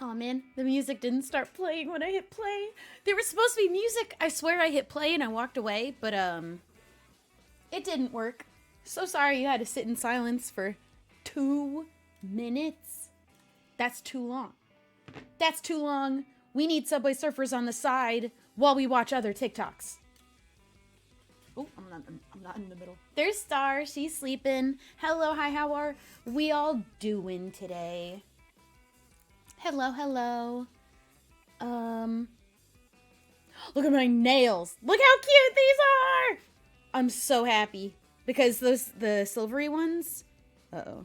Oh man, the music didn't start playing when I hit play. There was supposed to be music. I swear I hit play and I walked away, but it didn't work. So sorry you had to sit in silence for 2 minutes. That's too long. That's too long. We need Subway Surfers on the side while we watch other TikToks. Oh, I'm not in the middle. There's Star. She's sleeping. Hello, hi, how are we all doing today? Hello, hello. Look at my nails. Look how cute these are. I'm so happy because the silvery ones. Uh-oh.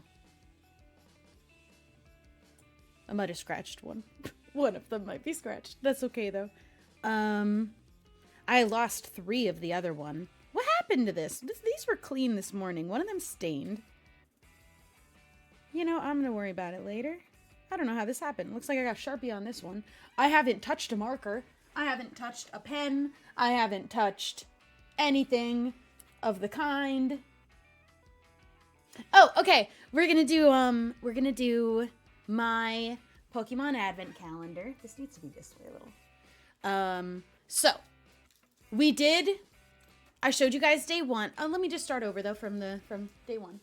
I might have scratched one. One of them might be scratched. That's okay though. I lost 3 of the other one. What happened to this? These were clean this morning. One of them stained. You know, I'm gonna worry about it later. I don't know how this happened. Looks like I got Sharpie on this one. I haven't touched a marker. I haven't touched a pen. I haven't touched anything of the kind. Oh, okay. We're gonna do my Pokemon Advent Calendar. This needs to be this way a little. So I showed you guys day 1. Let me just start over though from day 1.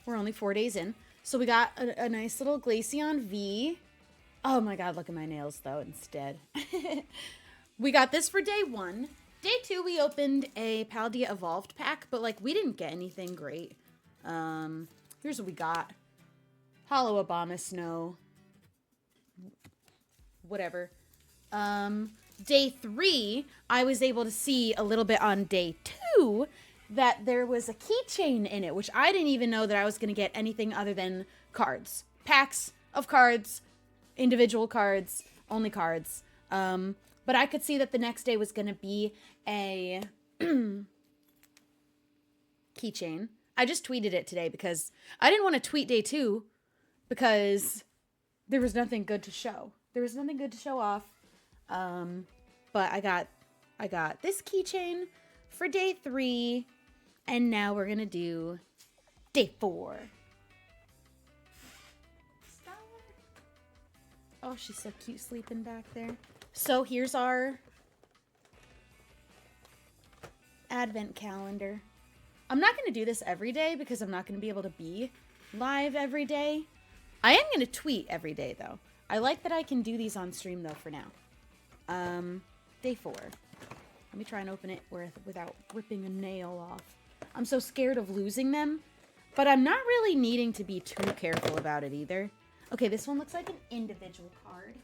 We're only 4 days in. So we got a nice little Glaceon V. Oh my god, look at my nails though instead. We got this for day 1. Day 2 we opened a Paldea Evolved pack, but like we didn't get anything great. Here's what we got. Hollow Abomasnow. Whatever. Day 3, I was able to see a little bit on day 2 that there was a keychain in it, which I didn't even know that I was going to get anything other than cards. Packs of cards, individual cards, only cards. But I could see that the next day was going to be a keychain. I just tweeted it today because I didn't want to tweet day 2 because there was nothing good to show. There was nothing good to show off. But I got this keychain for day 3, and now we're gonna do day 4. Oh, she's so cute sleeping back there. So here's our Advent calendar. I'm not gonna do this every day because I'm not gonna be able to be live every day. I am gonna tweet every day though. I like that I can do these on stream though for now. Day 4. Let me try and open it without ripping a nail off. I'm so scared of losing them, but I'm not really needing to be too careful about it either. Okay, this one looks like an individual card.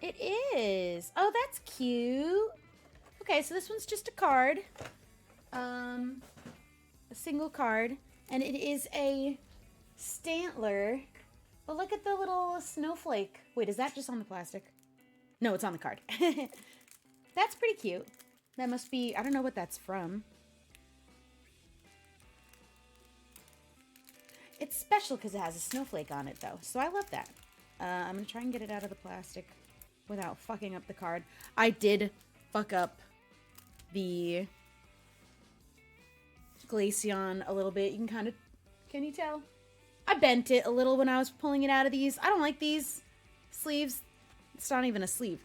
It is. Oh, that's cute. Okay, so this one's just a card. A single card, and it is a Stantler. But look at the little snowflake. Wait, is that just on the plastic? No, it's on the card. That's pretty cute. That must be, I don't know what that's from. It's special because it has a snowflake on it, though. So I love that. I'm going to try and get it out of the plastic without fucking up the card. I did fuck up the Glaceon a little bit. You can kind of, can you tell? I bent it a little when I was pulling it out of these. I don't like these sleeves. It's not even a sleeve.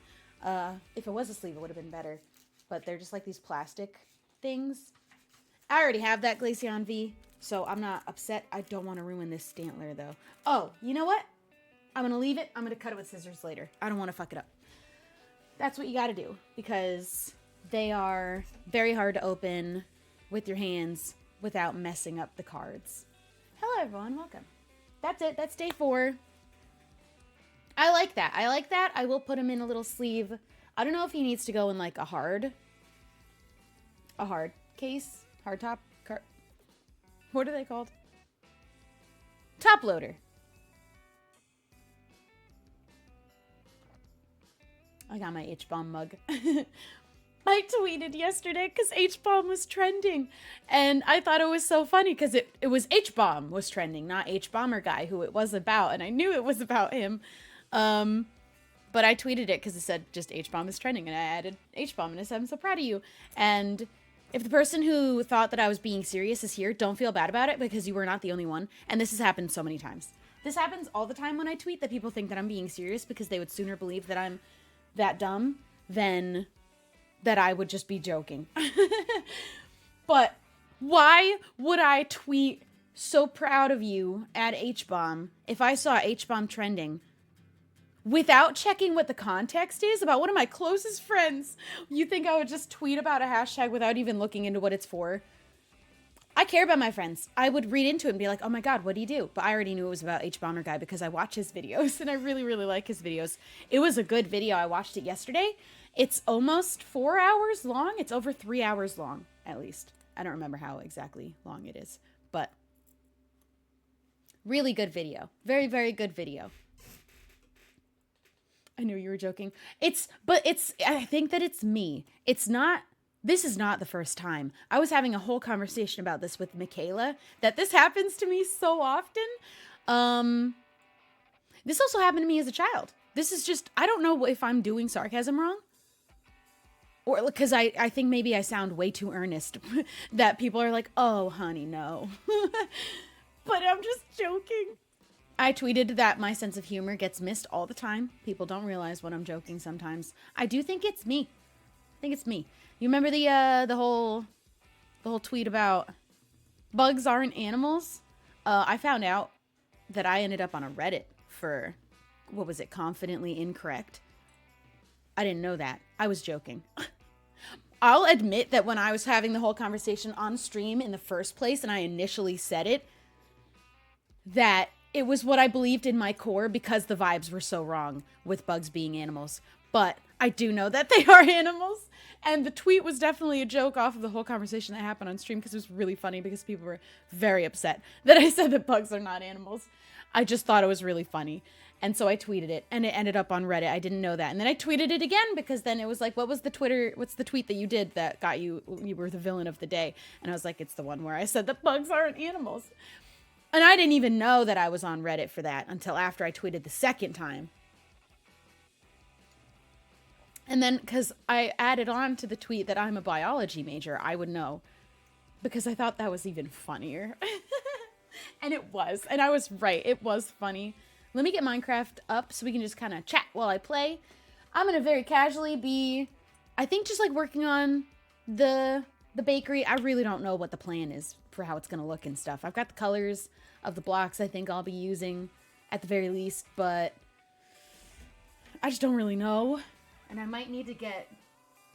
If it was a sleeve, it would have been better. But they're just like these plastic things. I already have that Glaceon V, so I'm not upset. I don't want to ruin this Stantler, though. Oh, you know what? I'm going to leave it. I'm going to cut it with scissors later. I don't want to fuck it up. That's what you got to do, because they are very hard to open with your hands without messing up the cards. Hello, everyone. Welcome. That's it. That's day 4. I like that. I like that. I will put him in a little sleeve. I don't know if he needs to go in like a hard case, hard top card. What are they called? Top loader. I got my H-Bomb mug. I tweeted yesterday because H-Bomb was trending. And I thought it was so funny because it was H-Bomb was trending, not H-Bomber guy, who it was about. And I knew it was about him. But I tweeted it because it said just H-Bomb is trending. And I added H-Bomb and I said, I'm so proud of you. And If the person who thought that I was being serious is here, don't feel bad about it because you were not the only one. And this has happened so many times. This happens all the time when I tweet, that people think that I'm being serious because they would sooner believe that I'm that dumb than that I would just be joking. But why would I tweet so proud of you at H-Bomb if I saw H-Bomb trending without checking what the context is about one of my closest friends? You think I would just tweet about a hashtag without even looking into what it's for? I care about my friends. I would read into it and be like, oh my God, what do you do? But I already knew it was about H-Bomber Guy because I watch his videos and I really, really like his videos. It was a good video. I watched it yesterday. It's almost 4 hours long. It's over 3 hours long, at least. I don't remember how exactly long it is, but really good video. Very, very good video. I knew you were joking. I think that it's me. This is not the first time. I was having a whole conversation about this with Michaela, that this happens to me so often. This also happened to me as a child. This is just, I don't know if I'm doing sarcasm wrong. Or because I think maybe I sound way too earnest that people are like, oh, honey, no. But I'm just joking. I tweeted that my sense of humor gets missed all the time. People don't realize when I'm joking sometimes. I do think it's me. I think it's me. You remember the whole tweet about bugs aren't animals? I found out that I ended up on a Reddit for, what was it, confidently incorrect. I didn't know that. I was joking. I'll admit that when I was having the whole conversation on stream in the first place and I initially said it, that it was what I believed in my core because the vibes were so wrong with bugs being animals. But I do know that they are animals. And the tweet was definitely a joke off of the whole conversation that happened on stream because it was really funny because people were very upset that I said that bugs are not animals. I just thought it was really funny. And so I tweeted it and it ended up on Reddit. I didn't know that. And then I tweeted it again because then it was like, what's the tweet that you did that got you were the villain of the day? And I was like, it's the one where I said that bugs aren't animals. And I didn't even know that I was on Reddit for that until after I tweeted the second time. And then, because I added on to the tweet that I'm a biology major, I would know. Because I thought that was even funnier. And it was. And I was right. It was funny. Let me get Minecraft up so we can just kind of chat while I play. I'm going to very casually be, I think, just like working on the bakery. I really don't know what the plan is for how it's going to look and stuff. I've got the colors of the blocks I think I'll be using at the very least, but I just don't really know. And I might need to get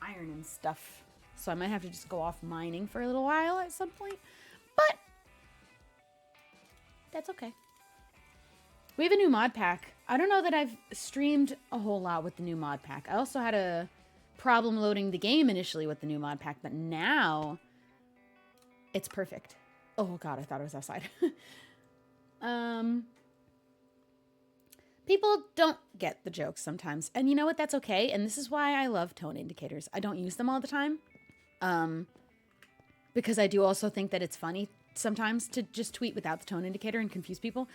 iron and stuff. So I might have to just go off mining for a little while at some point. But that's okay. We have a new mod pack. I don't know that I've streamed a whole lot with the new mod pack. I also had a problem loading the game initially with the new mod pack, but now it's perfect. Oh God, I thought it was outside. People don't get the jokes sometimes. And you know what? That's okay. And this is why I love tone indicators. I don't use them all the time. Because I do also think that it's funny sometimes to just tweet without the tone indicator and confuse people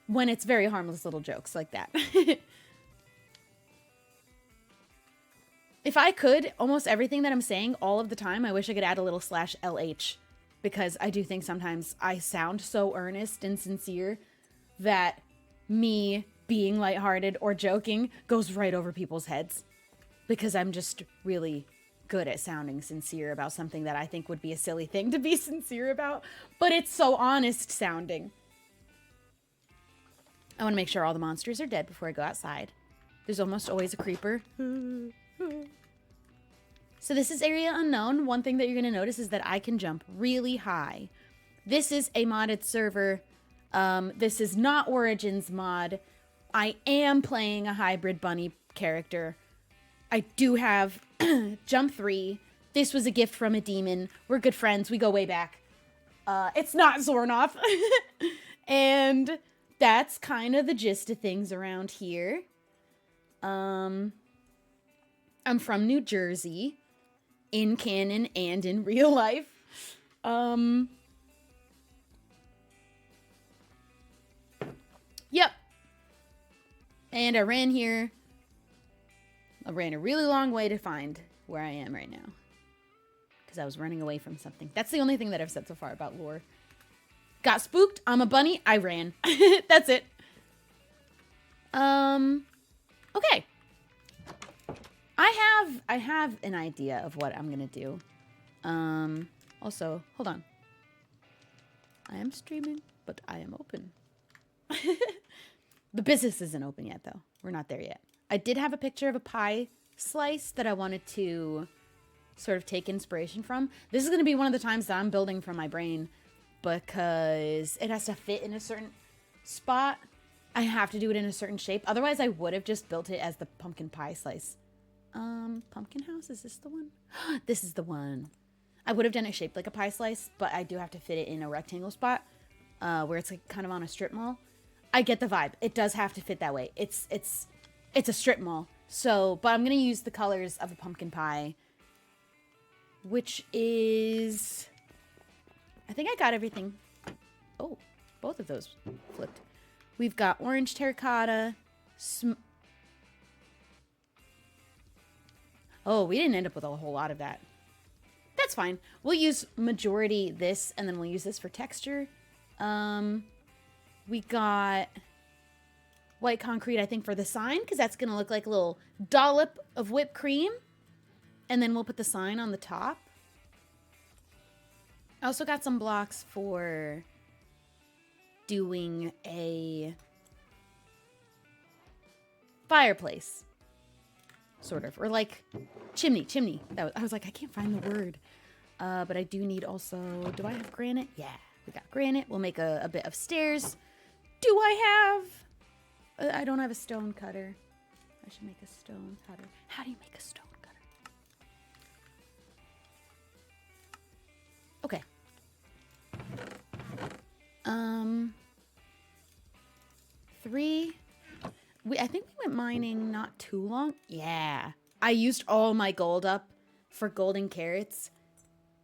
when it's very harmless little jokes like that. If I could, almost everything that I'm saying all of the time, I wish I could add a little /LH. Because I do think sometimes I sound so earnest and sincere that me being lighthearted or joking goes right over people's heads. Because I'm just really good at sounding sincere about something that I think would be a silly thing to be sincere about. But it's so honest sounding. I want to make sure all the monsters are dead before I go outside. There's almost always a creeper. So this is Area Unknown. One thing that you're going to notice is that I can jump really high. This is a modded server. This is not Origins mod. I am playing a hybrid bunny character. I do have Jump 3. This was a gift from a demon. We're good friends. We go way back. It's not Zornoth. And that's kind of the gist of things around here. I'm from New Jersey. In canon and in real life. Yep. And I ran here. I ran a really long way to find where I am right now. because I was running away from something. That's the only thing that I've said so far about lore. Got spooked. I'm a bunny. I ran. That's it. Okay. I have an idea of what I'm gonna do. Also, hold on. I am streaming, but I am open. The business isn't open yet, though. We're not there yet. I did have a picture of a pie slice that I wanted to sort of take inspiration from. This is going to be one of the times that I'm building from my brain because it has to fit in a certain spot. I have to do it in a certain shape. Otherwise, I would have just built it as the pumpkin pie slice. Pumpkin house? Is this the one? This is the one. I would have done it shaped like a pie slice, but I do have to fit it in a rectangle spot where it's like kind of on a strip mall. I get the vibe. It does have to fit that way. It's a strip mall. So, but I'm going to use the colors of a pumpkin pie, which is, I think I got everything. Oh, both of those flipped. We've got orange terracotta. Oh, we didn't end up with a whole lot of that. That's fine. We'll use majority this, and then we'll use this for texture. We got white concrete, I think, for the sign, because that's going to look like a little dollop of whipped cream. And then we'll put the sign on the top. I also got some blocks for doing a fireplace. Sort of. Or like chimney. I was like, I can't find the word. But I do need also, do I have granite? Yeah, we got granite. We'll make a bit of stairs. Do I have? I don't have a stone cutter. I should make a stone cutter. How do you make a stone cutter? Okay. I think we went mining not too long. Yeah. I used all my gold up for golden carrots.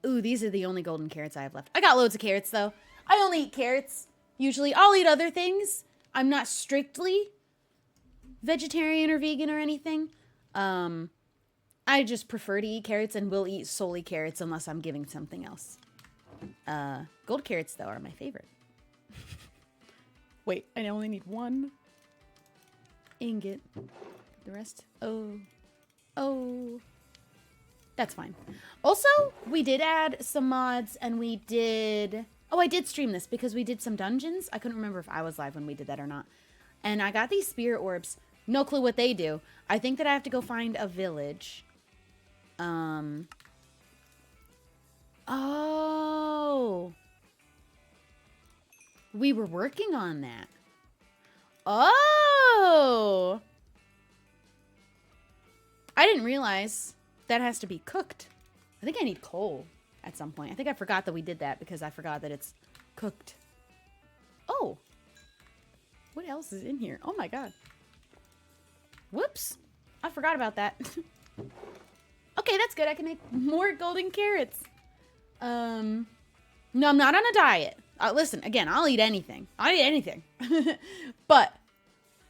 Ooh, these are the only golden carrots I have left. I got loads of carrots, though. I only eat carrots. Usually, I'll eat other things. I'm not strictly vegetarian or vegan or anything. I just prefer to eat carrots and will eat solely carrots unless I'm giving something else. Gold carrots, though, are my favorite. Wait, I only need one ingot. The rest, oh. That's fine. Also, we did add some mods and we did... Oh, I did stream this because we did some dungeons. I couldn't remember if I was live when we did that or not. And I got these spirit orbs. No clue what they do. I think that I have to go find a village. Oh. We were working on that. Oh. I didn't realize that has to be cooked. I think I need coal at some point. I think I forgot that we did that because I forgot that it's cooked. Oh. What else is in here? Oh my god. Whoops. I forgot about that. Okay, that's good. I can make more golden carrots. No, I'm not on a diet. Listen, again, I'll eat anything. I'll eat anything. But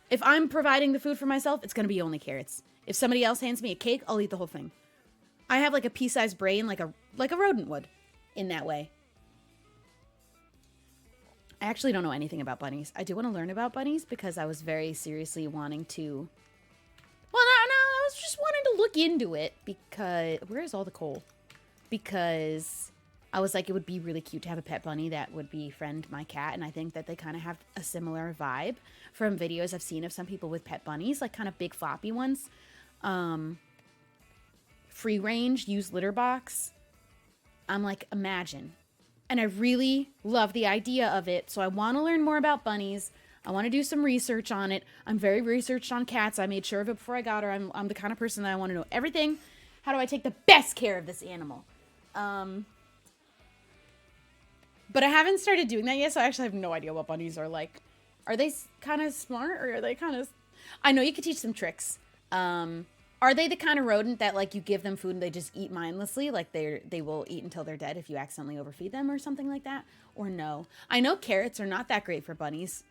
if I'm providing the food for myself, it's going to be only carrots. If somebody else hands me a cake, I'll eat the whole thing. I have like a pea-sized brain, like a rodent would, in that way. I actually don't know anything about bunnies. I do want to learn about bunnies because I was very seriously wanting to... Well, no, I was just wanting to look into it because... Where is all the coal? Because I was like, it would be really cute to have a pet bunny that would befriend my cat, and I think that they kind of have a similar vibe from videos I've seen of some people with pet bunnies, like kind of big floppy ones. Free range, use litter box. I'm like, imagine. And I really love the idea of it. So I want to learn more about bunnies. I want to do some research on it. I'm very researched on cats. I made sure of it before I got her. I'm the kind of person that I want to know everything. How do I take the best care of this animal? But I haven't started doing that yet, so I actually have no idea what bunnies are like. Are they kind of smart, or are they kind of... I know you could teach them tricks. Are they the kind of rodent that, like, you give them food and they just eat mindlessly? Like, they will eat until they're dead if you accidentally overfeed them or something like that? Or no? I know carrots are not that great for bunnies.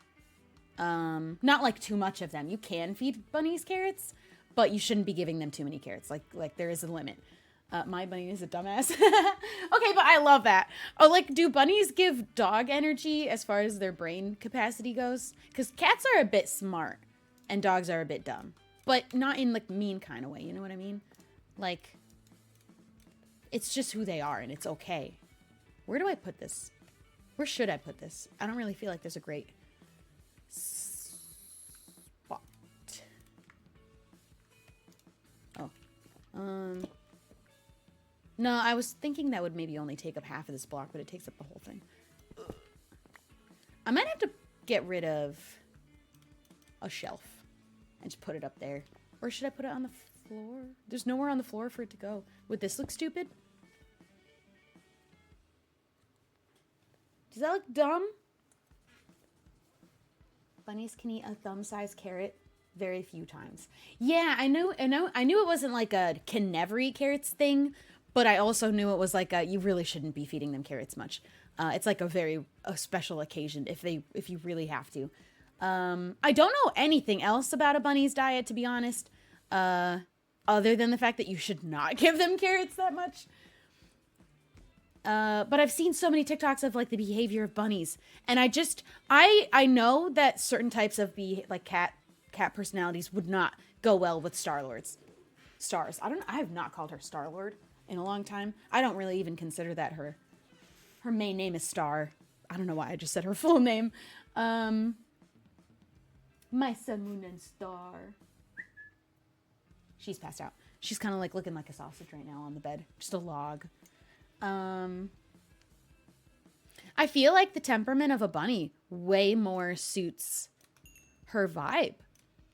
Not, like, too much of them. You can feed bunnies carrots, but you shouldn't be giving them too many carrots. Like there is a limit. My bunny is a dumbass. Okay, but I love that. Oh, like, do bunnies give dog energy as far as their brain capacity goes? Because cats are a bit smart and dogs are a bit dumb, but not in like mean kind of way. You know what I mean? Like, it's just who they are and it's okay. Where do I put this? Where should I put this? I don't really feel like there's a great spot. Oh. No, I was thinking that would maybe only take up half of this block, but it takes up the whole thing. I might have to get rid of a shelf and just put it up there. Or should I put it on the floor? There's nowhere on the floor for it to go. Would this look stupid? Does that look dumb? Bunnies can eat a thumb-sized carrot very few times. Yeah, I knew it wasn't like a can never eat carrots thing, but I also knew it was like a, you really shouldn't be feeding them carrots much. It's like a special occasion if you really have to. I don't know anything else about a bunny's diet, to be honest, other than the fact that you should not give them carrots that much. But I've seen so many TikToks of like the behavior of bunnies, and I know that certain types of cat personalities would not go well with Stars. I have not called her Star-Lord in a long time. I don't really even consider that her main name is Star. I don't know why I just said her full name. My sun, moon, and star. She's passed out. She's kind of like looking like a sausage right now on the bed. Just a log. I feel like the temperament of a bunny way more suits her vibe.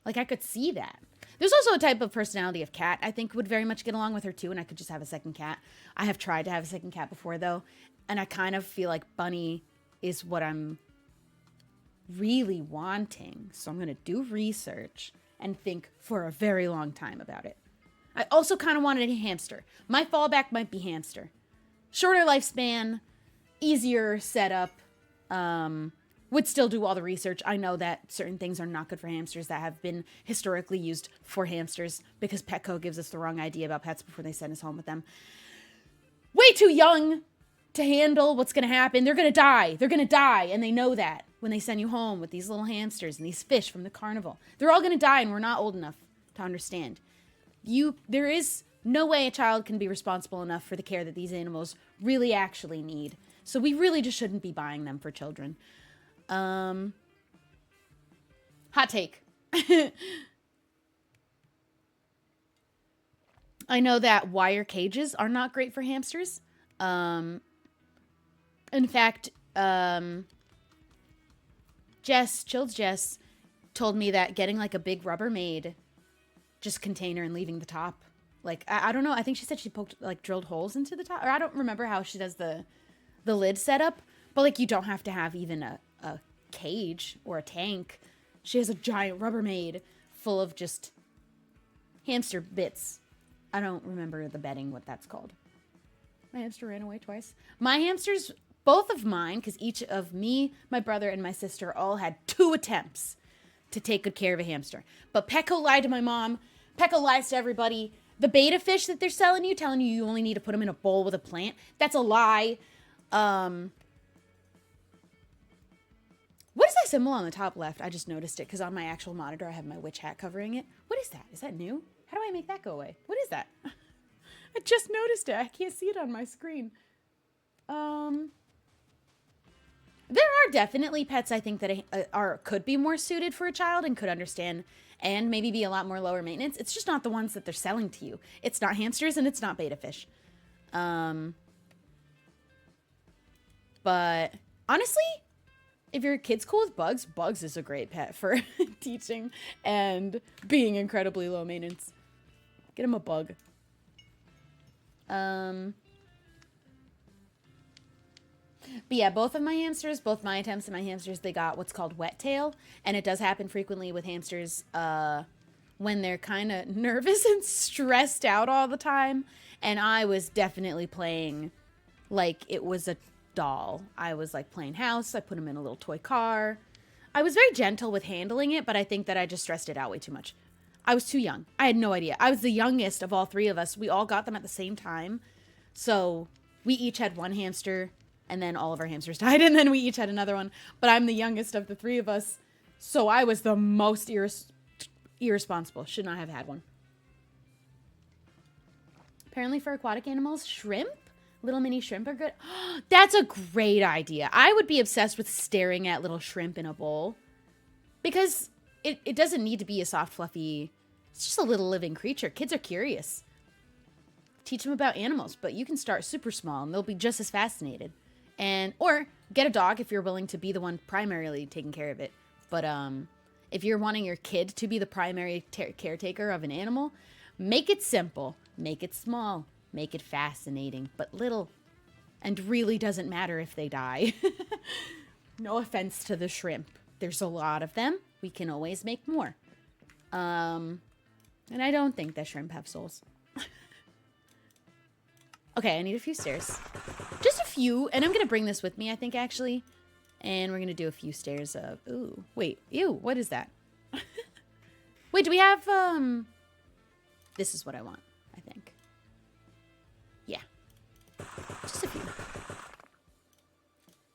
Like, I could see that. There's also a type of personality of cat I think would very much get along with her too, and I could just have a second cat. I have tried to have a second cat before, though, and I kind of feel like bunny is what I'm really wanting. So I'm going to do research and think for a very long time about it. I also kind of wanted a hamster. My fallback might be hamster. Shorter lifespan, easier setup, would still do all the research. I know that certain things are not good for hamsters that have been historically used for hamsters because Petco gives us the wrong idea about pets before they send us home with them. Way too young to handle what's going to happen. They're going to die. They're going to die, and they know that when they send you home with these little hamsters and these fish from the carnival. They're all going to die, and we're not old enough to understand. There is no way a child can be responsible enough for the care that these animals really actually need. So we really just shouldn't be buying them for children. Hot take. I know that wire cages are not great for hamsters. In fact, Jess told me that getting like a big Rubbermaid just container and leaving the top, like, I don't know. I think she said she drilled holes into the top, or I don't remember how she does the lid setup, but like you don't have to have even a cage or a tank. She has a giant Rubbermaid full of just hamster bits. I don't remember the bedding, what that's called. My hamster ran away twice. My hamsters, both of mine, because each of me, my brother, and my sister all had 2 attempts to take good care of a hamster. But Petco lied to my mom. Petco lies to everybody. The beta fish that they're selling you, telling you only need to put them in a bowl with a plant, that's a lie. What is that symbol on the top left? I just noticed it because on my actual monitor I have my witch hat covering it. What is that? Is that new? How do I make that go away? What is that? I just noticed it. I can't see it on my screen. There are definitely pets I think that could be more suited for a child and could understand and maybe be a lot more lower maintenance. It's just not the ones that they're selling to you. It's not hamsters and it's not beta fish. But honestly, if your kid's cool with bugs, Bugs is a great pet for teaching and being incredibly low maintenance. Get him a bug. But yeah, both my attempts at my hamsters, they got what's called wet tail. And it does happen frequently with hamsters when they're kind of nervous and stressed out all the time. And I was definitely playing like it was a doll. I was like playing house. I put him in a little toy car. I was very gentle with handling it, but I think that I just stressed it out way too much. I was too young. I had no idea. I was the youngest of all three of us. We all got them at the same time. So we each had one hamster, and then all of our hamsters died, and then we each had another one. But I'm the youngest of the three of us, so I was the most irresponsible. Should not have had one. Apparently for aquatic animals, shrimp? Little mini shrimp are good. That's a great idea. I would be obsessed with staring at little shrimp in a bowl. Because it doesn't need to be a soft, fluffy... It's just a little living creature. Kids are curious. Teach them about animals, but you can start super small and they'll be just as fascinated. Or get a dog if you're willing to be the one primarily taking care of it. But if you're wanting your kid to be the primary caretaker of an animal, make it simple. Make it small. Make it fascinating, but little. And really doesn't matter if they die. No offense to the shrimp. There's a lot of them. We can always make more. And I don't think that shrimp have souls. Okay, I need a few stairs. Just a few. And I'm going to bring this with me, I think, actually. And we're going to do a few stairs of... Ooh, wait. Ew, what is that? Wait, do we have... This is what I want, I think. Yeah. Just a few.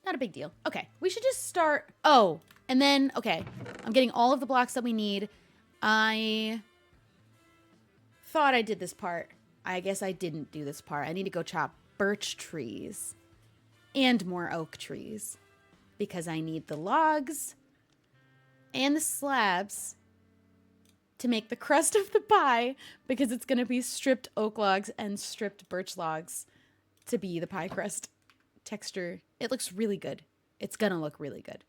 Not a big deal. Okay, we should just start... Oh, and then... Okay, I'm getting all of the blocks that we need. I thought I did this part. I guess I didn't do this part. I need to go chop birch trees and more oak trees because I need the logs and the slabs to make the crust of the pie because it's going to be stripped oak logs and stripped birch logs to be the pie crust texture. It looks really good. It's going to look really good.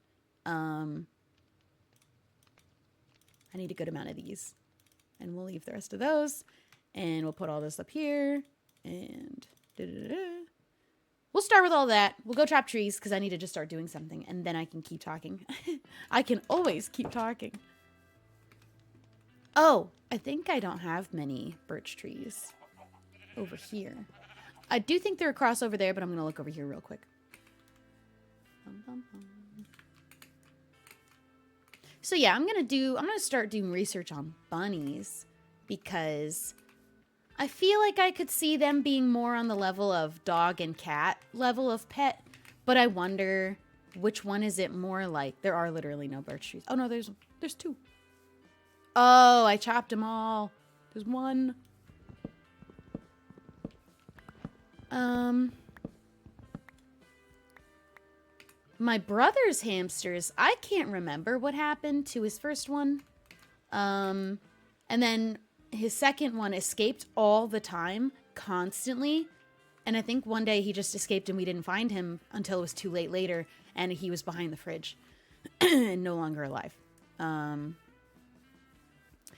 I need a good amount of these. And we'll leave the rest of those. And we'll put all this up here. And we'll start with all that. We'll go chop trees because I need to just start doing something. And then I can keep talking. I can always keep talking. Oh, I think I don't have many birch trees over here. I do think they're across over there, but I'm going to look over here real quick. So yeah, I'm going to start doing research on bunnies because I feel like I could see them being more on the level of dog and cat level of pet, but I wonder which one is it more like. There are literally no birch trees. Oh no, there's two. Oh, I chopped them all. There's one. My brother's hamsters, I can't remember what happened to his first one. And then his second one escaped all the time, constantly. And I think one day he just escaped and we didn't find him until it was too late later. And he was behind the fridge and no longer alive.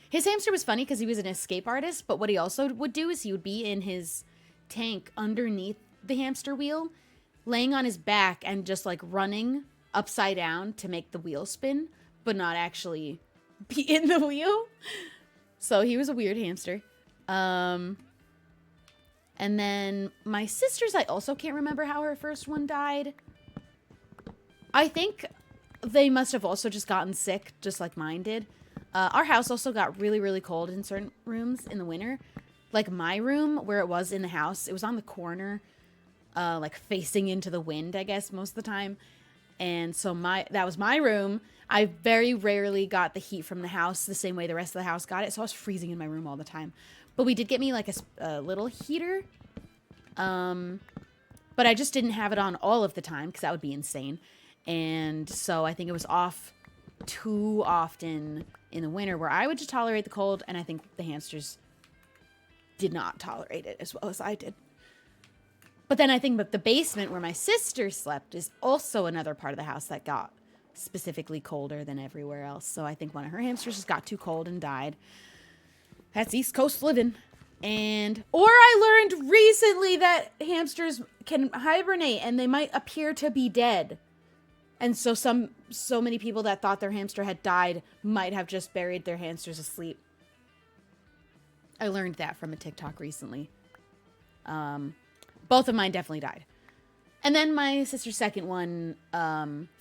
His hamster was funny because he was an escape artist. But what he also would do is he would be in his tank underneath the hamster wheel, laying on his back and just like running upside down to make the wheel spin, but not actually be in the wheel. So he was a weird hamster. And then my sister's, I also can't remember how her first one died. I think they must have also just gotten sick, just like mine did. Our house also got really, really cold in certain rooms in the winter. Like my room, where it was in the house, it was on the corner, like facing into the wind, I guess, most of the time. And so that was my room. I very rarely got the heat from the house the same way the rest of the house got it. So I was freezing in my room all the time. But we did get me like a little heater. But I just didn't have it on all of the time because that would be insane. And so I think it was off too often in the winter where I would just tolerate the cold. And I think the hamsters did not tolerate it as well as I did. But then I think that the basement where my sister slept is also another part of the house that got specifically colder than everywhere else. So I think one of her hamsters just got too cold and died. That's East Coast living. Or I learned recently that hamsters can hibernate and they might appear to be dead. And so so many people that thought their hamster had died might have just buried their hamsters asleep. I learned that from a TikTok recently. Both of mine definitely died. And then my sister's second one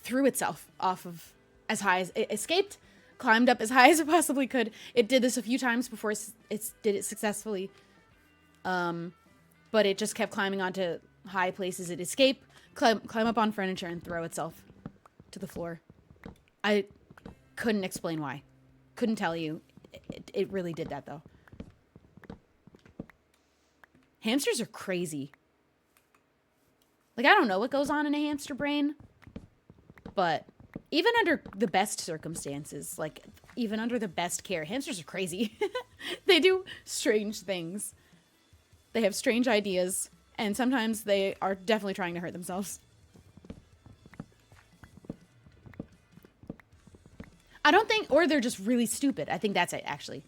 threw itself off of as high as it escaped, climbed up as high as it possibly could. It did this a few times before it did it successfully. But it just kept climbing onto high places. It'd escape, climb up on furniture, and throw itself to the floor. I couldn't explain why. Couldn't tell you. It really did that, though. Hamsters are crazy. Like, I don't know what goes on in a hamster brain, but even under the best circumstances, like, even under the best care, hamsters are crazy. They do strange things. They have strange ideas, and sometimes they are definitely trying to hurt themselves. I don't think, or they're just really stupid. I think that's it, actually.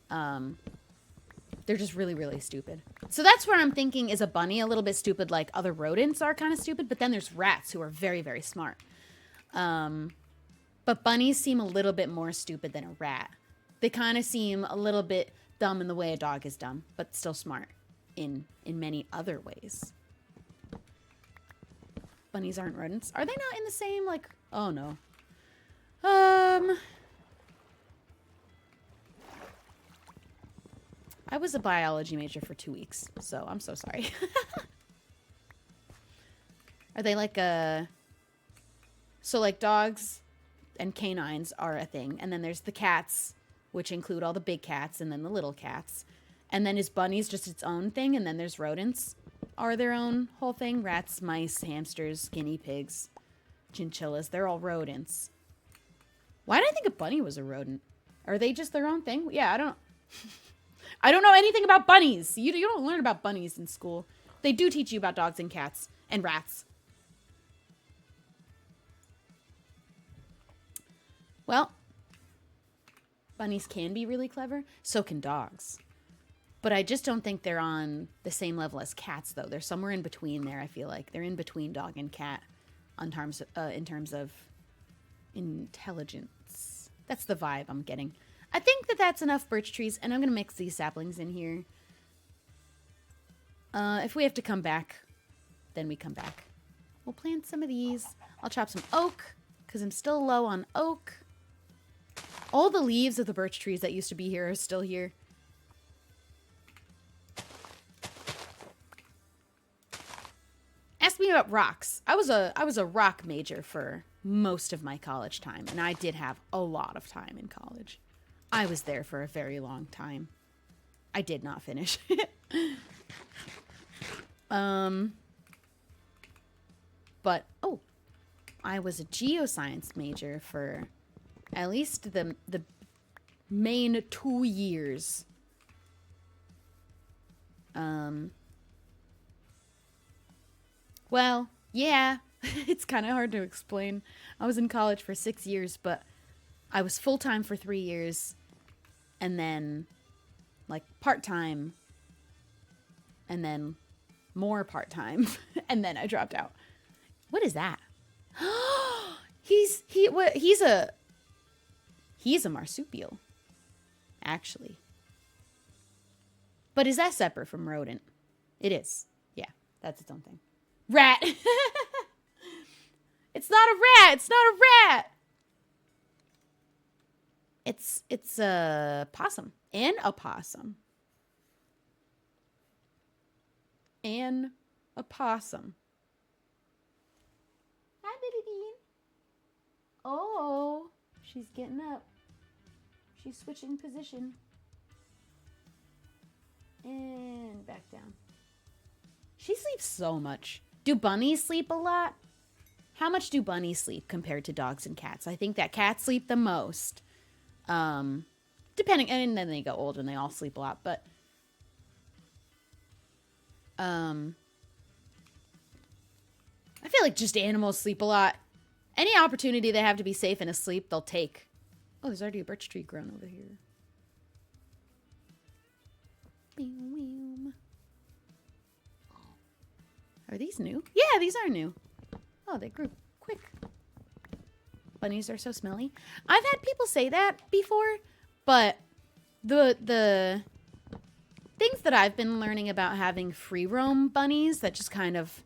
They're just really, really stupid. So that's where I'm thinking, is a bunny a little bit stupid like other rodents are kind of stupid? But then there's rats who are very, very smart. But bunnies seem a little bit more stupid than a rat. They kind of seem a little bit dumb in the way a dog is dumb, but still smart in many other ways. Bunnies aren't rodents. Are they not in the same, like... Oh, no. I was a biology major for 2 weeks, so I'm so sorry. Are they like a... So, like, dogs and canines are a thing. And then there's the cats, which include all the big cats and then the little cats. And then is bunnies just its own thing? And then there's rodents are their own whole thing. Rats, mice, hamsters, guinea pigs, chinchillas. They're all rodents. Why did I think a bunny was a rodent? Are they just their own thing? Yeah, I don't... I don't know anything about bunnies. You don't learn about bunnies in school. They do teach you about dogs and cats and rats. Well, bunnies can be really clever. So can dogs. But I just don't think they're on the same level as cats, though. They're somewhere in between there, I feel like. They're in between dog and cat in terms of intelligence. That's the vibe I'm getting. I think that that's enough birch trees, and I'm going to mix these saplings in here. If we have to come back, then we come back. We'll plant some of these. I'll chop some oak, because I'm still low on oak. All the leaves of the birch trees that used to be here are still here. Ask me about rocks. I was a rock major for most of my college time, and I did have a lot of time in college. I was there for a very long time. I did not finish. But, oh, I was a geoscience major for at least the main 2 years. Well, yeah, it's kind of hard to explain. I was in college for 6 years, but I was full-time for 3 years, and then, like, part-time, and then more part-time, and then I dropped out. What is that? He's a marsupial, actually. But is that separate from rodent? It is. Yeah, that's its own thing. Rat! It's not a rat! It's not a rat! It's a possum. An opossum. An opossum. Hi, Bitty Bean. Oh, she's getting up. She's switching position. And back down. She sleeps so much. Do bunnies sleep a lot? How much do bunnies sleep compared to dogs and cats? I think that cats sleep the most. Depending, and then they go old and they all sleep a lot, but I feel like just animals sleep a lot. Any opportunity they have to be safe and asleep, they'll take. Oh, there's already a birch tree grown over here. Are these new? Yeah, these are new. Oh, they grew quick. Bunnies are so smelly. I've had people say that before, but the things that I've been learning about having free roam bunnies that just kind of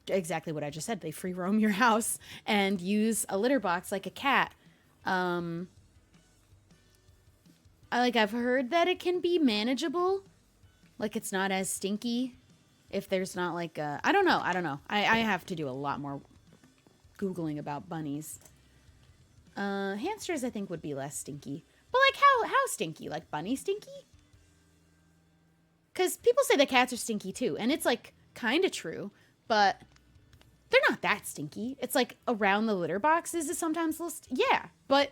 exactly what I just said. They free roam your house and use a litter box like a cat I've heard that it can be manageable. Like, it's not as stinky if there's not like a, I don't know. I have to do a lot more Googling about bunnies. Hamsters, I think, would be less stinky. But, like, how stinky? Like, bunny stinky? Because people say that cats are stinky, too. And it's, like, kind of true. But they're not that stinky. It's, like, around the litter boxes is sometimes a little... yeah, but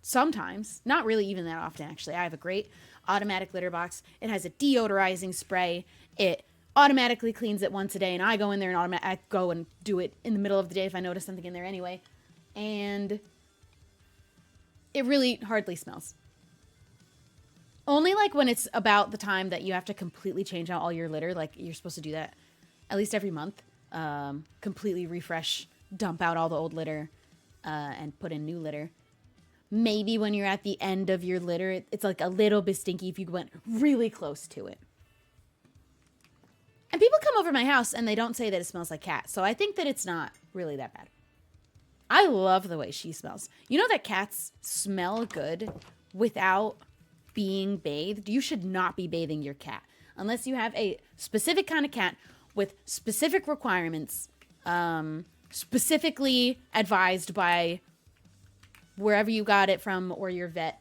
sometimes. Not really even that often, actually. I have a great automatic litter box. It has a deodorizing spray. It automatically cleans it once a day. And I go in there and I go and do it in the middle of the day if I notice something in there anyway. And it really hardly smells. Only like when it's about the time that you have to completely change out all your litter. Like you're supposed to do that at least every month. Completely refresh, dump out all the old litter, and put in new litter. Maybe when you're at the end of your litter, it's like a little bit stinky if you went really close to it. And people come over my house and they don't say that it smells like cat. So I think that it's not really that bad. I love the way she smells. You know that cats smell good without being bathed? You should not be bathing your cat unless you have a specific kind of cat with specific requirements, specifically advised by wherever you got it from or your vet.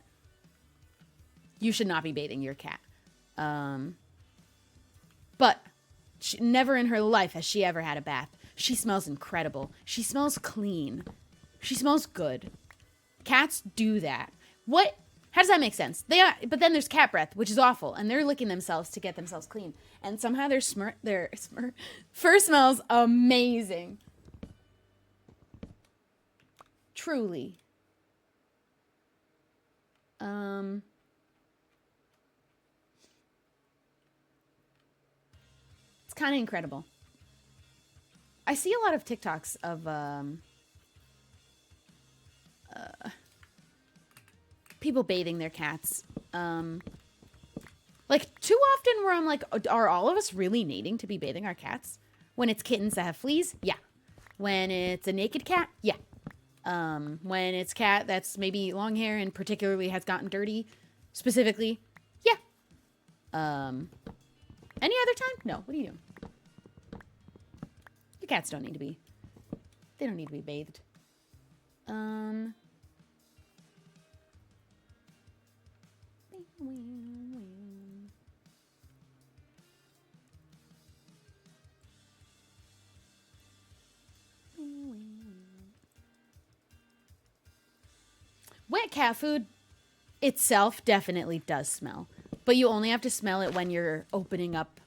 You should not be bathing your cat. But never in her life has she ever had a bath. She smells incredible. She smells clean. She smells good. Cats do that. What? How does that make sense? But then there's cat breath, which is awful, and they're licking themselves to get themselves clean. And somehow their fur smells amazing. Truly. It's kind of incredible. I see a lot of TikToks of people bathing their cats. Like, too often where I'm like, are all of us really needing to be bathing our cats? When it's kittens that have fleas? Yeah. When it's a naked cat? Yeah. When it's cat that's maybe long hair and particularly has gotten dirty, specifically? Yeah. Any other time? No. What are you doing? Your cats don't need to be. They don't need to be bathed. Wet cat food itself definitely does smell, but you only have to smell it when you're opening up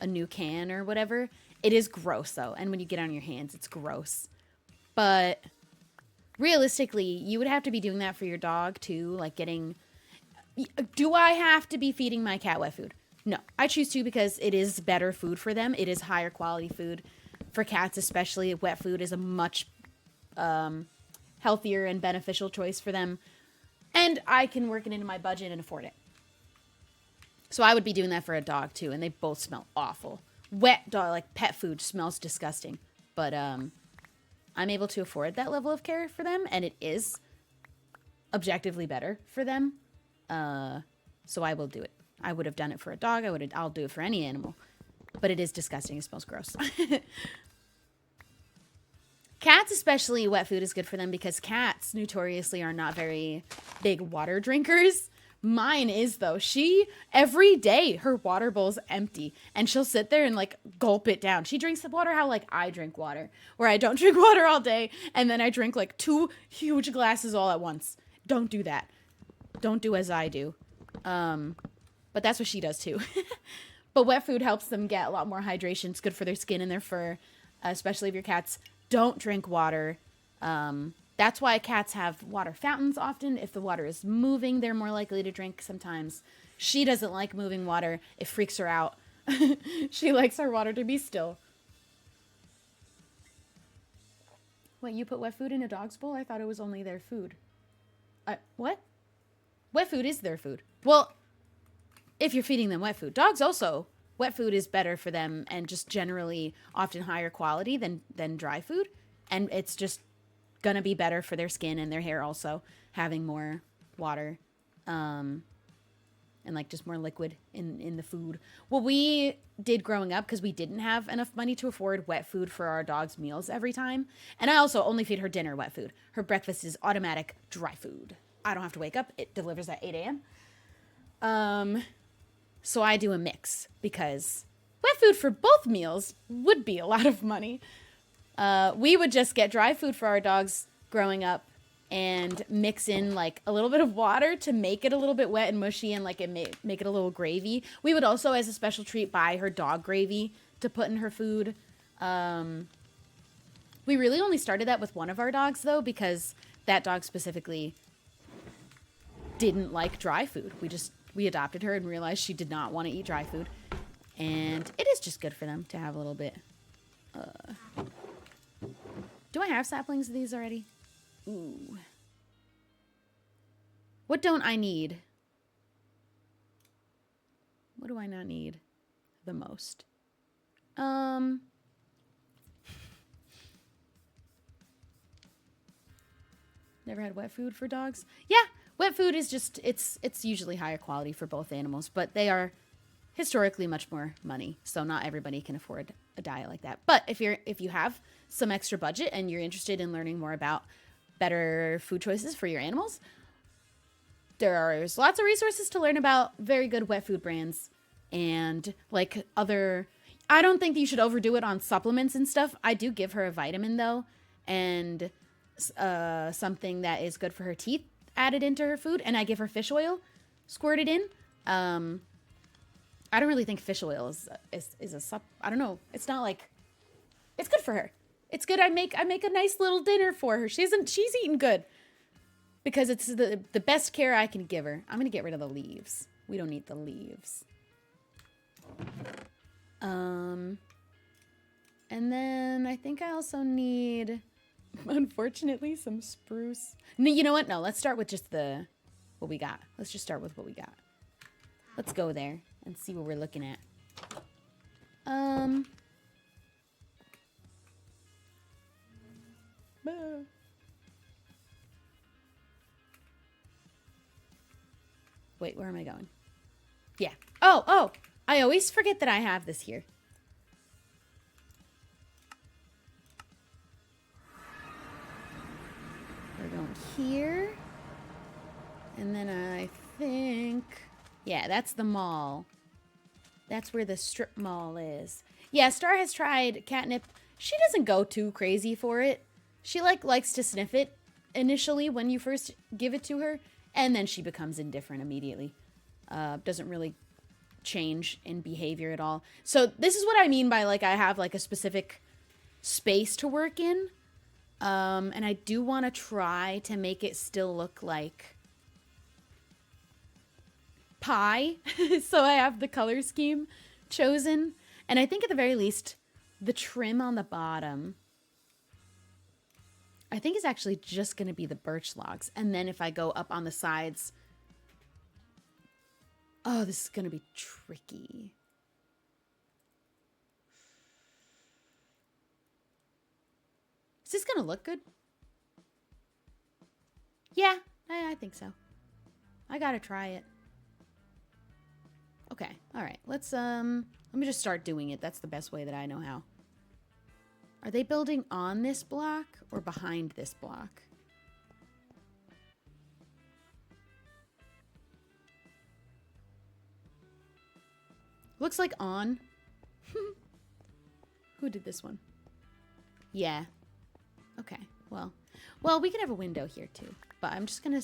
a new can or whatever. It is gross though, and when you get on your hands, it's gross. But realistically, you would have to be doing that for your dog too, like getting... Do I have to be feeding my cat wet food? No, I choose to because it is better food for them. It is higher quality food. For cats especially, wet food is a much healthier and beneficial choice for them. And I can work it into my budget and afford it. So I would be doing that for a dog too, and they both smell awful. Wet dog, like pet food, smells disgusting. But I'm able to afford that level of care for them, and it is objectively better for them. So I will do it. I would have done it for a dog. I'll do it for any animal. But it is disgusting. It smells gross. Cats, especially, wet food is good for them because cats notoriously are not very big water drinkers. Mine is, though. Every day, her water bowl's empty. And she'll sit there and, like, gulp it down. She drinks the water how, like, I drink water. Where I don't drink water all day, and then I drink, like, 2 huge glasses all at once. Don't do that. Don't do as I do. But that's what she does too. But wet food helps them get a lot more hydration. It's good for their skin and their fur, especially if your cats don't drink water. That's why cats have water fountains often. If the water is moving, they're more likely to drink sometimes. She doesn't like moving water. It freaks her out. She likes her water to be still. Wait, you put wet food in a dog's bowl? I thought it was only their food. What? Wet food is their food. Well, if you're feeding them wet food. Dogs also, wet food is better for them and just generally often higher quality than dry food. And it's just gonna be better for their skin and their hair also, having more water. And like just more liquid in the food. What we did growing up, because we didn't have enough money to afford wet food for our dog's meals every time. And I also only feed her dinner wet food. Her breakfast is automatic dry food. I don't have to wake up. It delivers at 8 a.m. So I do a mix because wet food for both meals would be a lot of money. We would just get dry food for our dogs growing up and mix in like a little bit of water to make it a little bit wet and mushy and like make it a little gravy. We would also, as a special treat, buy her dog gravy to put in her food. We really only started that with one of our dogs though, because that dog specifically didn't like dry food. We adopted her and realized she did not want to eat dry food. And it is just good for them to have a little bit. Do I have saplings of these already? Ooh. What don't I need? What do I not need the most? Never had wet food for dogs? Yeah, wet food is just, it's usually higher quality for both animals, but they are historically much more money, so not everybody can afford a diet like that. But if you have some extra budget and you're interested in learning more about better food choices for your animals, there's lots of resources to learn about very good wet food brands and like other. I don't think that you should overdo it on supplements and stuff. I do give her a vitamin though, and something that is good for her teeth added into her food, and I give her fish oil squirted in. I don't really think fish oil is a I don't know. It's not like, it's good for her. It's good. I make a nice little dinner for her. She's eating good because it's the best care I can give her. I'm going to get rid of the leaves. We don't need the leaves. And then I think I also need, unfortunately, some spruce. No, you know what? No, let's start with just what we got. Let's just start with what we got. Let's go there and see what we're looking at. Wait, where am I going? Yeah. Oh, I always forget that I have this here. We're going here. And then I think, yeah, that's the mall. That's where the strip mall is. Yeah, Star has tried catnip. She doesn't go too crazy for it. She likes to sniff it initially when you first give it to her, and then she becomes indifferent immediately. Doesn't really change in behavior at all. So this is what I mean by like I have like a specific space to work in. And I do want to try to make it still look like pie. So I have the color scheme chosen. And I think at the very least, the trim on the bottom, I think is actually just going to be the birch logs. And then if I go up on the sides, oh, this is going to be tricky. Is this going to look good? Yeah, I think so. I got to try it. Okay, all right. Let me just start doing it. That's the best way that I know how. Are they building on this block or behind this block? Looks like on. Who did this one? Yeah. Okay, well, we can have a window here too. But I'm just gonna...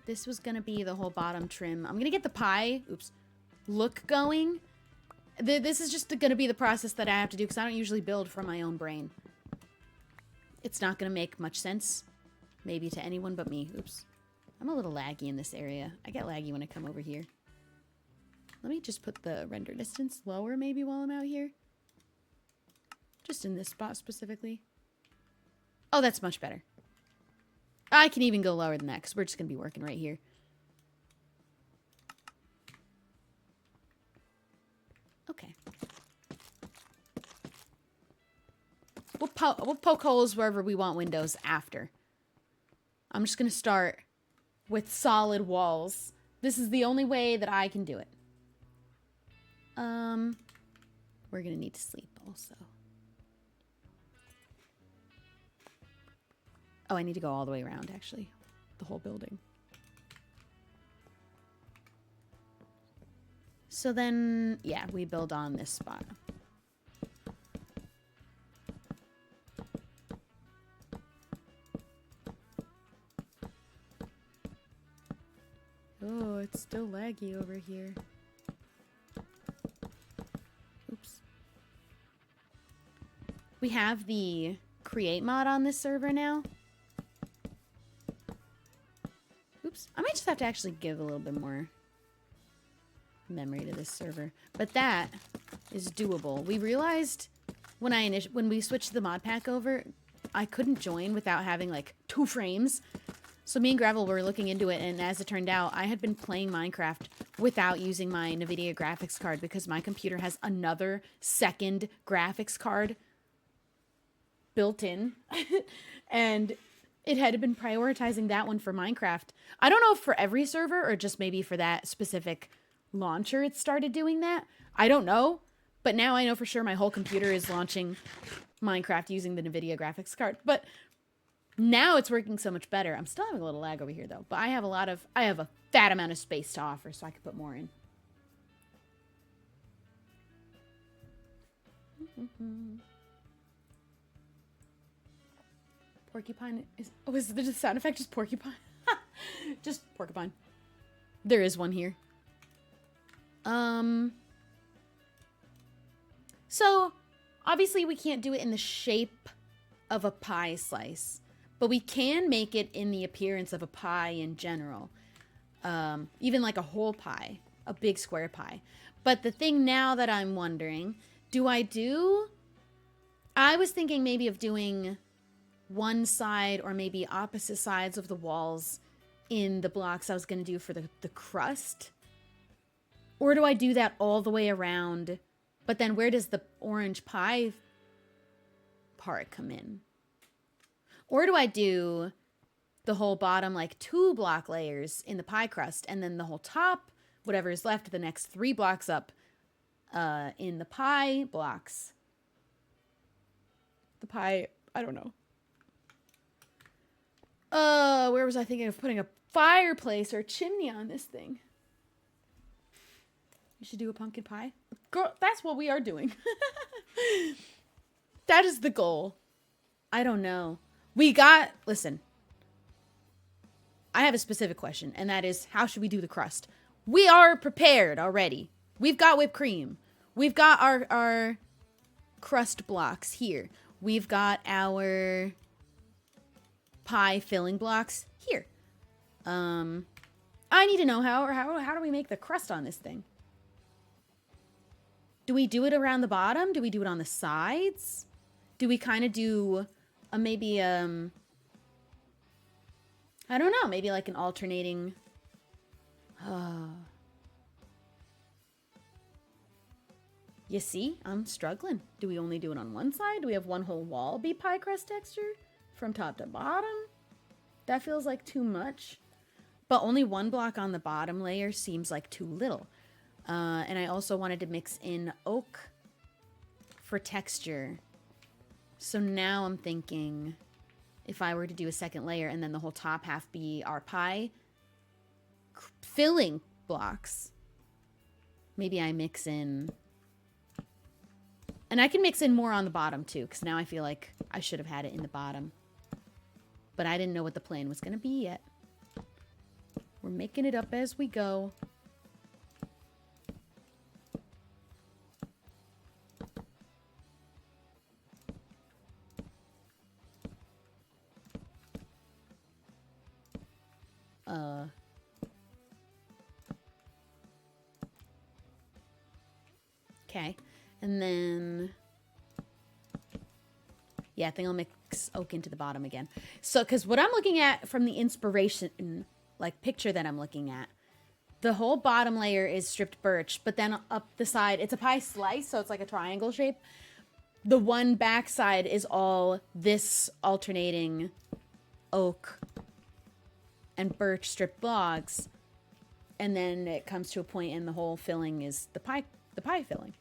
This was gonna be the whole bottom trim. I'm gonna get the pie, look going. This is just gonna be the process that I have to do because I don't usually build from my own brain. It's not gonna make much sense, maybe to anyone but me. Oops. I'm a little laggy in this area. I get laggy when I come over here. Let me just put the render distance lower maybe while I'm out here. Just in this spot specifically. Oh, that's much better. I can even go lower than that because we're just going to be working right here. Okay. We'll we'll poke holes wherever we want windows after. I'm just going to start with solid walls. This is the only way that I can do it. We're going to need to sleep also. Oh, I need to go all the way around, actually. The whole building. So then, yeah, we build on this spot. Oh, it's still laggy over here. Oops. We have the create mod on this server now. Oops. I might just have to actually give a little bit more memory to this server. But that is doable. We realized when we switched the mod pack over, I couldn't join without having like 2 frames. So me and Gravel were looking into it, and as it turned out, I had been playing Minecraft without using my NVIDIA graphics card because my computer has another second graphics card built in. And it had been prioritizing that one for Minecraft. I don't know if for every server or just maybe for that specific launcher it started doing that. I don't know. But now I know for sure my whole computer is launching Minecraft using the NVIDIA graphics card. But now it's working so much better. I'm still having a little lag over here though. But I have a fat amount of space to offer, so I could put more in. Porcupine is... Oh, is the sound effect just porcupine? Just porcupine. There is one here. So, obviously we can't do it in the shape of a pie slice. But we can make it in the appearance of a pie in general. Even like a whole pie. A big square pie. But the thing now that I'm wondering... I was thinking maybe of doing one side or maybe opposite sides of the walls in the blocks I was going to do for the crust. Or do I do that all the way around? But then where does the orange pie part come in? Or do I do the whole bottom, like 2 block layers in the pie crust, and then the whole top, whatever is left, the next 3 blocks up in the pie blocks? The pie, I don't know. Where was I thinking of putting a fireplace or a chimney on this thing? You should do a pumpkin pie. Girl, that's what we are doing. That is the goal. I don't know. Listen. I have a specific question, and that is, how should we do the crust? We are prepared already. We've got whipped cream. We've got our crust blocks here. We've got our pie filling blocks here. I need to know how do we make the crust on this thing? Do we do it around the bottom? Do we do it on the sides? Do we kind of do maybe I don't know, maybe like an alternating You see, I'm struggling. Do we only do it on one side? Do we have one whole wall be pie crust texture from top to bottom? That feels like too much. But only 1 block on the bottom layer seems like too little. And I also wanted to mix in oak for texture. So now I'm thinking if I were to do a second layer and then the whole top half be our pie filling blocks, maybe I mix in... And I can mix in more on the bottom too, because now I feel like I should have had it in the bottom. But I didn't know what the plan was going to be yet. We're making it up as we go. Okay. And then, yeah, I think I'll mix oak into the bottom again. So, because what I'm looking at from the inspiration, like, picture that I'm looking at, the whole bottom layer is stripped birch, but then up the side, it's a pie slice, so it's like a triangle shape. the one backside is all this alternating oak and birch strip logs, and then it comes to a point and the whole filling is the pie filling.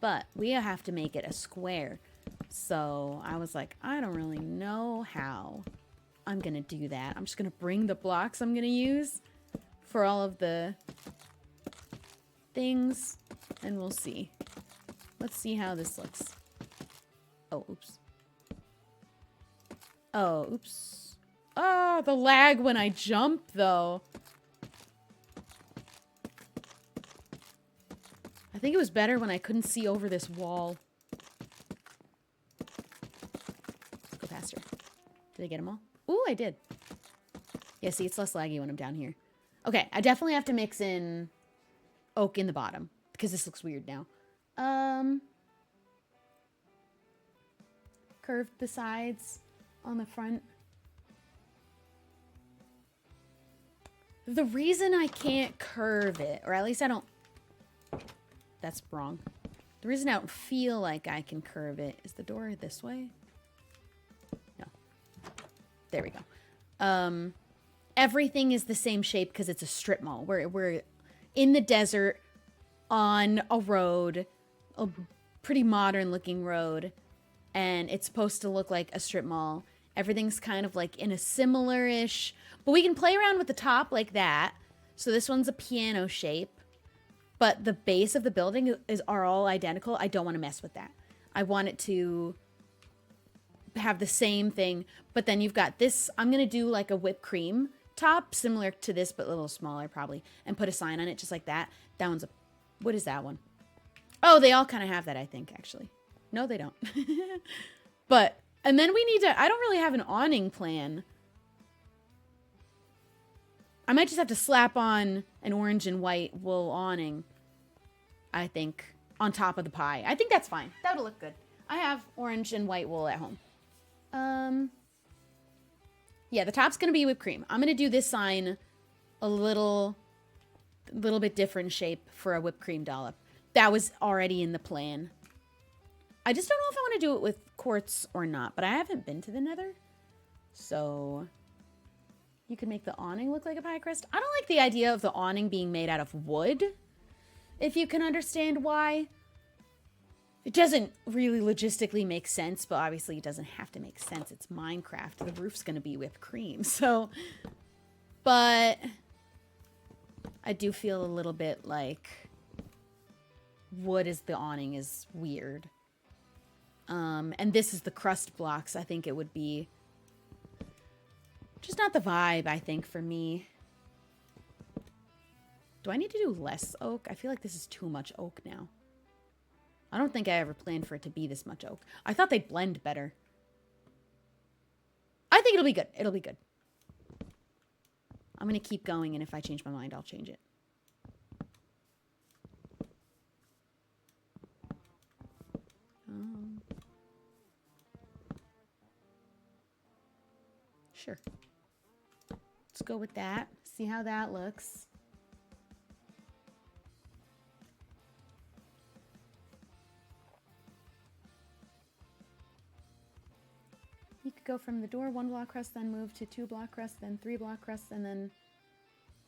But we have to make it a square. So I was like, I don't really know how I'm gonna do that. I'm just gonna bring the blocks I'm gonna use for all of the things, and we'll see. Let's see how this looks. Oh, oops. Oh, oops. Oh, the lag when I jump, though. I think it was better when I couldn't see over this wall. Let's go faster. Did I get them all? Ooh, I did. Yeah, see, it's less laggy when I'm down here. Okay, I definitely have to mix in oak in the bottom because this looks weird now. Curved the sides on the front. The reason I can't curve it, or at least I don't... That's wrong. The reason I don't feel like I can curve it is the door this way? No. There we go. Everything is the same shape because it's a strip mall. We're in the desert on a road, a pretty modern looking road, and it's supposed to look like a strip mall. Everything's kind of like in a similar-ish, but we can play around with the top like that. So this one's a piano shape, but the base of the building are all identical. I don't want to mess with that. I want it to have the same thing, but then you've got this. I'm going to do like a whipped cream top, similar to this, but a little smaller probably, and put a sign on it just like that. That one's a... What is that one? Oh, they all kind of have that, I think, actually. No, they don't. But... And then we need to... I don't really have an awning plan. I might just have to slap on an orange and white wool awning, I think, on top of the pie. I think that's fine. That'll look good. I have orange and white wool at home. Yeah, the top's going to be whipped cream. I'm going to do this sign a little bit different shape for a whipped cream dollop. That was already in the plan. I just don't know if I want to do it with quartz or not, but I haven't been to the Nether. So you can make the awning look like a pie crust. I don't like the idea of the awning being made out of wood, if you can understand why. It doesn't really logistically make sense, but obviously it doesn't have to make sense. It's Minecraft. The roof's going to be whipped cream, so... But I do feel a little bit like wood as the awning is weird. And this is the crust blocks. I think it would be just not the vibe, I think, for me. Do I need to do less oak? I feel like this is too much oak now. I don't think I ever planned for it to be this much oak. I thought they'd blend better. I think it'll be good. It'll be good. I'm going to keep going, and if I change my mind, I'll change it. Sure. Let's go with that. See how that looks. You could go from the door 1 block crust, then move to 2 block crust, then 3 block crust, and then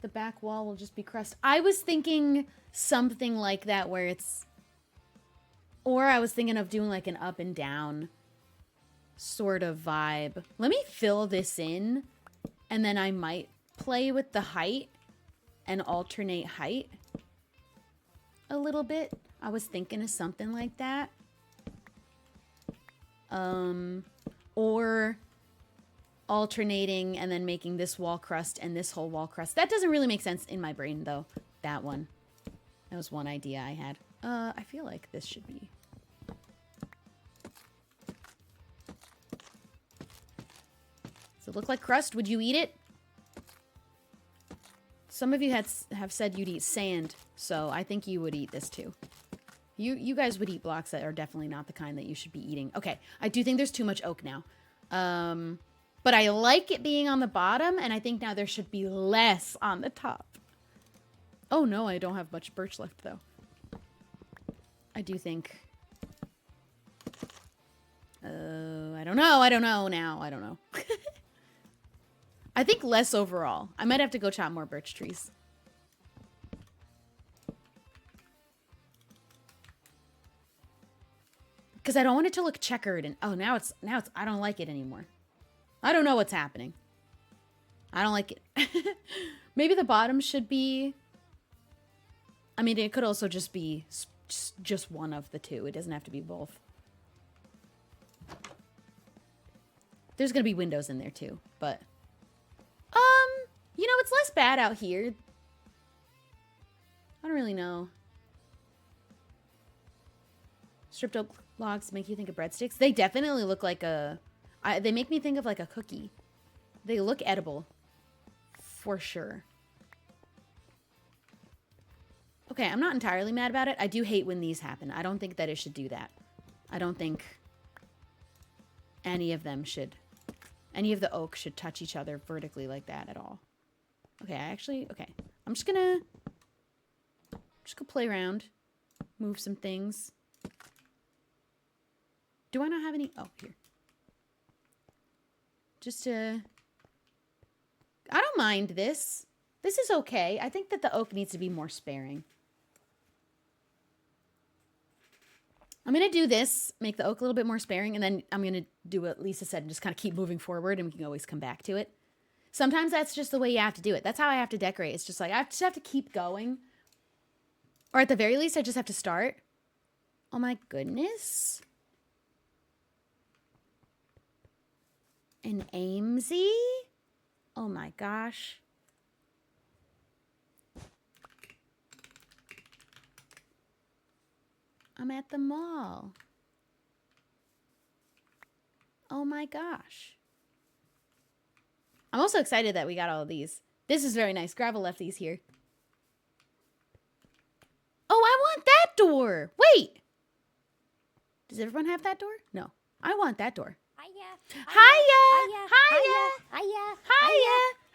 the back wall will just be crust. I was thinking something like that where it's... Or I was thinking of doing like an up and down sort of vibe. Let me fill this in, and then I might play with the height and alternate height a little bit. I was thinking of something like that. Or alternating and then making this wall crust and this whole wall crust. That doesn't really make sense in my brain, though. That one. That was one idea I had. I feel like this should be... Does it look like crust? Would you eat it? Some of you have said you'd eat sand, so I think you would eat this too. You guys would eat blocks that are definitely not the kind that you should be eating. Okay, I do think there's too much oak now. But I like it being on the bottom, and I think now there should be less on the top. Oh no, I don't have much birch left though. I do think I don't know now. I don't know. I think less overall. I might have to go chop more birch trees. Because I don't want it to look checkered and now it's I don't like it anymore. I don't know what's happening. I don't like it. Maybe the bottom should be, I mean, it could also just be just one of the two. It doesn't have to be both. There's gonna be windows in there too, but you know, it's less bad out here. I don't really know. Stripped oak logs make you think of breadsticks. They definitely look like they make me think of like a cookie. They look edible. For sure. Okay, I'm not entirely mad about it. I do hate when these happen. I don't think that it should do that. I don't think any of them should. Any of the oak should touch each other vertically like that at all. Okay, okay. I'm just gonna play around. Move some things. Do I not have any? Oh, here. I don't mind this. This is okay. I think that the oak needs to be more sparing. I'm going to do this, make the oak a little bit more sparing, and then I'm going to do what Lisa said and just kind of keep moving forward, and we can always come back to it. Sometimes that's just the way you have to do it. That's how I have to decorate. It's just like, I just have to keep going. Or at the very least, I just have to start. Oh my goodness. An Amesy? Oh my gosh. I'm at the mall. Oh my gosh. I'm also excited that we got all of these. This is very nice. Gravel left these here. Oh, I want that door. Wait. Does everyone have that door? No. I want that door. Hiya.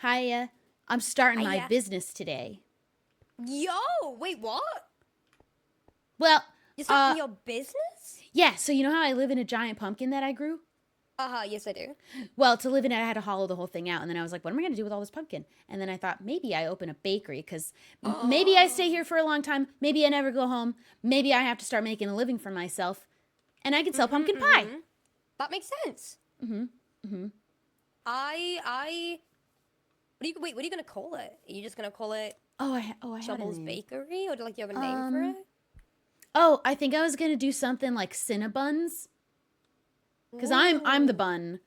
Hiya. I'm starting my business today. Yo, wait, what? Well, You're starting your business? Yeah, so you know how I live in a giant pumpkin that I grew? Yes I do. Well, to live in it, I had to hollow the whole thing out. And then I was like, what am I going to do with all this pumpkin? And then I thought, maybe I open a bakery because maybe I stay here for a long time. Maybe I never go home. Maybe I have to start making a living for myself. And I could sell pumpkin pie. That makes sense. What are you gonna call it? Are you just gonna call it I had Shubble's a name. Bakery? Or do you have a name for it? Oh, I think I was going to do something like Cinnabuns. Because I'm the bun.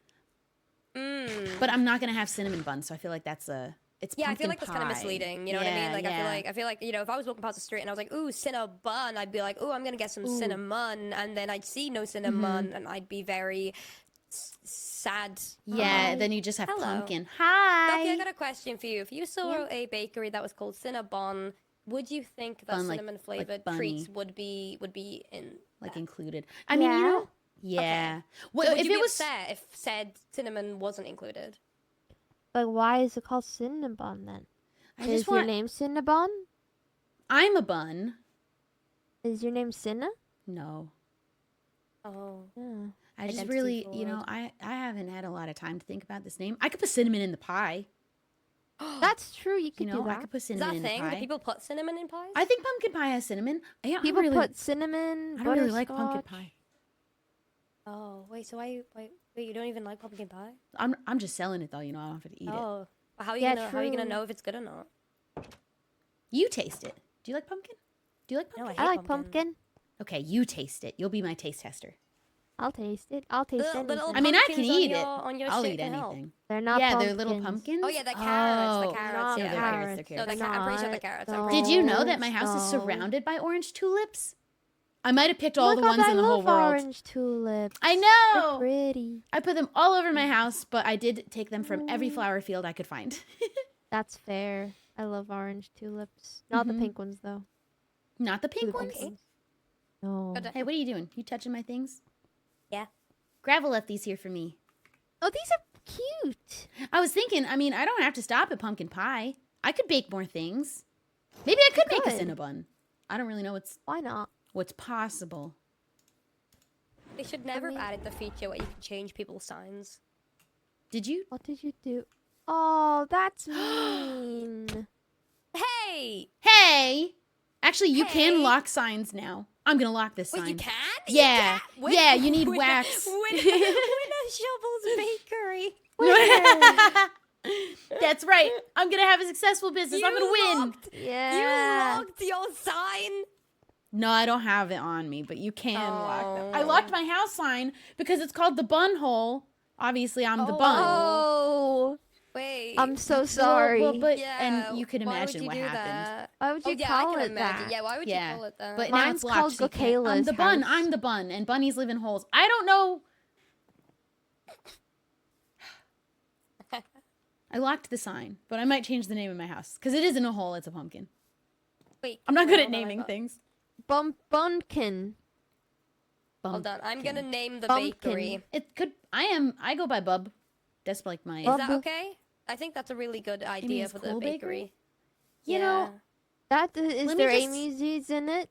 But I'm not going to have cinnamon buns, so I feel like it's Yeah, I feel pumpkin like that's kind of pie. misleading. You know what I mean? Like I feel like you know, if I was walking past the street and I was like, "Ooh, cinnabon," I'd be like, "Ooh, I'm gonna get some cinnamon," and then I'd see no cinnamon, and I'd be very sad. Yeah, Hi. then you just have Hello. pumpkin. Hi. Okay, I got a question for you. If you saw a bakery that was called Cinnabon, would you think that Bun, cinnamon flavored bunny. treats would be in Like that? included. I mean, you know. Yeah. Okay. Well, So would if you be it was upset if said cinnamon wasn't included? But why is it called Cinnabon then? I Is just your want name Cinnabon? I'm a bun. Is your name Cinna? No. Oh. Yeah. I just Identity really, you know, forward. I haven't had a lot of time to think about this name. I could put cinnamon in the pie. That's true. You You could know, do I that. could put Is that cinnamon a in the thing? Do pie. people put cinnamon in pies? I think pumpkin pie has cinnamon. People I don't really, put cinnamon. I don't really like pumpkin butterscotch. pie. Oh, wait, so wait, you don't even like pumpkin pie? I'm just selling it though, you know, I don't have to eat it. Oh. Well, how are Yeah, you gonna true. know if it's good or not? You taste it. Do you like pumpkin? Do you like No, pumpkin? I hate like pumpkin. Okay, you taste it. You'll be my taste tester. I'll taste it. I'll taste The anything. little I mean, I can pumpkins on eat your- it. on your I'll shit eat can help. anything. They're not Yeah, pumpkins. they're little pumpkins. Oh yeah, the carrots, Oh. the carrots. Not Yeah, they're yeah. carrots, they're No, carrots. I'm pretty sure the Not carrots. those. I'm pretty Did you know Oh, that my house is no. surrounded by orange tulips? I might have picked all Oh the my ones God, in the I whole love world. orange tulips. I They're know. pretty. I put them all over my house, but I did take them from every flower field I could find. That's fair. I love orange tulips. Not the Mhm. pink ones though. Not the Do pink the ones. No. Good. Hey, what are you doing? You touching my things? Yeah. Gravel left these here for me. Oh, these are cute. I was thinking, I mean, I don't have to stop at pumpkin pie. I could bake more things. Maybe I could make a could. cinnabon. I don't really know Why not? what's possible. They should never mean- have added the feature where you can change people's signs. Did you? What did you do? Oh, that's mean. Hey! Hey! Actually, you can Hey. lock signs now. I'm gonna lock this Wait, sign. you can? Yeah. Yeah, you need Win- wax. Win a Shubble's bakery. That's right. I'm gonna have a successful business. I'm gonna win. You Yeah. locked your sign. No, I don't have it on me, but you can lock them. I Oh. locked my house sign because it's called the bun hole. Obviously, I'm the bun. Oh, Wait. I'm so sorry. Well, but yeah. and you can why would imagine you what do happened. that? Why would you Oh yeah, call I can it imagine. that? Yeah, why would Yeah. you call it that? But now Mine's it's locked. called So you can't- I'm Gokayla's the bun. house. I'm the bun, and bunnies live in holes. I don't know. I locked the sign, but I might change the name of my house because it isn't a hole; it's a pumpkin. Wait, I'm not good at hold on, I naming got- things. Bunkin. Hold on, I'm gonna name the Bumpkin. bakery. It could. I go by Bub. That's like my. Is Bub- that okay? I think that's a really good idea Amy's for Cool the bakery. You know, That is Let me there just- Amy's Z's in it?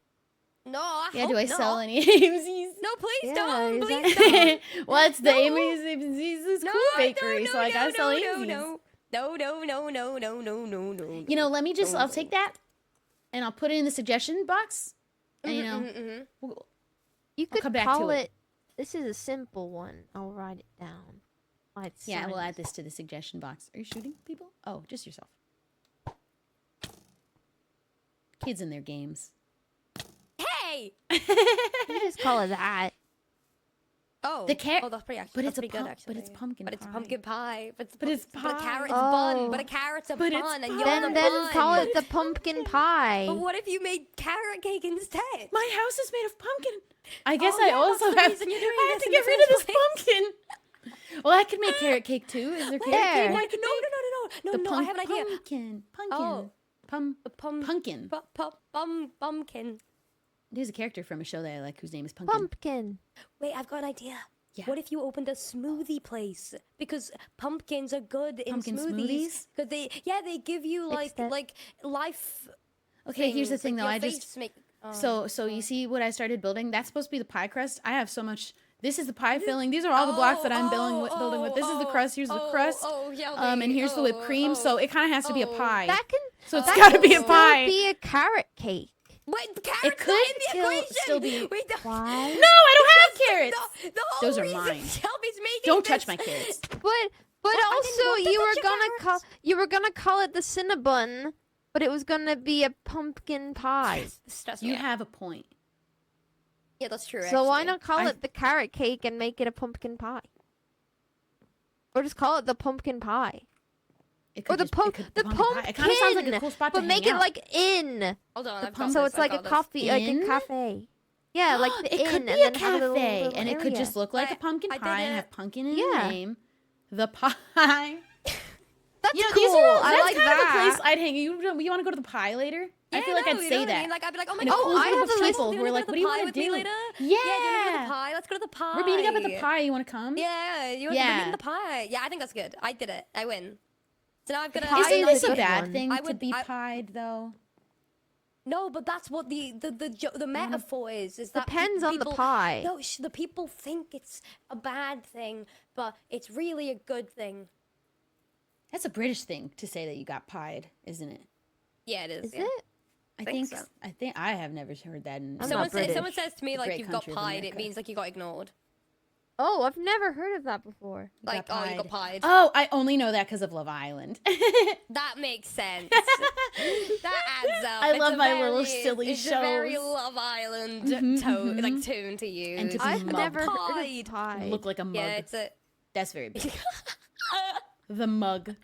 No, I yeah. hope Do I not. sell any AMC's? No, please Yeah, don't. Please exactly. don't. Well, it's the No. AMC's No, Cool Bakery, so I gotta no, sell no, AMC's. no, no, no, no, no, no, no, no, no. You know, let me just. No, I'll no. take that, and I'll put it in the suggestion box. And you know, Mhm. we'll- You I'll could come back call to it. This is a simple one. I'll write it down. Why it's yeah, we'll add silent. this to the suggestion box. Are you shooting people? Oh, just yourself. Kids in their games. Hey. You just call it that. Oh, The car- oh, that's pretty. but That's it's a pretty good, pump- actually. but it's pumpkin But it's pie. pumpkin pie. But it's a pie. carrot's Oh. bun. But a carrot's a But it's bun, and pie. you're Then the then bun. call it the pumpkin pie. But what if you made carrot cake instead? My house is made of pumpkin. I guess Oh, I yeah, that's also the have. reason you're doing I have this to in get the rid of this first place. pumpkin. Well, I could make carrot cake too. Is there carrot There. cake? I Like, could no, make? no, no, no, no. I have an idea. Pumpkin. Oh. Pumpkin. Pumpkin. There's a character from a show that I like whose name is Pumpkin. Pumpkin. Wait, I've got an idea. Yeah. What if you opened a smoothie place? Because pumpkins are good in Pumpkin smoothies. smoothies? Because they give you Fix that. like life. Okay, here's the things, thing like though. your I just face make. so you see what I started building? That's supposed to be the pie crust. I have so much. This is the pie filling. These are all the blocks that I'm building with. This is the crust. Here's the crust. And here's the whipped cream. So it kind of has to be a pie. That can. So it's that got to can be a still pie. Be a carrot cake. Wait, the carrot's It could not in the equation. still be- Wait, the, Why? No, I don't have carrots. The whole Those are reason mine. Shelby's making Don't this- touch my carrots. But I didn't also want to you were touch your gonna carrots. you were gonna call it the Cinnabon, but it was gonna be a pumpkin pie. Stress You me out. have a point. Yeah, that's true. So why actually. not call I- it the carrot cake and make it a pumpkin pie? Or just call it the pumpkin pie. It Or the just- pump it could- the pumpkin pie. It kind of sounds like a pumpkin, cool spot but to make hang it out. like in. Hold on, the I've got pump- So this, it's I've like a got this. coffee, like In? a cafe. Yeah, like the it inn, could and be a then have a little, cafe, little and it could area. just look like a pumpkin I did pie and it. have pumpkin in Yeah. the name. The pie. That's You know, cool. these are all, I that's like kind that. of the place I'd hang. You want to go to the pie later? I Yeah, feel like no, I'd you know say what I that. mean? Like I'd be like, oh my In a god, cool I group have of a list. people Do who are you like, wanna what do you go to want the to pie do? with me later? Yeah. Yeah, do you want to go to the pie? Let's go to the pie. We're meeting up at the pie. You want to come? Yeah, you want Yeah. to meet in the pie. Yeah, I think that's good. I did it. I win. So now I've got to. pie Isn't is this a a good bad one. thing I to would- be I- pied though? No, but that's what the metaphor is. Is that Depends on the people, pie. No, the people think it's a bad thing, but it's really a good thing. That's a British thing to say that you got pied, isn't it? Yeah, it is. Is yeah. it? I Think think so. I have never heard that. In I'm Someone, not say, British. someone says to me The like great you've got country of pied, it America. means like you got ignored. Oh, I've never heard of that before. Like, oh, you got pied. Oh, I only know that because of Love Island. That makes sense. That adds up. I It's love a my little very- silly it's a very shows. Love Island Mhm, like mhm. tune to use. And to be I've mug. never heard Pied. of pie. Look like a mug. yeah, it's a. That's very big. The mug.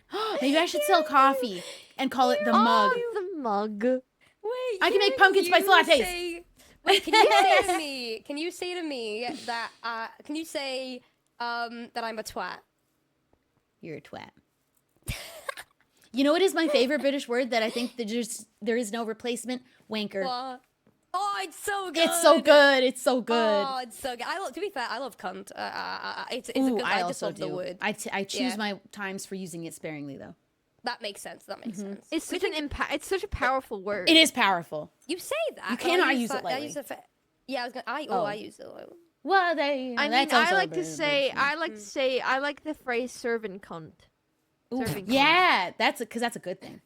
Maybe I should sell coffee and call it the mug. Oh, the mug. Wait, I can make pumpkin spice lattes. Wait, can you say to me? Can you say to me that? Can you say that I'm a twat? You're a twat. You know what is my favorite British word that I think that there is no replacement? Wanker. What? Oh, it's so good. It's so good. It's so good. Oh, it's so good. To be fair, I love cunt. It's Ooh, because I I just also love do. the word. I choose Yeah. my times for using it sparingly, though. That makes sense. That makes sense. It's such an impact. It's such a powerful word. It is powerful. You say that. You but cannot I use it that- I lightly. use it for, yeah, I was gonna. Oh. I use it. What they? I mean, That's I also like a to bit- say, I like the phrase "serving cunt." Ooh, Serving cunt. yeah, because that's a good thing.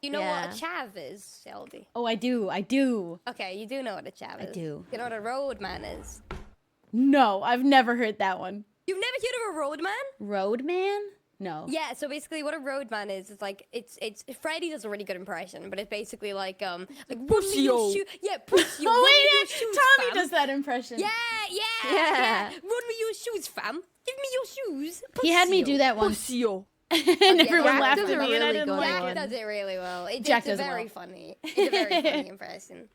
You know what a Yeah. chav is, Shelby? Oh, I do. Okay, you do know what a chav is. I do. You know what a roadman is? No, I've never heard that one. You've never heard of a roadman? Roadman? No. Yeah, so basically what a roadman is like it's Freddy does a really good impression, but it's basically like run me your shoe. Yeah, pussy. Oh run me wait, your yeah, shoes, Tommy fam. does that impression. Yeah. Yeah. Run me your shoes, fam. Give me your shoes. He had me do that once, Pussy-o. and yeah, everyone Jack laughed does at a me, and I really didn't good like Jack one. it. does it really well. Jack It's a does it very well. funny. It's a very funny impression.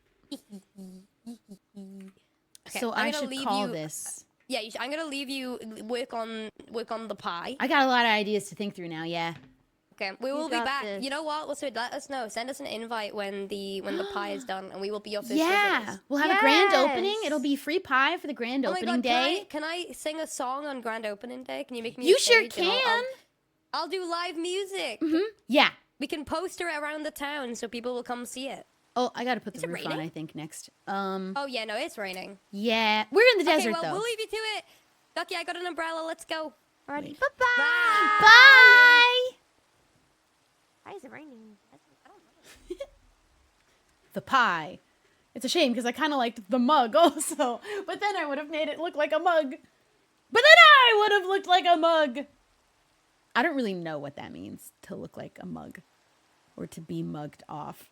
Okay, So I'm I gonna should leave call you- this. Yeah, I'm gonna leave you work on the pie. I got a lot of ideas to think through now. Yeah. Okay, we will be got back. this. You know what? Also, let us know. Send us an invite when the pie is done, and we will be your first Yeah, visitors. we'll have a grand Yes. opening. It'll be free pie for the grand Oh my opening God, day. Can I sing a song on grand opening day? Can you make me? You a sure stage and can. I'll do live music. Yeah. We can poster it around the town so people will come see it. Oh, I gotta put the Is it roof on. raining? I think next. Oh yeah, no, it's raining. Yeah, we're in the Okay, desert well, though. we'll leave you to it. Ducky, I got an umbrella. Let's go. Alrighty. Wait. Bye-bye. Bye. Why is it raining? The pie. It's a shame because I kind of liked the mug also, but then I would have made it look like a mug. But then I would have looked like a mug. I don't really know what that means, to look like a mug or to be mugged off.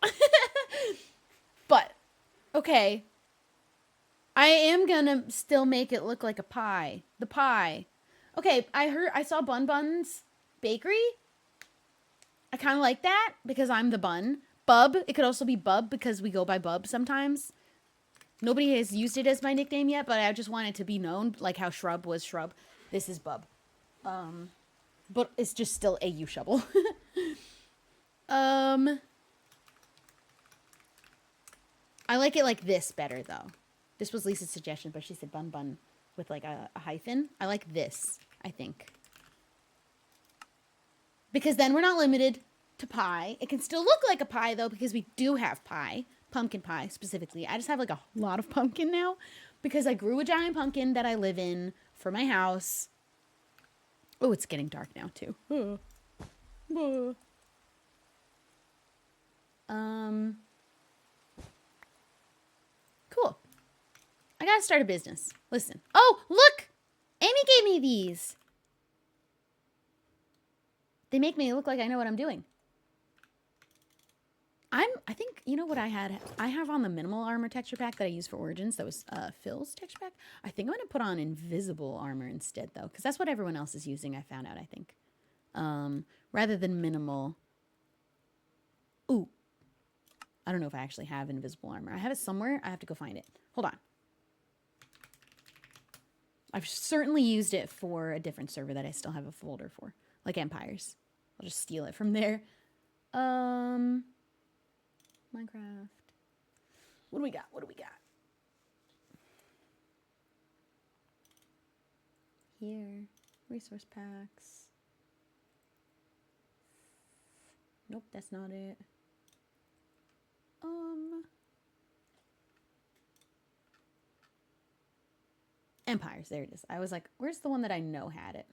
But okay. I am gonna still make it look like a pie. The pie. Okay, I saw Bun Bun's bakery. I kind of like that because I'm the bun. Bub. It could also be Bub because we go by Bub sometimes. Nobody has used it as my nickname yet, but I just want it to be known, like how Shrub was Shrub. This is Bub. But it's just still AU Shubble. I like it like this better though. This was Lisa's suggestion, but she said Bun Bun with like a hyphen. I like this, I think. Because then we're not limited to pie. It can still look like a pie though, because we do have pie. Pumpkin pie specifically. I just have like a lot of pumpkin now because I grew a giant pumpkin that I live in for my house. Oh, it's getting dark now too. Cool. I gotta start a business. Listen. Oh, look! Amy gave me these. They make me look like I know what I'm doing. I think, you know what I have on the minimal armor texture pack that I use for Origins. That was Phil's texture pack. I think I'm going to put on invisible armor instead, though. Because that's what everyone else is using, I found out, I think. Rather than minimal. Ooh. I don't know if I actually have invisible armor. I have it somewhere. I have to go find it. Hold on. I've certainly used it for a different server that I still have a folder for. Like Empires. I'll just steal it from there. Minecraft. What do we got? What do we got? Here. Resource packs. Nope, that's not it. Empires, there it is. I was like, where's the one that I know had it?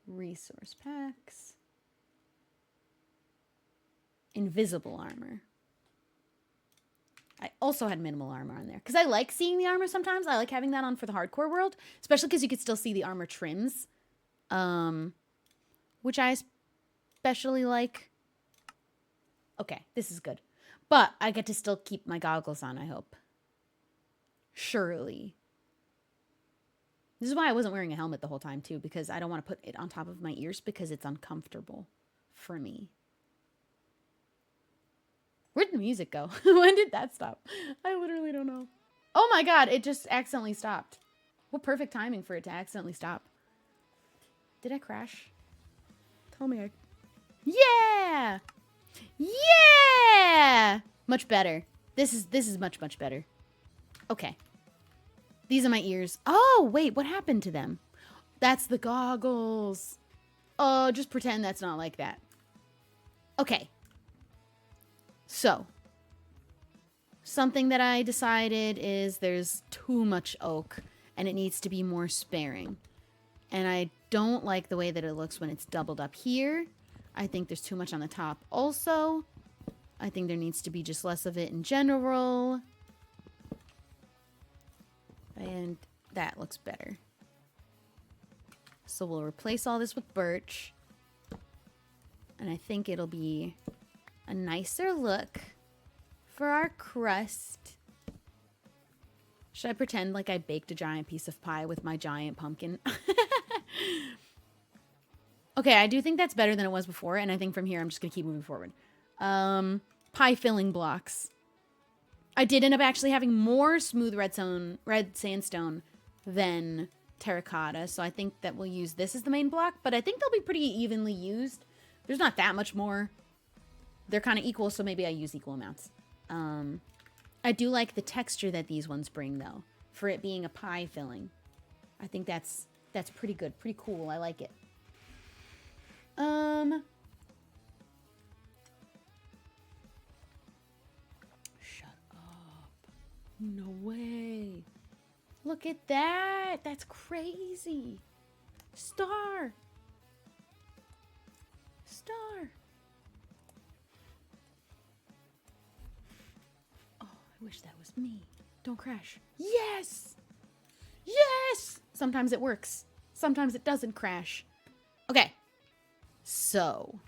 Resource packs. Invisible armor. I also had minimal armor on there because I like seeing the armor sometimes. I like having that on for the hardcore world, especially because you could still see the armor trims, which I especially like. Okay, this is good, but I get to still keep my goggles on, I hope. Surely. This is why I wasn't wearing a helmet the whole time too, because I don't want to put it on top of my ears because it's uncomfortable for me. Where'd the music go? When did that stop? I literally don't know. Oh my god, it just accidentally stopped. What perfect timing for it to accidentally stop. Did I crash? Tell me I... Yeah! Yeah! Much better. This is much, much better. Okay. These are my ears. Oh, wait, what happened to them? That's the goggles. Oh, just pretend that's not like that. Okay. So, something that I decided is there's too much oak and it needs to be more sparing. And I don't like the way that it looks when it's doubled up here. I think there's too much on the top also. I think there needs to be just less of it in general. And that looks better. So we'll replace all this with birch. And I think it'll be a nicer look for our crust. Should I pretend like I baked a giant piece of pie with my giant pumpkin? Okay, I do think that's better than it was before, and I think from here I'm just going to keep moving forward. Pie filling blocks. I did end up actually having more smooth red sandstone than terracotta, so I think that we'll use this as the main block, but I think they'll be pretty evenly used. There's not that much more. They're kind of equal, so maybe I use equal amounts. I do like the texture that these ones bring, though, for it being a pie filling. I think that's pretty good, pretty cool. I like it. Shut up. No way. Look at that. That's crazy. Star. Star. Oh, I wish that was me. Don't crash. Yes. Yes. Sometimes it works. Sometimes it doesn't crash. Okay. So.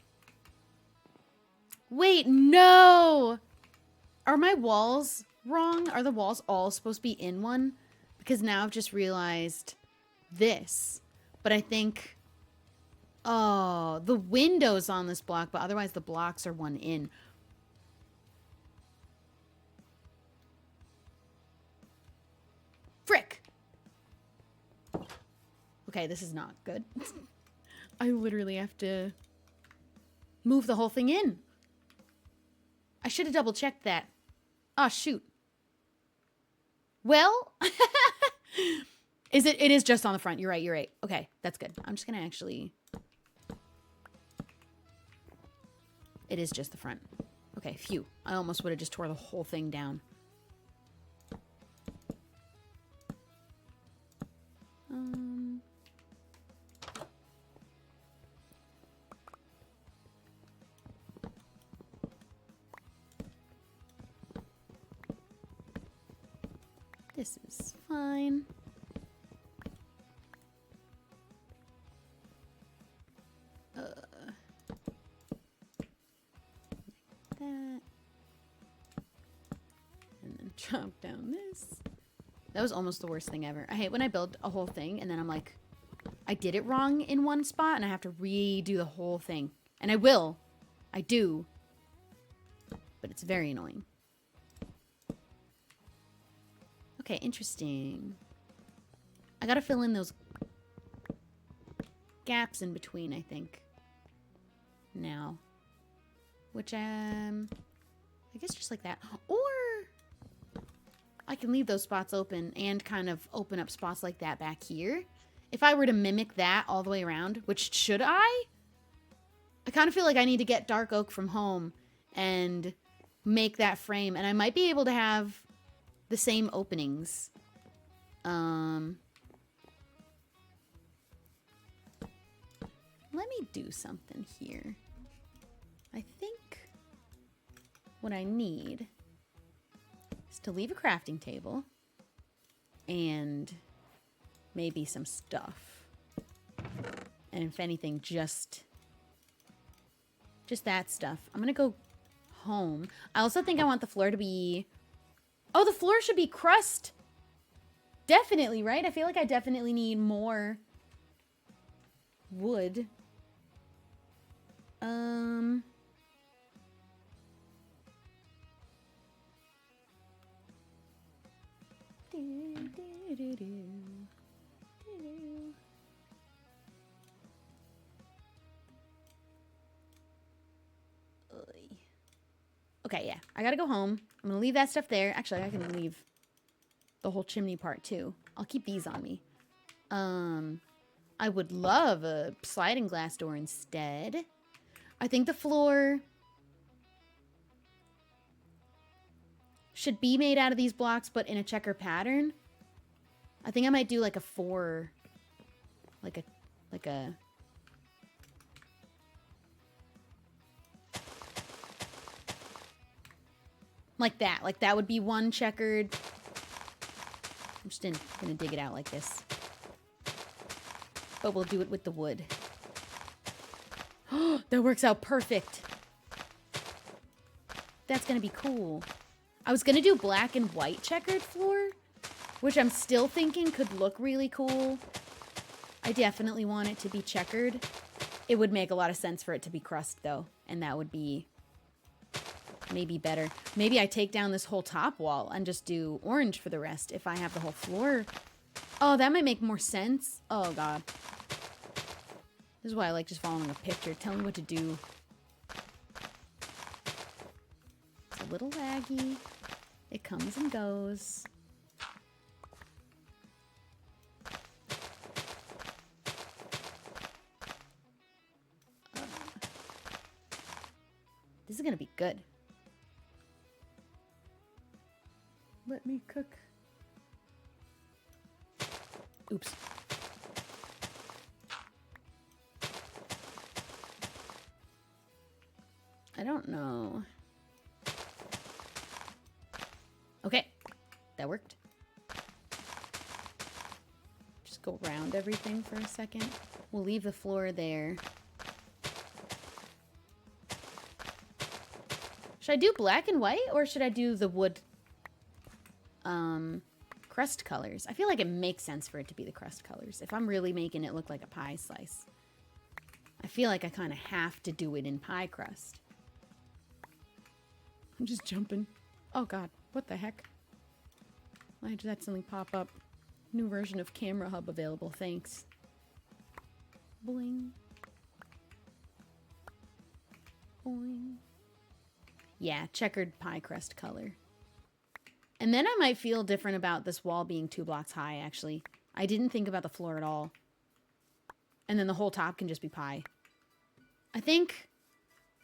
Wait, no! Are my walls wrong? Are the walls all supposed to be in one? Because now I've just realized this. But I think... Oh, the window's on this block, but otherwise the blocks are one in. Frick! Okay, this is not good. I literally have to move the whole thing in. I should have double checked that. Oh, shoot. Well, it is just on the front. You're right. Okay, that's good. I'm just going to actually... It is just the front. Okay, phew. I almost would have just tore the whole thing down. This is fine. Like that. And then chop down this. That was almost the worst thing ever. I hate when I build a whole thing and then I'm like, I did it wrong in one spot and I have to redo the whole thing. And I will. I do. But it's very annoying. Okay, interesting. I gotta fill in those gaps in between, I think. Now. Which, I guess just like that. Or I can leave those spots open and kind of open up spots like that back here. If I were to mimic that all the way around, which should I? I kind of feel like I need to get dark oak from home and make that frame. And I might be able to have the same openings. Let me do something here. I think what I need is to leave a crafting table and maybe some stuff. And if anything, just that stuff. I'm gonna go home. I also think I want the floor to be... Oh, the floor should be crust. Definitely, right? I feel like I definitely need more wood. Okay, yeah. I gotta go home. I'm gonna leave that stuff there. Actually, I can leave the whole chimney part too. I'll keep these on me. I would love a sliding glass door instead. I think the floor should be made out of these blocks, but in a checker pattern. I think I might do like a 4, like a like that. Like that would be 1 checkered. I'm just gonna dig it out like this. But we'll do it with the wood. Oh, that works out perfect. That's gonna be cool. I was gonna do black and white checkered floor, which I'm still thinking could look really cool. I definitely want it to be checkered. It would make a lot of sense for it to be crust though, and that would be maybe better. Maybe I take down this whole top wall and just do orange for the rest if I have the whole floor. Oh, that might make more sense. Oh god. This is why I like just following a picture. Tell me what to do. It's a little laggy. It comes and goes. This is gonna be good. Let me cook. Oops. I don't know. Okay, that worked. Just go around everything for a second. We'll leave the floor there. Should I do black and white or should I do the wood crust colors? I feel like it makes sense for it to be the crust colors if I'm really making it look like a pie slice. I feel like I kind of have to do it in pie crust. I'm just jumping. Oh god, what the heck? Why did that suddenly pop up? New version of Camera Hub available, thanks. Boing. Boing. Yeah, checkered pie crust color. And then I might feel different about this wall being 2 blocks high, actually. I didn't think about the floor at all. And then the whole top can just be pie. I think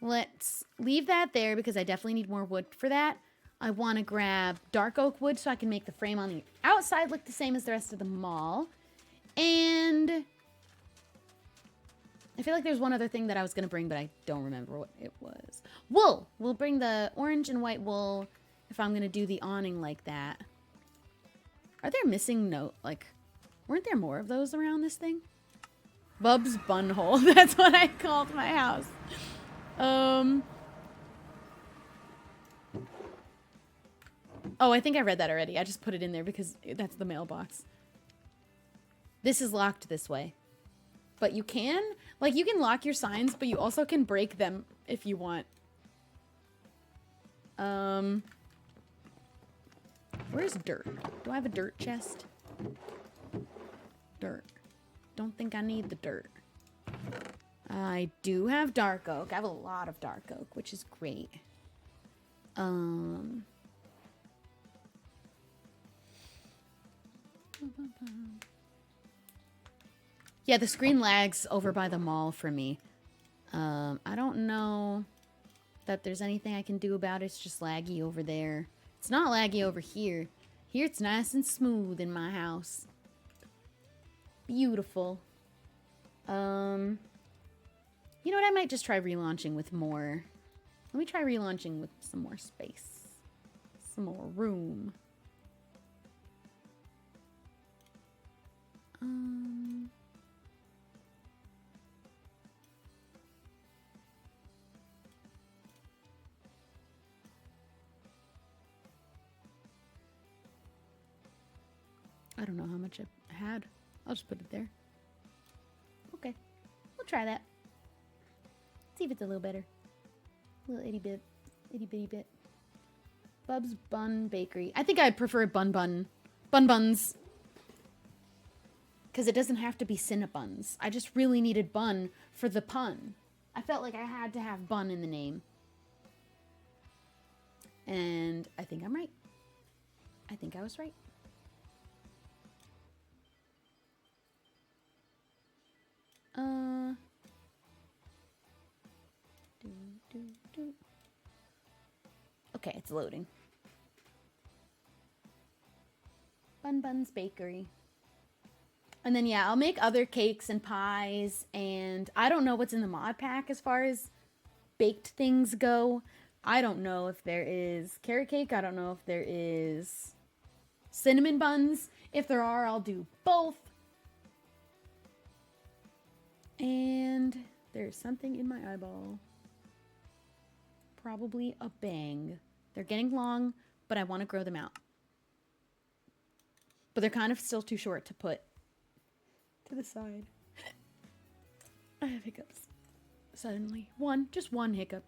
let's leave that there because I definitely need more wood for that. I want to grab dark oak wood so I can make the frame on the outside look the same as the rest of the mall. And I feel like there's one other thing that I was going to bring, but I don't remember what it was. Wool! We'll bring the orange and white wool if I'm going to do the awning like that. Are there missing weren't there more of those around this thing? Bub's Bunhole. That's what I called my house. Oh, I think I read that already. I just put it in there because that's the mailbox. This is locked this way. But you can lock your signs, but you also can break them if you want. Where's dirt? Do I have a dirt chest? Dirt. Don't think I need the dirt. I do have dark oak. I have a lot of dark oak, which is great. Yeah, the screen lags over by the mall for me. I don't know that there's anything I can do about it. It's just laggy over there. It's not laggy over here. Here it's nice and smooth in my house. Beautiful. You know what? I might just try relaunching with more. Let me try relaunching with some more space. Some more room. I don't know how much I had. I'll just put it there. Okay. We'll try that. See if it's a little better. A little itty bitty bit. Bub's Bun Bakery. I think I'd prefer buns. Because it doesn't have to be Cinnabuns. I just really needed bun for the pun. I felt like I had to have bun in the name. And I think I'm right. I think I was right. Okay, it's loading. Bun Buns Bakery. And then, yeah, I'll make other cakes and pies. And I don't know what's in the mod pack as far as baked things go. I don't know if there is carrot cake. I don't know if there is cinnamon buns. If there are, I'll do both. And there's something in my eyeball. Probably a bang. They're getting long, but I want to grow them out. But they're kind of still too short to put to the side. I have hiccups. Suddenly. Just one hiccup.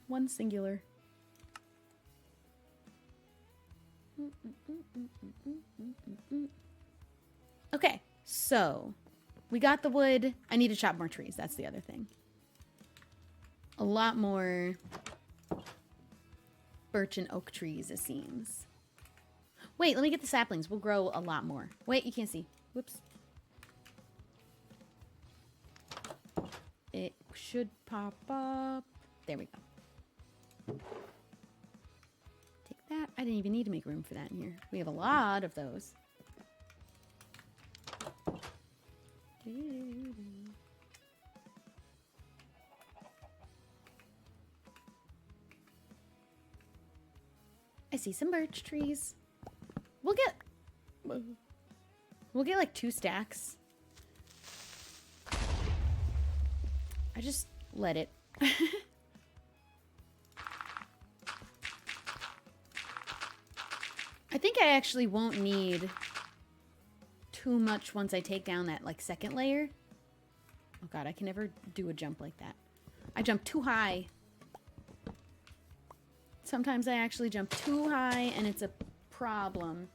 One singular. Okay, so we got the wood. I need to chop more trees. That's the other thing. A lot more birch and oak trees, it seems. Wait, let me get the saplings. We'll grow a lot more. Wait, you can't see. Whoops. It should pop up. There we go. Take that. I didn't even need to make room for that in here. We have a lot of those. I see some birch trees. We'll get like 2 stacks. I just let it. I think I actually won't need too much once I take down that like second layer. Oh god, I can never do a jump like that. I jump too high. Sometimes I actually jump too high and it's a problem.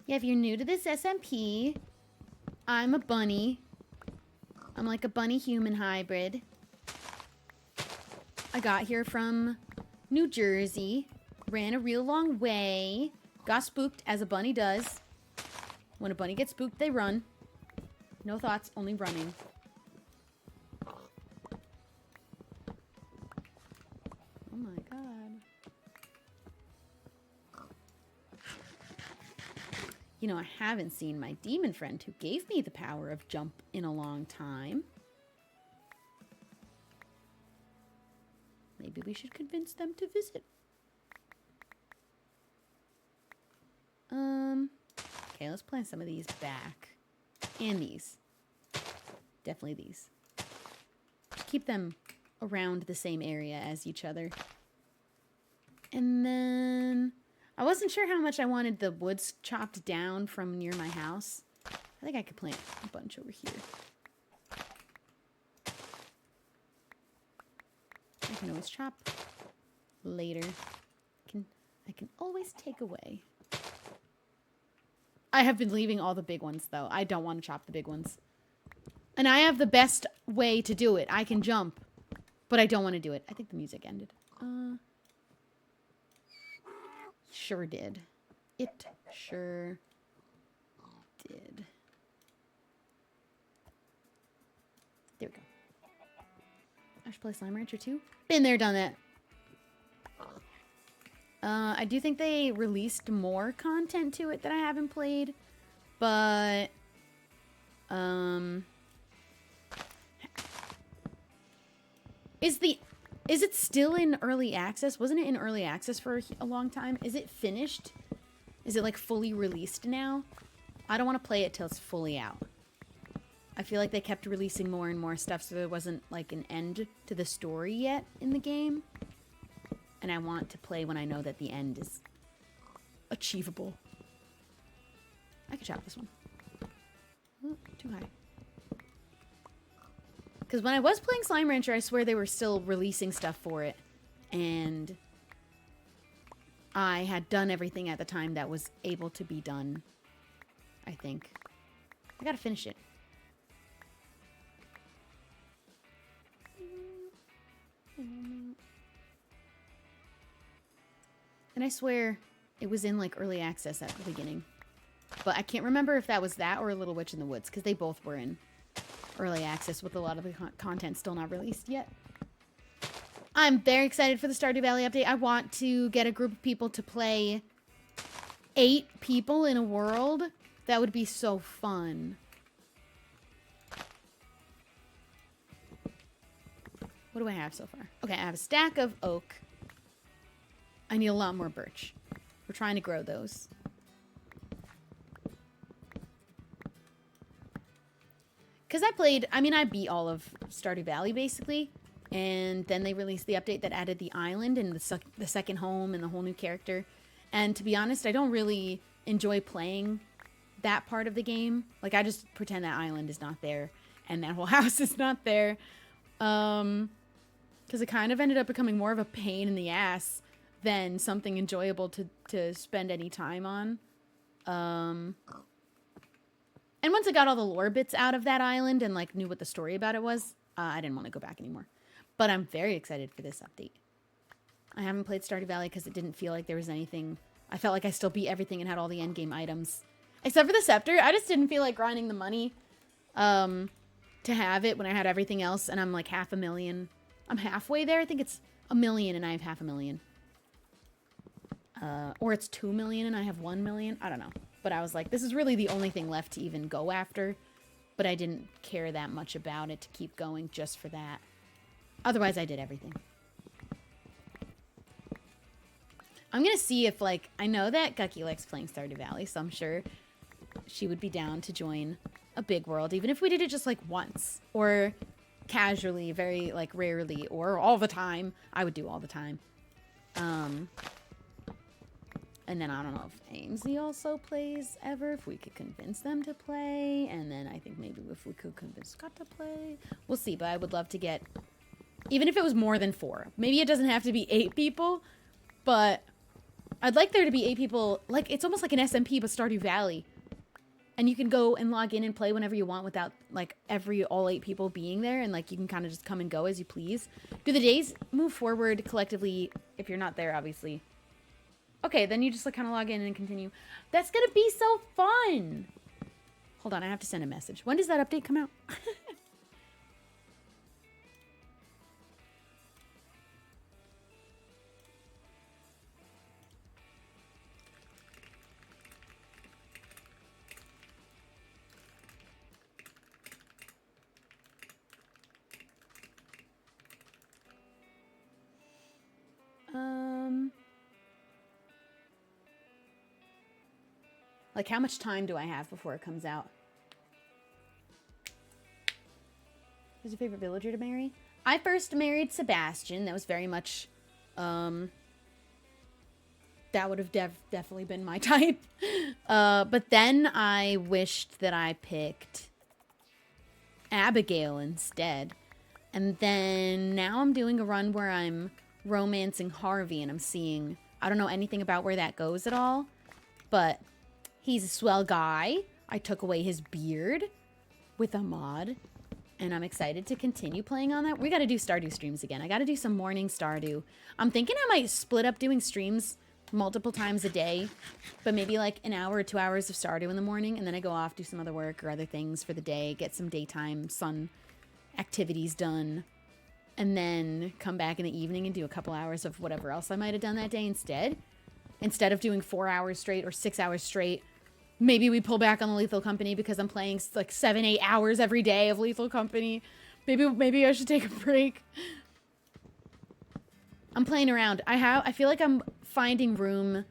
Yeah, if you're new to this SMP, I'm a bunny. I'm like a bunny human hybrid. I got here from New Jersey, ran a real long way, got spooked as a bunny does. When a bunny gets spooked, they run. No thoughts, only running. Oh my god. You know, I haven't seen my demon friend who gave me the power of jump in a long time. Maybe we should convince them to visit. Okay, let's plant some of these back. And these. Definitely these. Keep them around the same area as each other. And then I wasn't sure how much I wanted the woods chopped down from near my house. I think I could plant a bunch over here. I can always chop later. I can always take away. I have been leaving all the big ones, though. I don't want to chop the big ones. And I have the best way to do it. I can jump, but I don't want to do it. I think the music ended. Sure did. It sure did. There we go. I should play Slime Rancher too. Been there, done that. I do think they released more content to it that I haven't played, but is it still in early access? Wasn't it in early access for a long time? Is it finished? Is it like fully released now? I don't want to play it till it's fully out. I feel like they kept releasing more and more stuff, so there wasn't like an end to the story yet in the game. And I want to play when I know that the end is achievable. I could chop this one. Ooh, too high. Because when I was playing Slime Rancher, I swear they were still releasing stuff for it. And I had done everything at the time that was able to be done, I think. I gotta finish it. And I swear it was in like early access at the beginning. But I can't remember if that was that or Little Witch in the Woods, because they both were in early access with a lot of the content still not released yet. I'm very excited for the Stardew Valley update. I want to get a group of people to play 8 people in a world. That would be so fun. What do I have so far? Okay, I have a stack of oak. I need a lot more birch. We're trying to grow those. Because I beat all of Stardew Valley, basically. And then they released the update that added the island and the second home and the whole new character. And to be honest, I don't really enjoy playing that part of the game. Like, I just pretend that island is not there and that whole house is not there. Because it kind of ended up becoming more of a pain in the ass than something enjoyable to spend any time on. And once I got all the lore bits out of that island and, like, knew what the story about it was, I didn't want to go back anymore. But I'm very excited for this update. I haven't played Stardew Valley because it didn't feel like there was anything. I felt like I still beat everything and had all the endgame items. Except for the scepter. I just didn't feel like grinding the money to have it when I had everything else. And I'm like $500,000. I'm halfway there. I think it's 1 million and I have 500,000. Or it's 2 million and I have 1 million. I don't know. But I was like, this is really the only thing left to even go after. But I didn't care that much about it to keep going just for that. Otherwise, I did everything. I'm going to see if, like, I know that Gucky likes playing Stardew Valley, so I'm sure she would be down to join a big world, even if we did it just, like, once. Or casually, very, like, rarely, or all the time. I would do all the time. And then I don't know if Ainsley also plays ever, if we could convince them to play. And then I think maybe if we could convince Scott to play. We'll see, but I would love to get, even if it was more than 4. Maybe it doesn't have to be 8 people, but I'd like there to be 8 people. Like, it's almost like an SMP, but Stardew Valley. And you can go and log in and play whenever you want without, like, all 8 people being there. And, like, you can kind of just come and go as you please. Do the days move forward collectively if you're not there, obviously? Okay, then you just, like, kind of log in and continue. That's gonna be so fun! Hold on, I have to send a message. When does that update come out? Like, how much time do I have before it comes out? Who's your favorite villager to marry? I first married Sebastian. That was very much, that would have definitely been my type. But then I wished that I picked Abigail instead. And then now I'm doing a run where I'm romancing Harvey and I'm seeing, I don't know anything about where that goes at all, but he's a swell guy. I took away his beard with a mod, and I'm excited to continue playing on that. We got to do Stardew streams again. I got to do some morning Stardew. I'm thinking I might split up doing streams multiple times a day, but maybe like an hour or 2 hours of Stardew in the morning, and then I go off, do some other work or other things for the day, get some daytime sun activities done, and then come back in the evening and do a couple hours of whatever else I might have done that day instead. Instead of doing 4 hours straight or 6 hours straight, maybe we pull back on the Lethal Company because I'm playing like 7-8 hours every day of Lethal Company. Maybe I should take a break. I'm playing around. I feel like I'm finding room.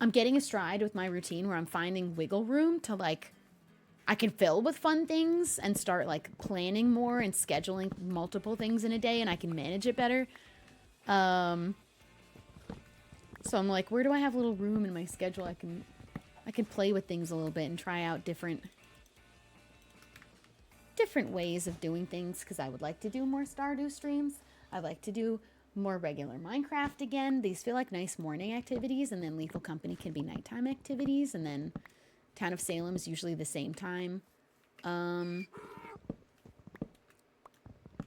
I'm getting a stride with my routine where I'm finding wiggle room to, like, I can fill with fun things and start, like, planning more and scheduling multiple things in a day, and I can manage it better. So I'm like, where do I have a little room in my schedule? I can play with things a little bit and try out different ways of doing things, because I would like to do more Stardew streams. I'd like to do more regular Minecraft again. These feel like nice morning activities, and then Lethal Company can be nighttime activities, and then Town of Salem is usually the same time.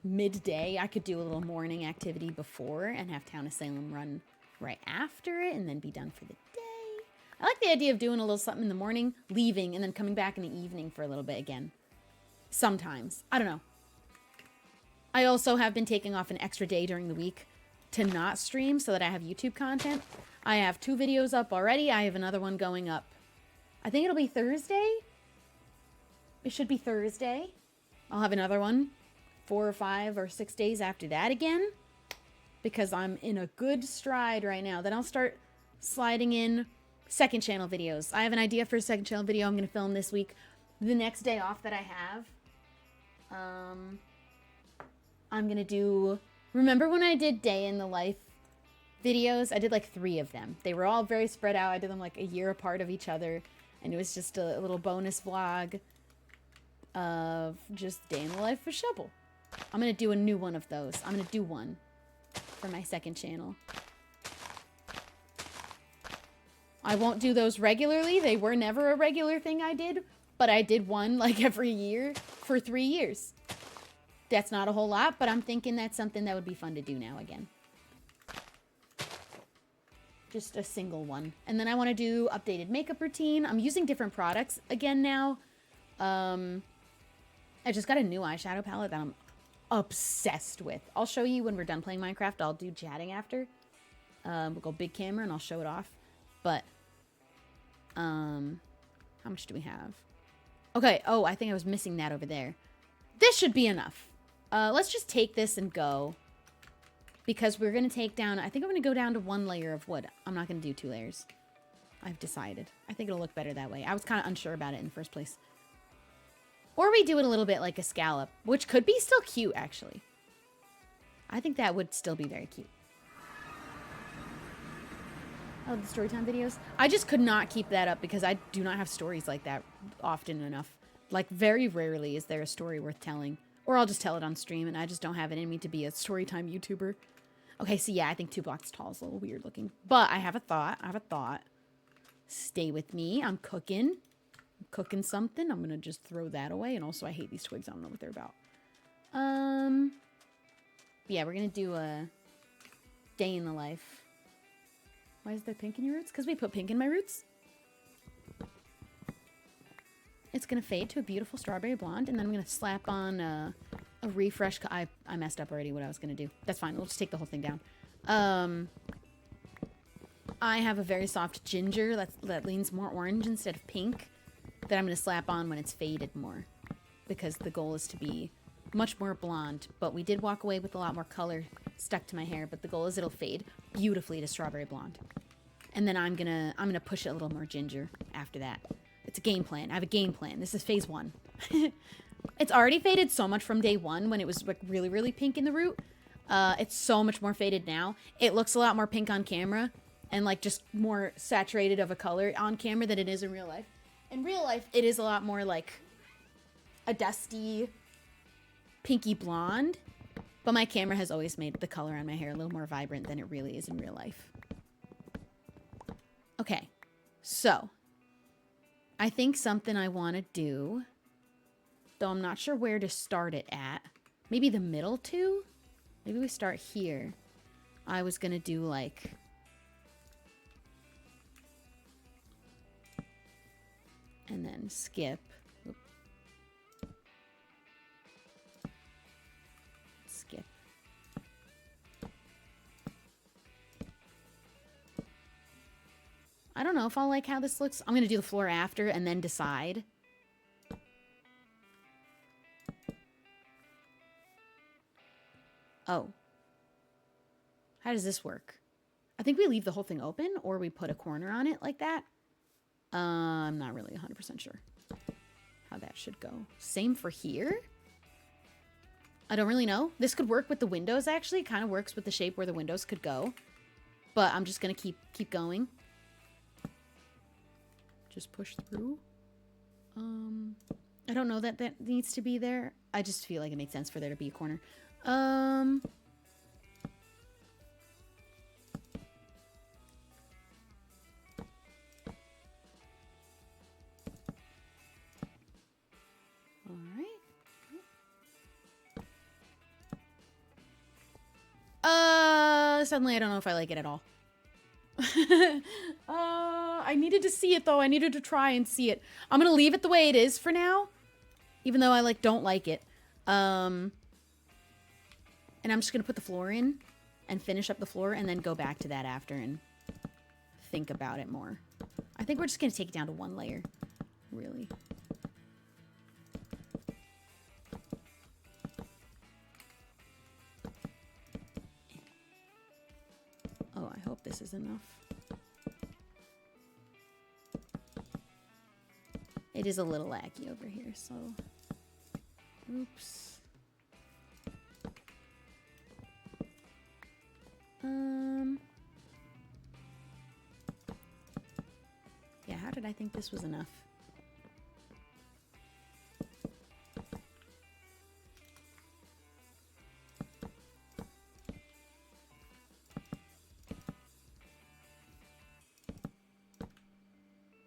Midday, I could do a little morning activity before and have Town of Salem run right after it and then be done for the day. I like the idea of doing a little something in the morning, leaving, and then coming back in the evening for a little bit again. Sometimes. I don't know. I also have been taking off an extra day during the week to not stream so that I have YouTube content. I have 2 videos up already. I have another one going up. I think it'll be Thursday. It should be Thursday. I'll have another one 4 or 5 or 6 days after that again, because I'm in a good stride right now. Then I'll start sliding in second channel videos. I have an idea for a second channel video I'm going to film this week. The next day off that I have, I'm going to do... Remember when I did day in the life videos? I did like 3 of them. They were all very spread out. I did them like a year apart of each other. And it was just a little bonus vlog of just day in the life with Shubble. I'm going to do a new one of those. I'm going to do one for my second channel. I won't do those regularly. They were never a regular thing I did. But I did one like every year for 3 years. That's not a whole lot, but I'm thinking that's something that would be fun to do now again. Just a single one. And then I want to do updated makeup routine. I'm using different products again now. I just got a new eyeshadow palette that I'm obsessed with. I'll show you when we're done playing Minecraft. I'll do chatting after. We'll go big camera and I'll show it off. But, how much do we have? Okay, oh, I think I was missing that over there. This should be enough. Let's just take this and go. Because we're going to take down... I think I'm going to go down to 1 layer of wood. I'm not going to do 2 layers. I've decided. I think it'll look better that way. I was kind of unsure about it in the first place. Or we do it a little bit like a scallop. Which could be still cute, actually. I think that would still be very cute. Oh, the storytime videos? I just could not keep that up because I do not have stories like that often enough. Like, very rarely is there a story worth telling. Or I'll just tell it on stream, and I just don't have it in me to be a storytime YouTuber. Okay, so yeah, I think 2 blocks tall is a little weird looking. But I have a thought. Stay with me. I'm cooking. I'm cooking something. I'm going to just throw that away. And also, I hate these twigs. I don't know what they're about. Yeah, we're going to do a day in the life. Why is there pink in your roots? Because we put pink in my roots. It's going to fade to a beautiful strawberry blonde, and then I'm going to slap on a refresh. I messed up already what I was going to do. That's fine. We'll just take the whole thing down. I have a very soft ginger that leans more orange instead of pink that I'm going to slap on when it's faded more, because the goal is to be much more blonde. But we did walk away with a lot more color stuck to my hair, but the goal is it'll fade beautifully to strawberry blonde. And then I'm gonna push it a little more ginger after that. It's a game plan. I have a game plan. This is phase 1. It's already faded so much from day 1 when it was like really, really pink in the root. It's so much more faded now. It looks a lot more pink on camera and like just more saturated of a color on camera than it is in real life. In real life, it is a lot more like a dusty, pinky blonde. But my camera has always made the color on my hair a little more vibrant than it really is in real life. Okay, so I think something I want to do, though I'm not sure where to start it at. Maybe the middle 2? Maybe we start here. I was going to do like... and then skip. Oop. Skip. I don't know if I'll like how this looks. I'm going to do the floor after and then decide. Oh. How does this work? I think we leave the whole thing open or we put a corner on it like that. I'm not really 100% sure how that should go. Same for here. I don't really know. This could work with the windows, actually. It kind of works with the shape where the windows could go. But I'm just going to keep going. Just push through. I don't know that that needs to be there. I just feel like it makes sense for there to be a corner. Suddenly I don't know if I like it at all. I needed to see it though. I needed to try and see it. I'm gonna leave it the way it is for now. Even though I don't like it. And I'm just going to put the floor in and finish up the floor and then go back to that after and think about it more. I think we're just going to take it down to 1 layer, really. Oh, I hope this is enough. It is a little laggy over here, so... Oops. Yeah, how did I think this was enough?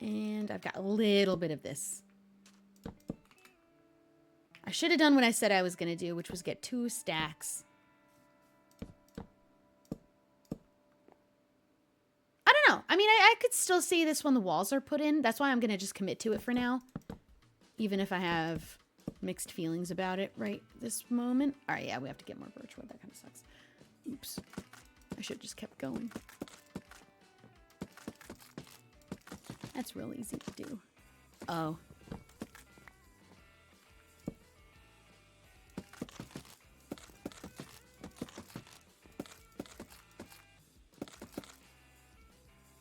And I've got a little bit of this. I should have done what I said I was going to do, which was get 2 stacks. I don't know. I mean, I could still see this when the walls are put in. That's why I'm going to just commit to it for now. Even if I have mixed feelings about it right this moment. All right, yeah, we have to get more birchwood. That kind of sucks. Oops. I should have just kept going. That's real easy to do. Oh.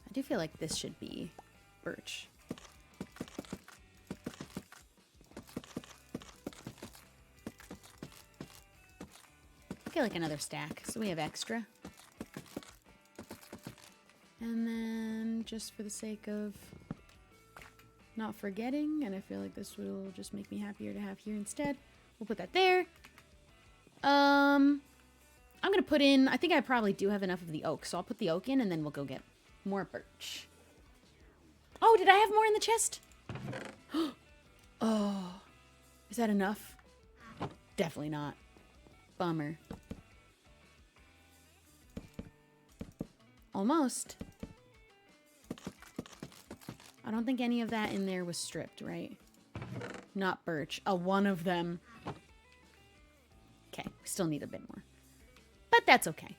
I do feel like this should be birch. I feel like another stack, so we have extra. And then, just for the sake of not forgetting, and I feel like this will just make me happier to have here instead, we'll put that there. I'm gonna put in, I think I probably do have enough of the oak, so I'll put the oak in and then we'll go get more birch. Oh, did I have more in the chest? Oh, is that enough? Definitely not. Bummer. Almost. I don't think any of that in there was stripped, right? Not birch. Oh, one of them. Okay, we still need a bit more. But that's okay.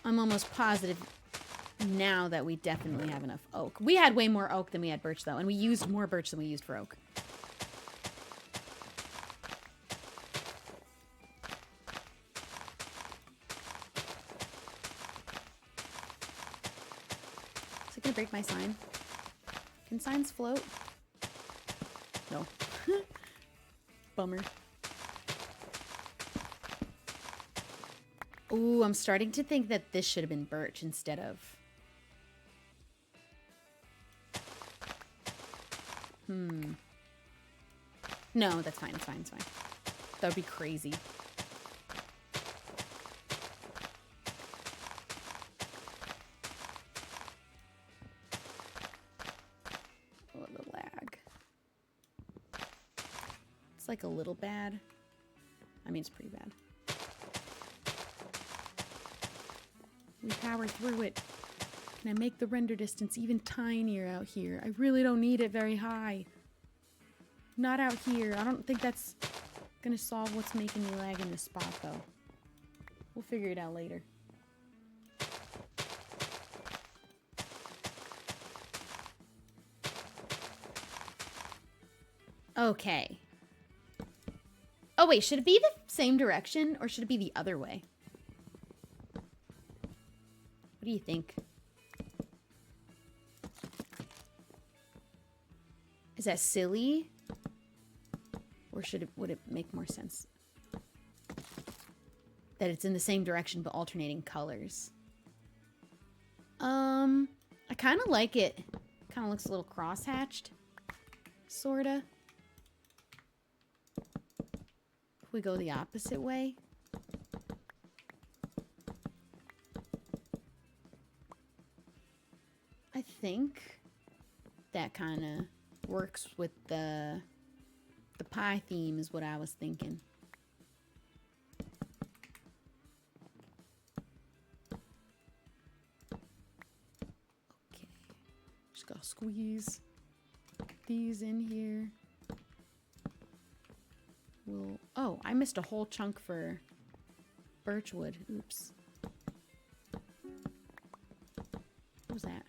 I'm almost positive now that we definitely have enough oak. We had way more oak than we had birch, though, and we used more birch than we used for oak. Is it gonna break my sign? Can signs float? No. Bummer. Ooh, I'm starting to think that this should have been birch instead of... No, that's fine, it's fine, it's fine. That would be crazy. Oh, the lag. It's like a little bad. I mean, it's pretty bad. We power through it. Can I make the render distance even tinier out here? I really don't need it very high. Not out here. I don't think that's gonna solve what's making me lag in this spot, though. We'll figure it out later. Okay. Oh, wait. Should it be the same direction, or should it be the other way? What do you think? Is that silly? Or would it make more sense that it's in the same direction but alternating colors? I kind of like it. Kind of looks a little cross-hatched. Sorta. If we go the opposite way. I think that kind of works with the pie theme is what I was thinking. Okay. Just gotta squeeze these in here. we'll... Oh, I missed a whole chunk for birchwood. Oops. What was that?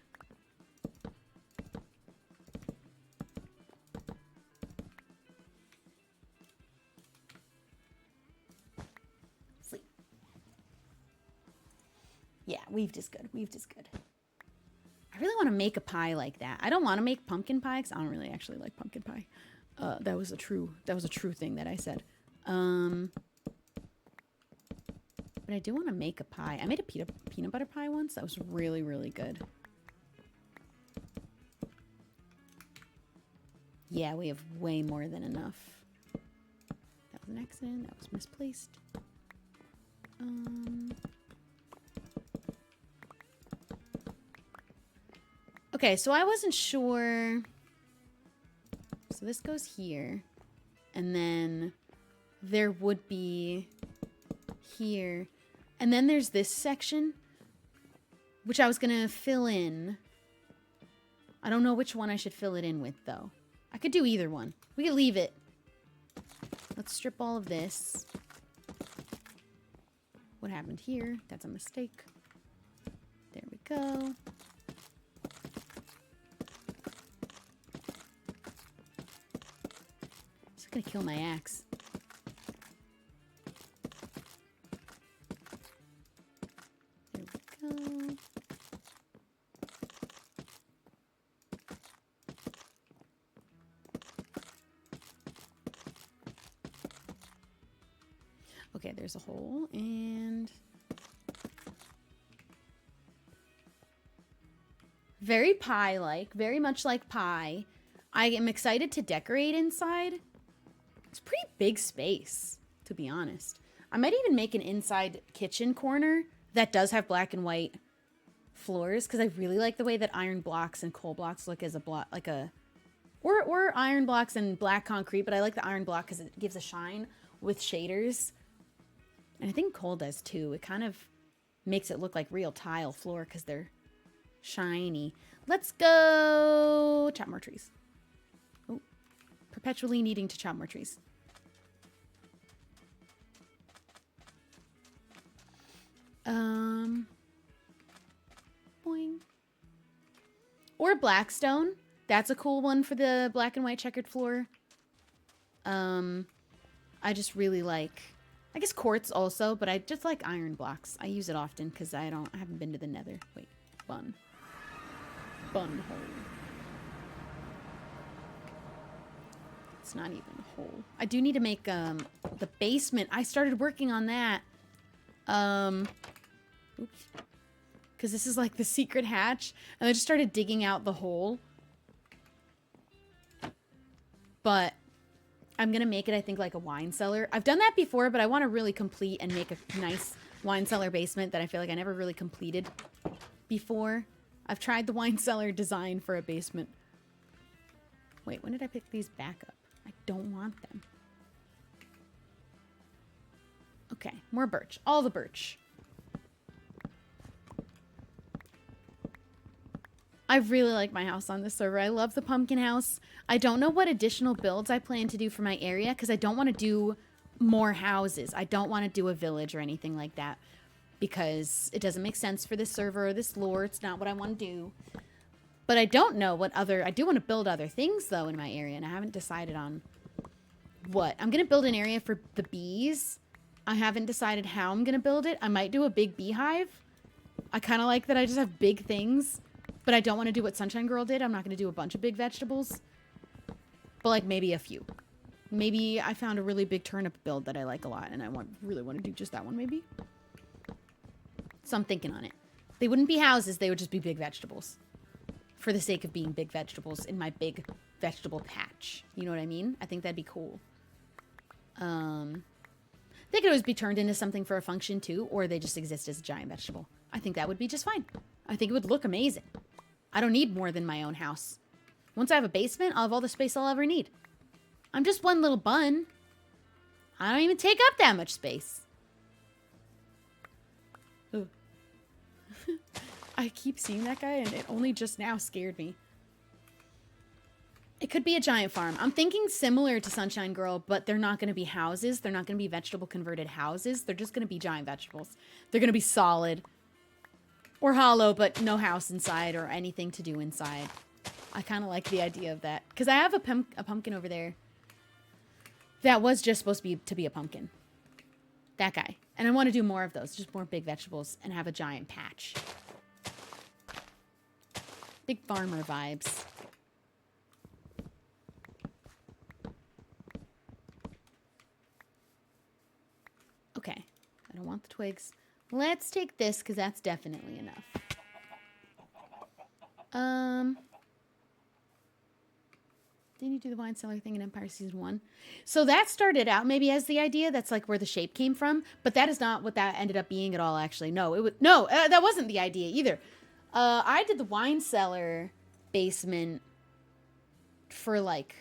Sleep. Yeah, weaved is good. Weaved is good. I really want to make a pie like that. I don't want to make pumpkin pie because I don't really actually like pumpkin pie. That was a true thing that I said. But I do want to make a pie. I made a peanut butter pie once. That was really, really good. Yeah, we have way more than enough. That was an accident. That was misplaced. Okay, so I wasn't sure. So this goes here. And then there would be here. And then there's this section, which I was going to fill in. I don't know which one I should fill it in with, though. I could do either one. We could leave it. Let's strip all of this. What happened here? That's a mistake. There we go. It's gonna kill my axe. There we go. Okay, there's a hole, and very pie-like, very much like pie. I am excited to decorate inside. It's a pretty big space, to be honest. I might even make an inside kitchen corner that does have black and white floors, because I really like the way that iron blocks and coal blocks look as a block, like a, or iron blocks and black concrete, but I like the iron block because it gives a shine with shaders. And I think coal does too. It kind of makes it look like real tile floor because they're shiny. Let's go chop more trees. Oh, perpetually needing to chop more trees. Boing. Or Blackstone. That's a cool one for the black and white checkered floor. I just really like, I guess quartz also, but I just like iron blocks. I use it often because I haven't been to the nether. Wait, bun hole. It's not even a hole. I do need to make the basement. I started working on that. Oops. Because this is like the secret hatch, and I just started digging out the hole. But I'm gonna make it, I think, like a wine cellar. I've done that before, but I want to really complete and make a nice wine cellar basement that I feel like I never really completed before. I've tried the wine cellar design for a basement. Wait, when did I pick these back up? I don't want them. Okay, more birch. All the birch. I really like my house on this server. I love the pumpkin house. I don't know what additional builds I plan to do for my area because I don't want to do more houses. I don't want to do a village or anything like that because it doesn't make sense for this server or this lore. It's not what I want to do. But I don't know what other... I do want to build other things, though, in my area, and I haven't decided on what. I'm going to build an area for the bees. I haven't decided how I'm going to build it. I might do a big beehive. I kind of like that I just have big things. But I don't want to do what Sunshine Girl did. I'm not going to do a bunch of big vegetables. But, like, maybe a few. Maybe I found a really big turnip build that I like a lot. And I really want to do just that one, maybe. So I'm thinking on it. They wouldn't be houses. They would just be big vegetables. For the sake of being big vegetables in my big vegetable patch. You know what I mean? I think that'd be cool. They could always be turned into something for a function, too. Or they just exist as a giant vegetable. I think that would be just fine. I think it would look amazing. I don't need more than my own house. Once I have a basement, I'll have all the space I'll ever need. I'm just one little bun. I don't even take up that much space. Ugh. I keep seeing that guy, and it only just now scared me. It could be a giant farm. I'm thinking similar to Sunshine Girl, but they're not going to be houses. They're not going to be vegetable converted houses. They're just going to be giant vegetables. They're going to be solid or hollow, but no house inside or anything to do inside. I kind of like the idea of that because I have a pumpkin over there that was just supposed to be a pumpkin. That guy. And I want to do more of those, just more big vegetables and have a giant patch. Big farmer vibes. Okay, I don't want the twigs. Let's take this because that's definitely enough. Didn't you do the wine cellar thing in Empire Season 1? So that started out maybe as the idea. That's like where the shape came from. But that is not what that ended up being at all, actually. No, that wasn't the idea either. I did the wine cellar basement for like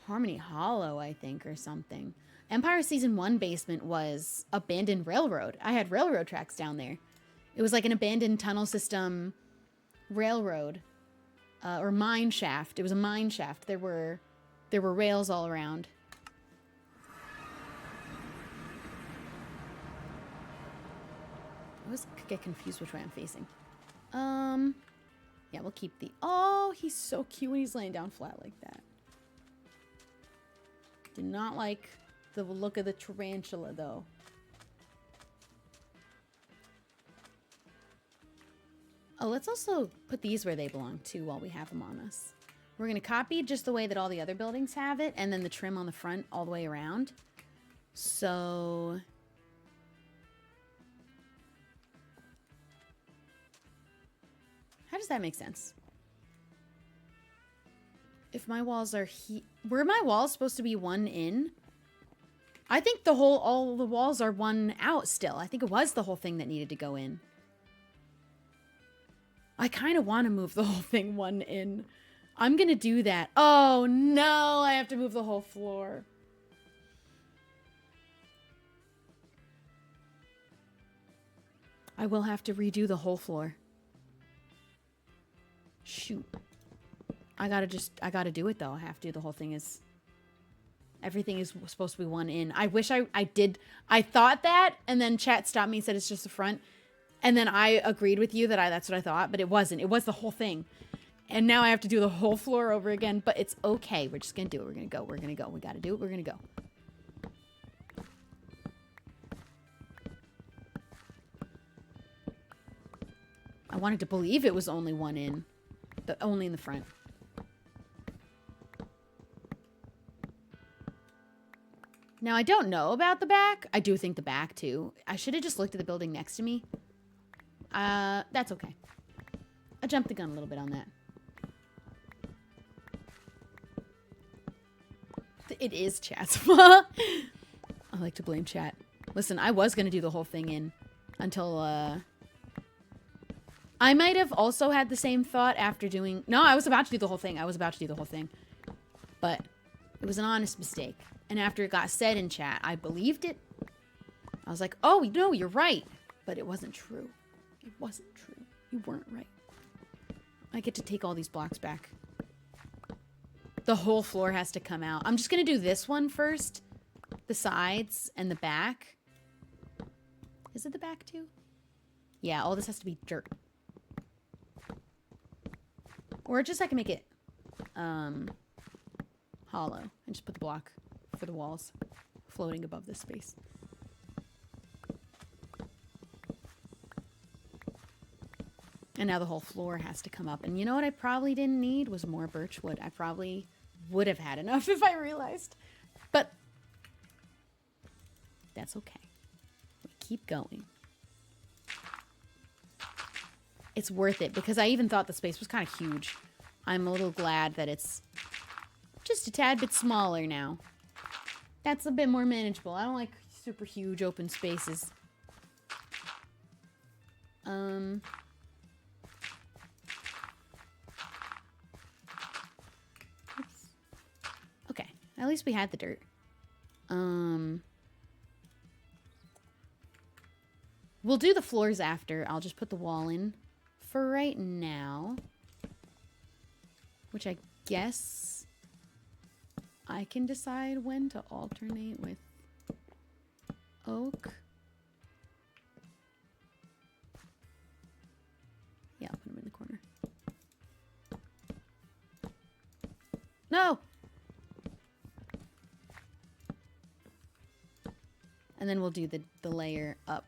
Harmony Hollow, I think, or something. Empire Season 1 basement was abandoned railroad. I had railroad tracks down there. It was like an abandoned tunnel system railroad. Or mine shaft. It was a mine shaft. There were rails all around. I always get confused which way I'm facing. Yeah, we'll keep the... Oh, he's so cute when he's laying down flat like that. Did not like the look of the tarantula, though. Oh, let's also put these where they belong, too, while we have them on us. We're going to copy just the way that all the other buildings have it, and then the trim on the front all the way around. So... how does that make sense? If my walls are were my walls supposed to be one in? I think all the walls are one out still. I think it was the whole thing that needed to go in. I kind of want to move the whole thing one in. I'm going to do that. Oh, no. I have to move the whole floor. I will have to redo the whole floor. Shoot. I gotta do it, though. I have to. The whole thing is... everything is supposed to be one in. I wish I did... I thought that, and then chat stopped me and said it's just the front. And then I agreed with you that that's what I thought, but it wasn't. It was the whole thing. And now I have to do the whole floor over again, but it's okay. We're just going to do it. We're going to go. We're going to go. We got to do it. We're going to go. I wanted to believe it was only one in. Only in the front. Now, I don't know about the back. I do think the back, too. I should have just looked at the building next to me. That's okay. I jumped the gun a little bit on that. It is chat's fault. I like to blame chat. Listen, I was going to do the whole thing in until, I might have also had the same thought after doing... No, I was about to do the whole thing. But it was an honest mistake. And after it got said in chat, I believed it. I was like, oh, no, you're right. But it wasn't true. It wasn't true. You weren't right. I get to take all these blocks back. The whole floor has to come out. I'm just going to do this one first. The sides and the back. Is it the back too? Yeah, all this has to be dirt. Or just I can make it hollow. And just put the block for the walls floating above this space. And now the whole floor has to come up. And you know what I probably didn't need was more birch wood. I probably would have had enough if I realized. But that's okay. We keep going. It's worth it because I even thought the space was kind of huge. I'm a little glad that it's just a tad bit smaller now. That's a bit more manageable. I don't like super huge open spaces. Okay, at least we had the dirt. We'll do the floors after. I'll just put the wall in for right now. Which I guess I can decide when to alternate with oak. Yeah, I'll put them in the corner. No! And then we'll do the layer up.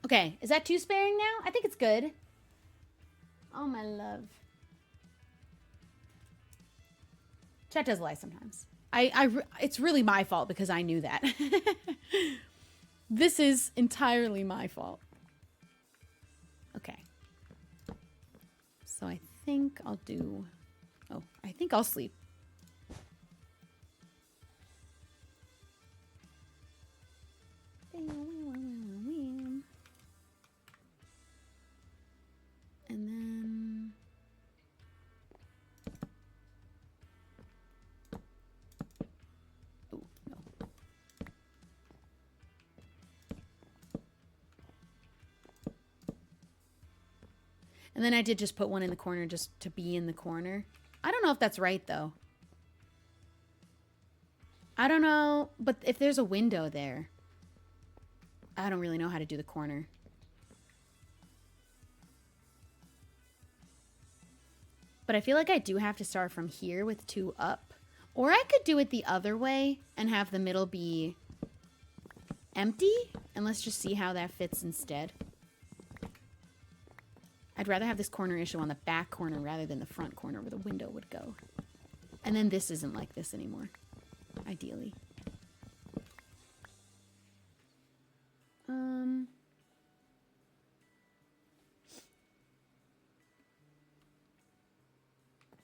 Okay, is that too sparing now? I think it's good. Oh, my love. Chat does lie sometimes. It's really my fault because I knew that. This is entirely my fault. Okay. So I think I'll do... Oh, I think I'll sleep. And then... Oh, no. And then I did just put one in the corner just to be in the corner. I don't know if that's right, though. I don't know, but if there's a window there, I don't really know how to do the corner. But I feel like I do have to start from here with 2 up. Or I could do it the other way and have the middle be empty. And let's just see how that fits instead. I'd rather have this corner issue on the back corner rather than the front corner where the window would go. And then this isn't like this anymore, ideally.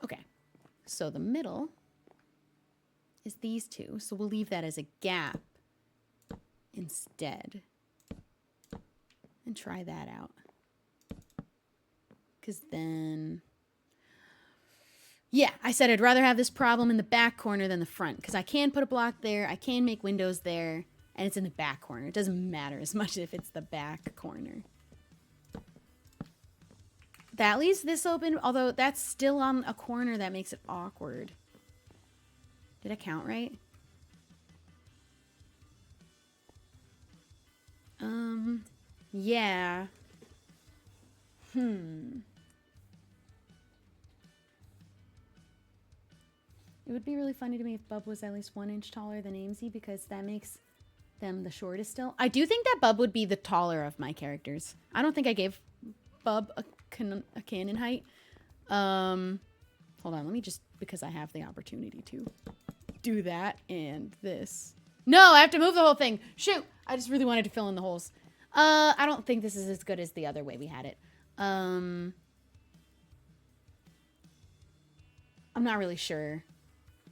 Okay, so the middle is these 2. So we'll leave that as a gap instead. And try that out. Because then... Yeah, I said I'd rather have this problem in the back corner than the front. Because I can put a block there, I can make windows there, and it's in the back corner. It doesn't matter as much if it's the back corner. That leaves this open, although that's still on a corner that makes it awkward. Did I count right? Yeah. It would be really funny to me if Bub was at least 1 inch taller than Amesy because that makes them the shortest still. I do think that Bub would be the taller of my characters. I don't think I gave Bub a canon height. Hold on, let me just, because I have the opportunity to do that and this. No, I have to move the whole thing. Shoot, I just really wanted to fill in the holes. I don't think this is as good as the other way we had it. I'm not really sure.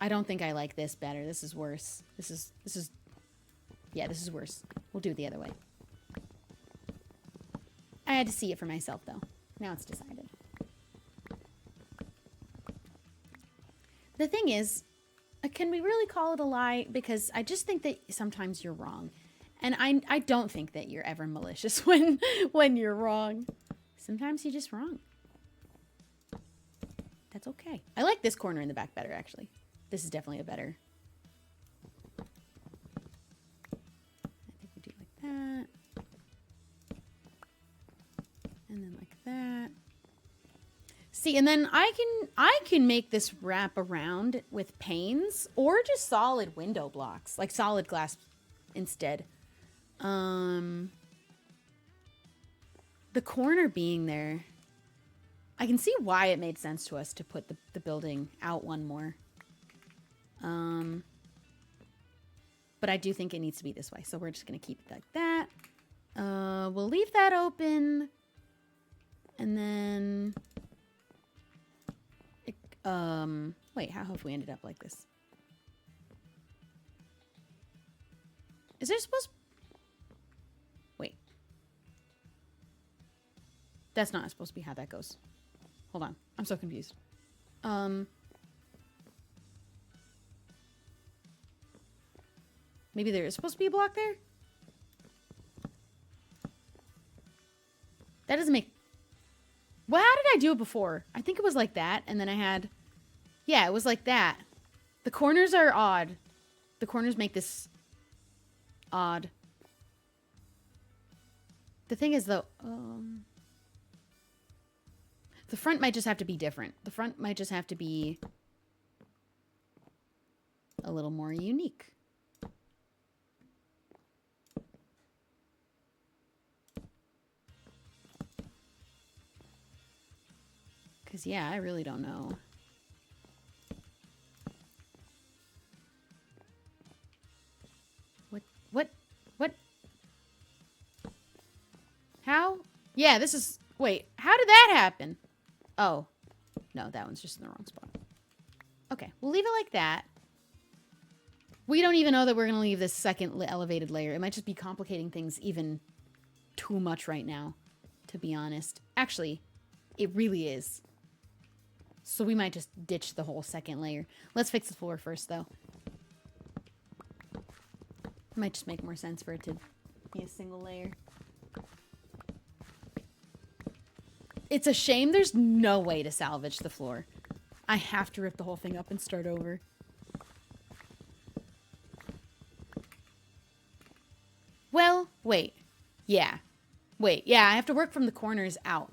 I don't think I like this better. This is worse. This is yeah, this is worse. We'll do it the other way. I had to see it for myself though. Now it's decided. The thing is, can we really call it a lie? Because I just think that sometimes you're wrong. And I don't think that you're ever malicious when you're wrong. Sometimes you're just wrong. That's okay. I like this corner in the back better, actually. This is definitely a better. I think we do like that. And then like that. See, and then I can make this wrap around with panes or just solid window blocks, like solid glass instead. The corner being there, I can see why it made sense to us to put the building out one more. But I do think it needs to be this way, so we're just going to keep it like that. We'll leave that open. And then... wait, how have we ended up like this? Is there supposed... Wait. That's not supposed to be how that goes. Hold on. I'm so confused. Maybe there is supposed to be a block there? That doesn't make... Well, how did I do it before? I think it was like that, and then I had... Yeah, it was like that. The corners are odd. The corners make this odd. The thing is, though... the front might just have to be different. The front might just have to be a little more unique. Because, yeah, I really don't know. What? How? Yeah, this is... Wait, how did that happen? Oh. No, that one's just in the wrong spot. Okay, we'll leave it like that. We don't even know that we're going to leave this second elevated layer. It might just be complicating things even too much right now, to be honest. Actually, it really is. So we might just ditch the whole second layer. Let's fix the floor first, though. It might just make more sense for it to be a single layer. It's a shame there's no way to salvage the floor. I have to rip the whole thing up and start over. Well, wait. Yeah. Wait, yeah, I have to work from the corners out.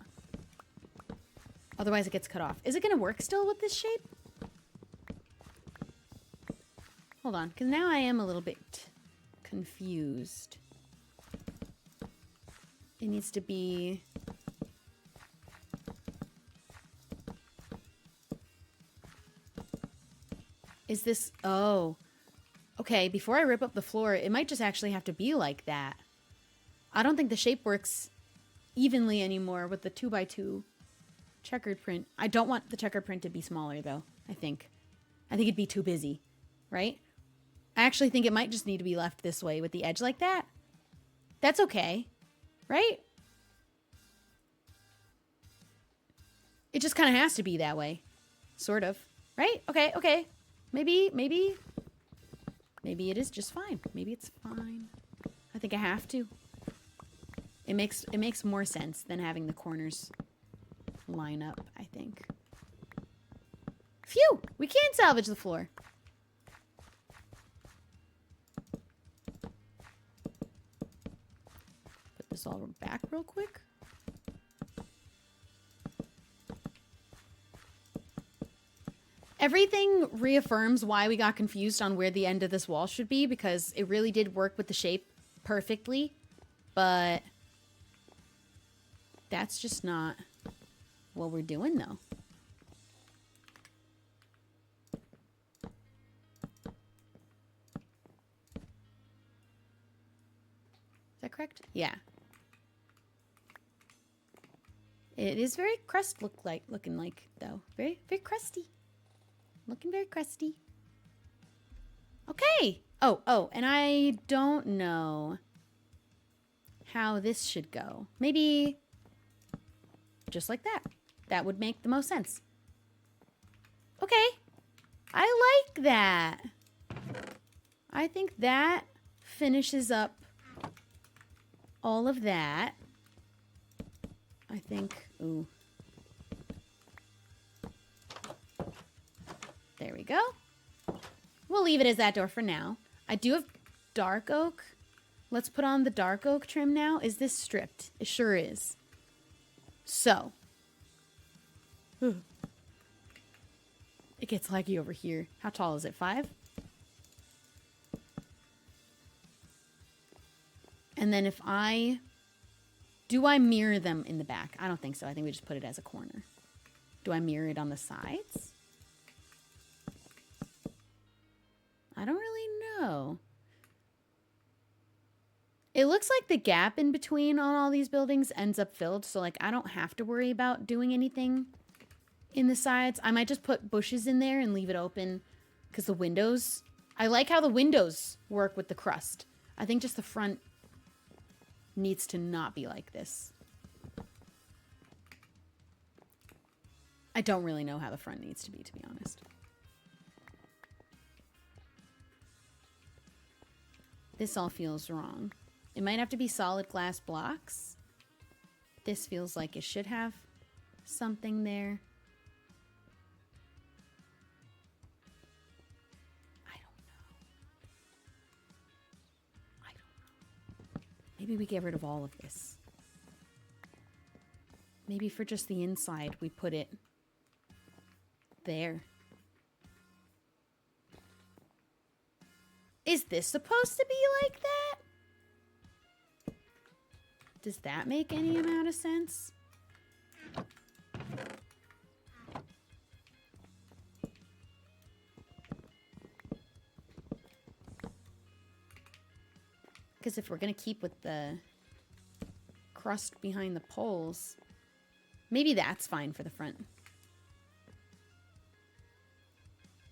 Otherwise it gets cut off. Is it going to work still with this shape? Hold on, because now I am a little bit confused. It needs to be... Is this... Oh. Okay, before I rip up the floor, it might just actually have to be like that. I don't think the shape works evenly anymore with the 2x2 checkered print. I don't want the checkered print to be smaller, though, I think. I think it'd be too busy, right? I actually think it might just need to be left this way with the edge like that. That's okay, right? It just kind of has to be that way. Sort of, right? Okay, okay. Maybe it is just fine. Maybe it's fine. I think I have to. It makes more sense than having the corners line up, I think. Phew! We can salvage the floor. Put this all back real quick. Everything reaffirms why we got confused on where the end of this wall should be, because it really did work with the shape perfectly, but that's just not what we're doing, though. Is that correct? Yeah. It is very looking like, though. Very, very crusty. Looking very crusty. Okay. Oh, and I don't know how this should go. Maybe just like that. That would make the most sense. Okay. I like that. I think that finishes up all of that. I think, ooh. There we go. We'll leave it as that door for now. I do have dark oak. Let's put on the dark oak trim now. Is this stripped? It sure is. So. It gets laggy over here. How tall is it? 5? And then if do I mirror them in the back? I don't think so. I think we just put it as a corner. Do I mirror it on the sides? I don't really know. It looks like the gap in between on all these buildings ends up filled, so like I don't have to worry about doing anything in the sides. I might just put bushes in there and leave it open because the windows, I like how the windows work with the crust. I think just the front needs to not be like this. I don't really know how the front needs to be honest. This all feels wrong. It might have to be solid glass blocks. This feels like it should have something there. I don't know. Maybe we get rid of all of this. Maybe for just the inside, we put it there. Is this supposed to be like that? Does that make any amount of sense? Because if we're going to keep with the crust behind the poles, maybe that's fine for the front.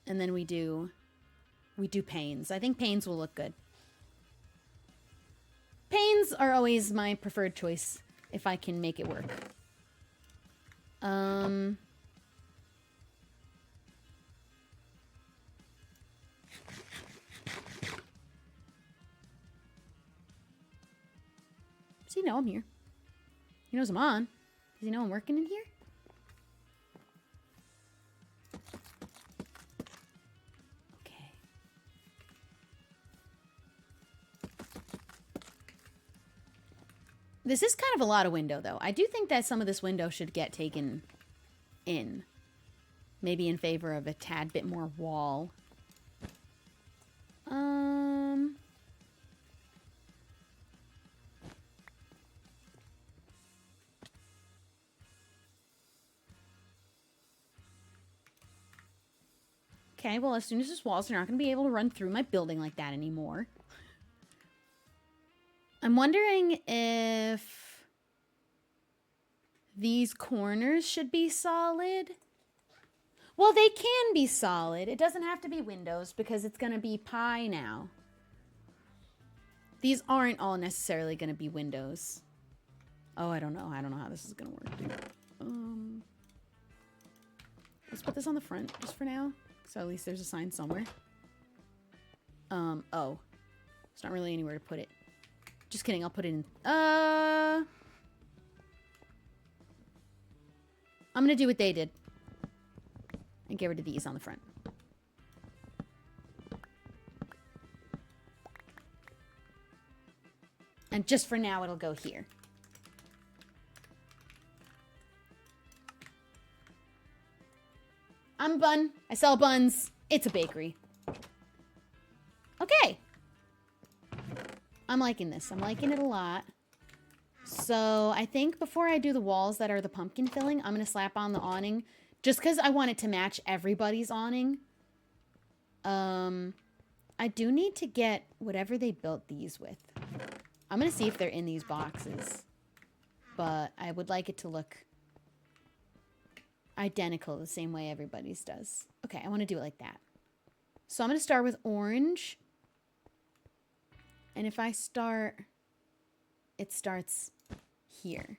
And then we do panes. I think panes will look good. Panes are always my preferred choice if I can make it work. Does he know I'm here? He knows I'm on. Does he know I'm working in here? Okay. This is kind of a lot of window, though. I do think that some of this window should get taken in. Maybe in favor of a tad bit more wall. Okay, well, as soon as this walls, they're not going to be able to run through my building like that anymore. I'm wondering if these corners should be solid. Well, they can be solid. It doesn't have to be windows because it's going to be pie now. These aren't all necessarily going to be windows. Oh, I don't know. I don't know how this is going to work. Let's put this on the front just for now. So at least there's a sign somewhere. Oh. There's not really anywhere to put it. Just kidding, I'll put it in. I'm gonna do what they did. And get rid of these on the front. And just for now, it'll go here. I'm a bun. I sell buns. It's a bakery. Okay. I'm liking this. I'm liking it a lot. So I think before I do the walls that are the pumpkin filling, I'm going to slap on the awning. Just because I want it to match everybody's awning. I do need to get whatever they built these with. I'm going to see if they're in these boxes. But I would like it to look identical the same way everybody's does. Okay, I want to do it like that. So I'm going to start with orange. And if I start, it starts here.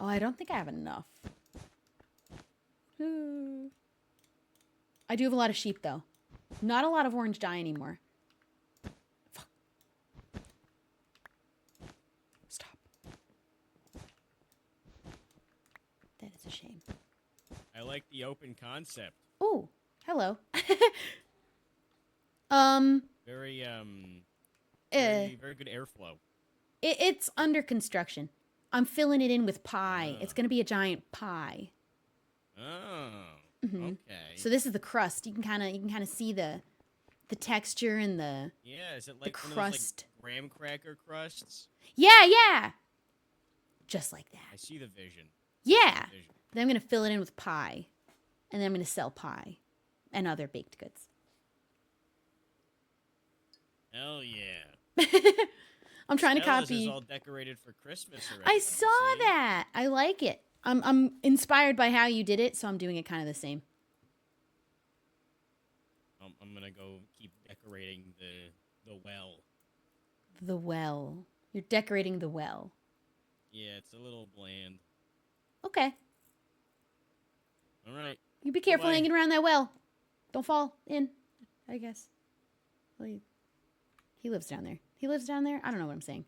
Oh, I don't think I have enough. I do have a lot of sheep, though. Not a lot of orange dye anymore. Fuck. Stop. That is a shame. I like the open concept. Oh, hello. Very good airflow. It's under construction. I'm filling it in with pie. It's going to be a giant pie. Oh, okay. So this is the crust. You can kind of see the texture and the is it like the one of those, crust. like, graham cracker crusts? Yeah. Just like I that. see the vision. Yeah. Then I'm going to fill it in with pie. And then I'm going to sell pie and other baked goods. Hell yeah. I'm trying to Stella's copy. is all decorated for Christmas already. I saw that. I like it. I'm inspired by how you did it, so I'm doing it kind of the same. I'm gonna go keep decorating the well. The well. You're decorating the well. Yeah, it's a little bland. Okay. All right. You be careful Bye-bye. hanging around that well. Don't fall in, I guess. Well, he lives down there. He lives down there? I don't know what I'm saying.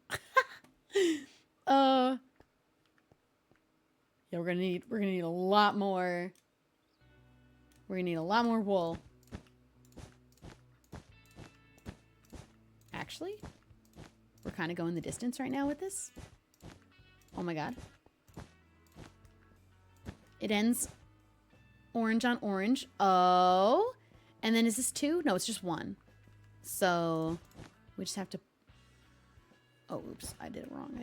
Yeah, we're gonna need a lot more. We're gonna need a lot more wool. Actually, we're kind of going the distance right now with this. Oh my god. It ends orange on orange. Oh. And then is this 2? No, it's just 1. So we just have to... Oh, oops. I did it wrong.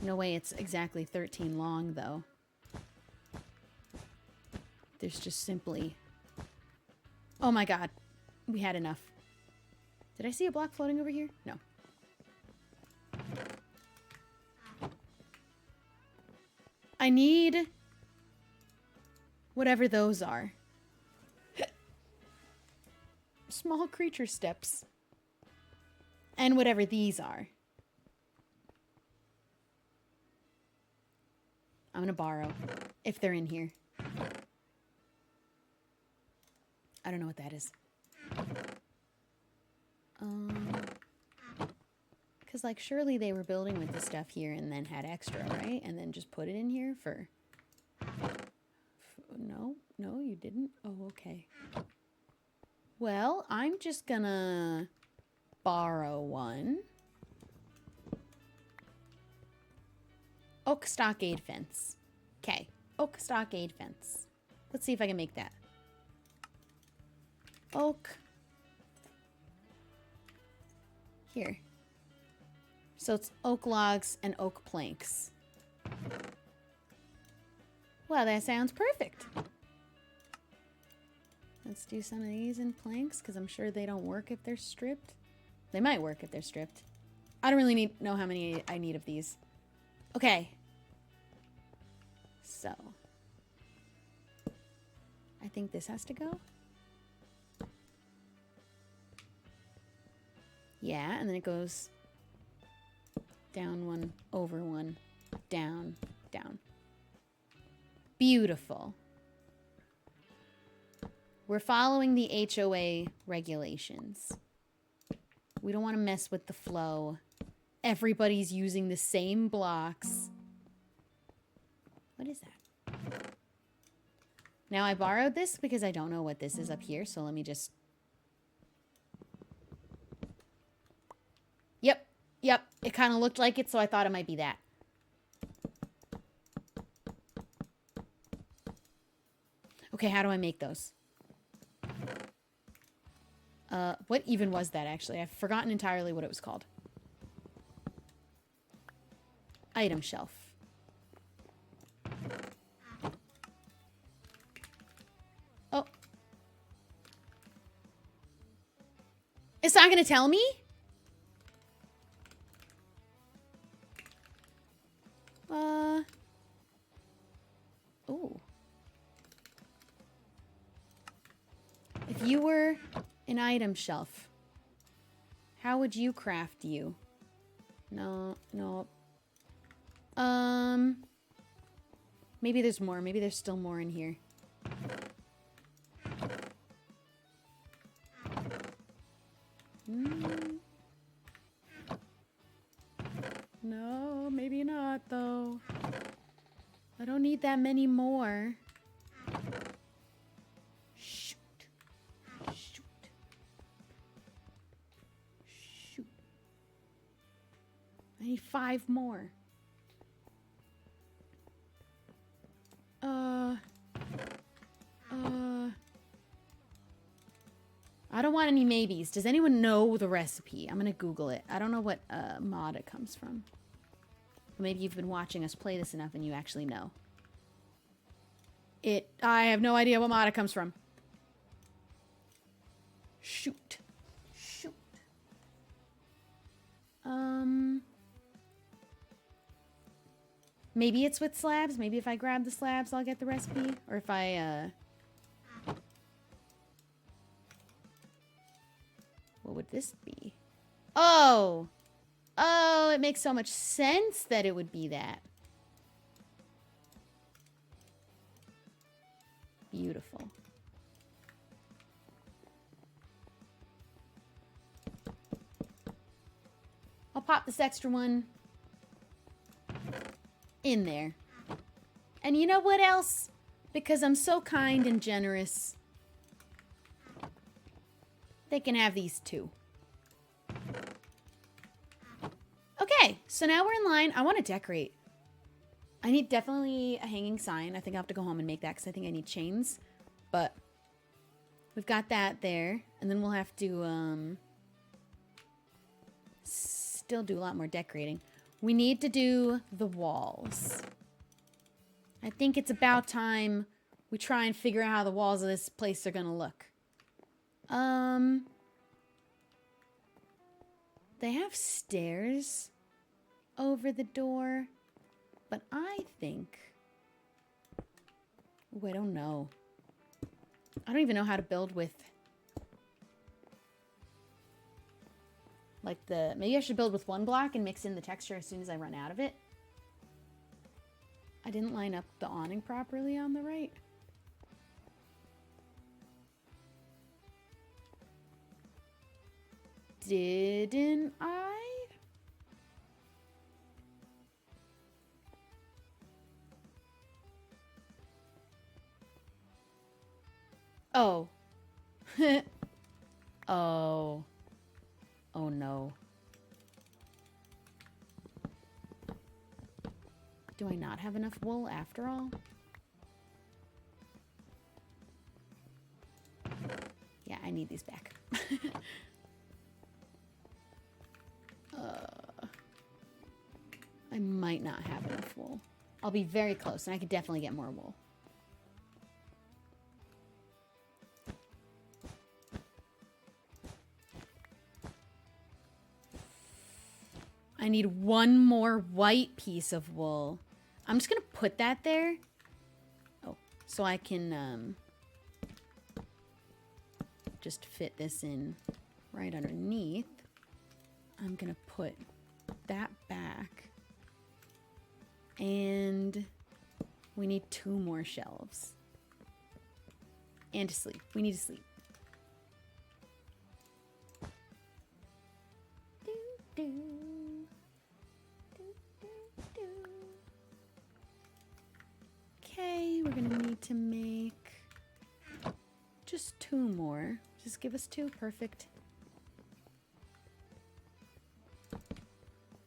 No way it's exactly 13 long, though. There's just simply... Oh my god. We had enough. Did I see a block floating over here? No. I need... whatever those are. Small creature steps. And whatever these are. I'm gonna borrow. If they're in here. I don't know what that is. Because, like, surely they were building with the stuff here and then had extra, right? And then just put it in here for... No? No, you didn't? Oh, okay. Well, I'm just gonna borrow one. Oak stockade fence. Okay. Oak stockade fence. Let's see if I can make that. Oak. Here. So it's oak logs and oak planks. Well, that sounds perfect. Let's do some of these in planks, because I'm sure they don't work if they're stripped. They might work if they're stripped. I don't really know how many I need of these. Okay. So. I think this has to go. Yeah, and then it goes down 1, over 1, down, down. Beautiful. We're following the HOA regulations. We don't want to mess with the flow. Everybody's using the same blocks. What is that? Now, I borrowed this because I don't know what this is up here, so let me just... Yep, it kind of looked like it, so I thought it might be that. Okay, how do I make those? What even was that, actually? I've forgotten entirely what it was called. Item shelf. Oh. It's not going to tell me? Oh. If you were an item shelf, how would you craft you? No. Maybe there's more. Maybe there's still more in here. No, maybe not, though. I don't need that many more. Shoot. I need 5 more. I don't want any maybes. Does anyone know the recipe? I'm gonna Google it. I don't know what mod it comes from. Maybe you've been watching us play this enough and you actually know. I have no idea what mod it comes from. Shoot. Maybe it's with slabs. Maybe if I grab the slabs, I'll get the recipe. Or if I, what would this be? Oh! Oh, it makes so much sense that it would be that. Beautiful. I'll pop this extra one in there. And you know what else? Because I'm so kind and generous, they can have these too. Okay, so now we're in line. I want to decorate. I need definitely a hanging sign. I think I'll have to go home and make that because I think I need chains. But we've got that there. And then we'll have to still do a lot more decorating. We need to do the walls. I think it's about time we try and figure out how the walls of this place are going to look. They have stairs over the door, but I think... Oh, I don't know. I don't even know how to build with... Like the... Maybe I should build with one block and mix in the texture as soon as I run out of it. I didn't line up the awning properly on the right. Didn't I? Oh. Oh. Oh no. Do I not have enough wool after all? Yeah, I need these back. I might not have enough wool. I'll be very close, and I could definitely get more wool. I need one more white piece of wool. I'm just going to put that there. Oh, so I can just fit this in right underneath. I'm going to put that back. And we need 2 more shelves. And to sleep. We need to sleep. Okay, we're gonna need to make just 2 more. Just give us 2, perfect.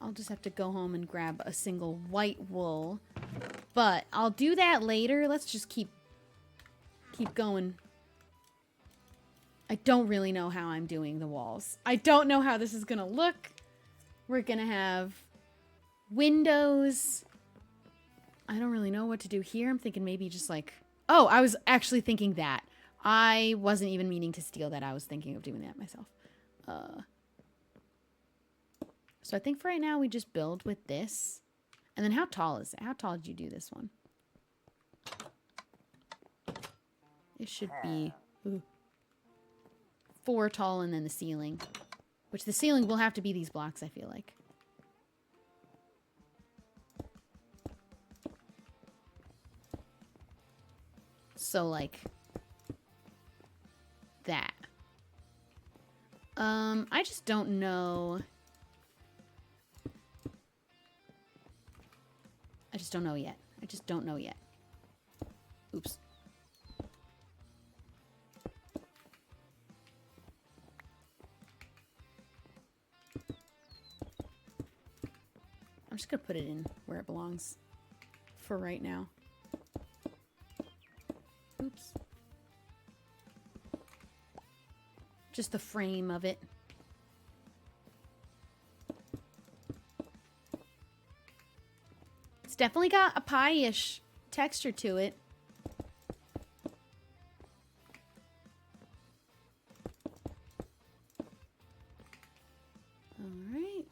I'll just have to go home and grab a single white wool. But I'll do that later. Let's just keep going. I don't really know how I'm doing the walls. I don't know how this is gonna look. We're gonna have windows. I don't really know what to do here. I'm thinking maybe just like... Oh, I was actually thinking that. I wasn't even meaning to steal that. I was thinking of doing that myself. So I think for right now we just build with this. And then how tall is it? How tall did you do this one? It should be 4 tall and then the ceiling. Which the ceiling will have to be these blocks, I feel like. So like that. I just don't know. I just don't know yet. I just don't know yet. Oops. I'm just gonna put it in where it belongs for right now. Oops. Just the frame of it. It's definitely got a pie-ish texture to it. All right.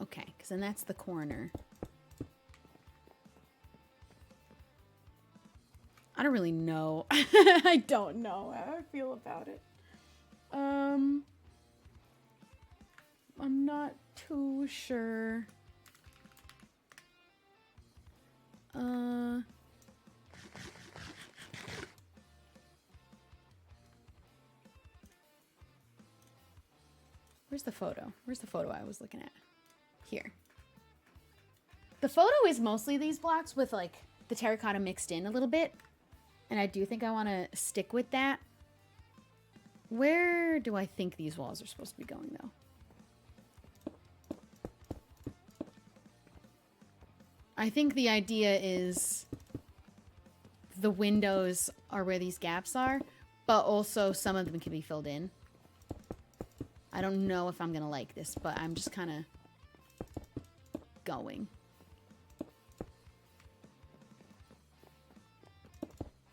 Okay, because then that's the corner. I don't really know. I don't know how I feel about it. I'm not too sure. Where's the photo? Where's the photo I was looking at? Here. The photo is mostly these blocks with like the terracotta mixed in a little bit. And I do think I want to stick with that. Where do I think these walls are supposed to be going though? I think the idea is the windows are where these gaps are, but also some of them can be filled in. I don't know if I'm going to like this, but I'm just kind of going.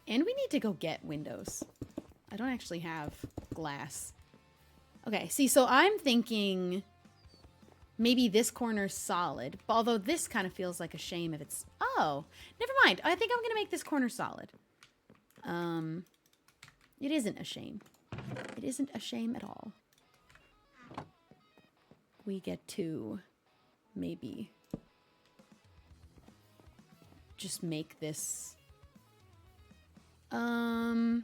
And we need to go get windows. I don't actually have glass. Okay, see, so I'm thinking maybe this corner's solid, but although this kind of feels like a shame if it's... Oh, never mind. I think I'm going to make this corner solid. It isn't a shame. It isn't a shame at all. We get to maybe just make this... Because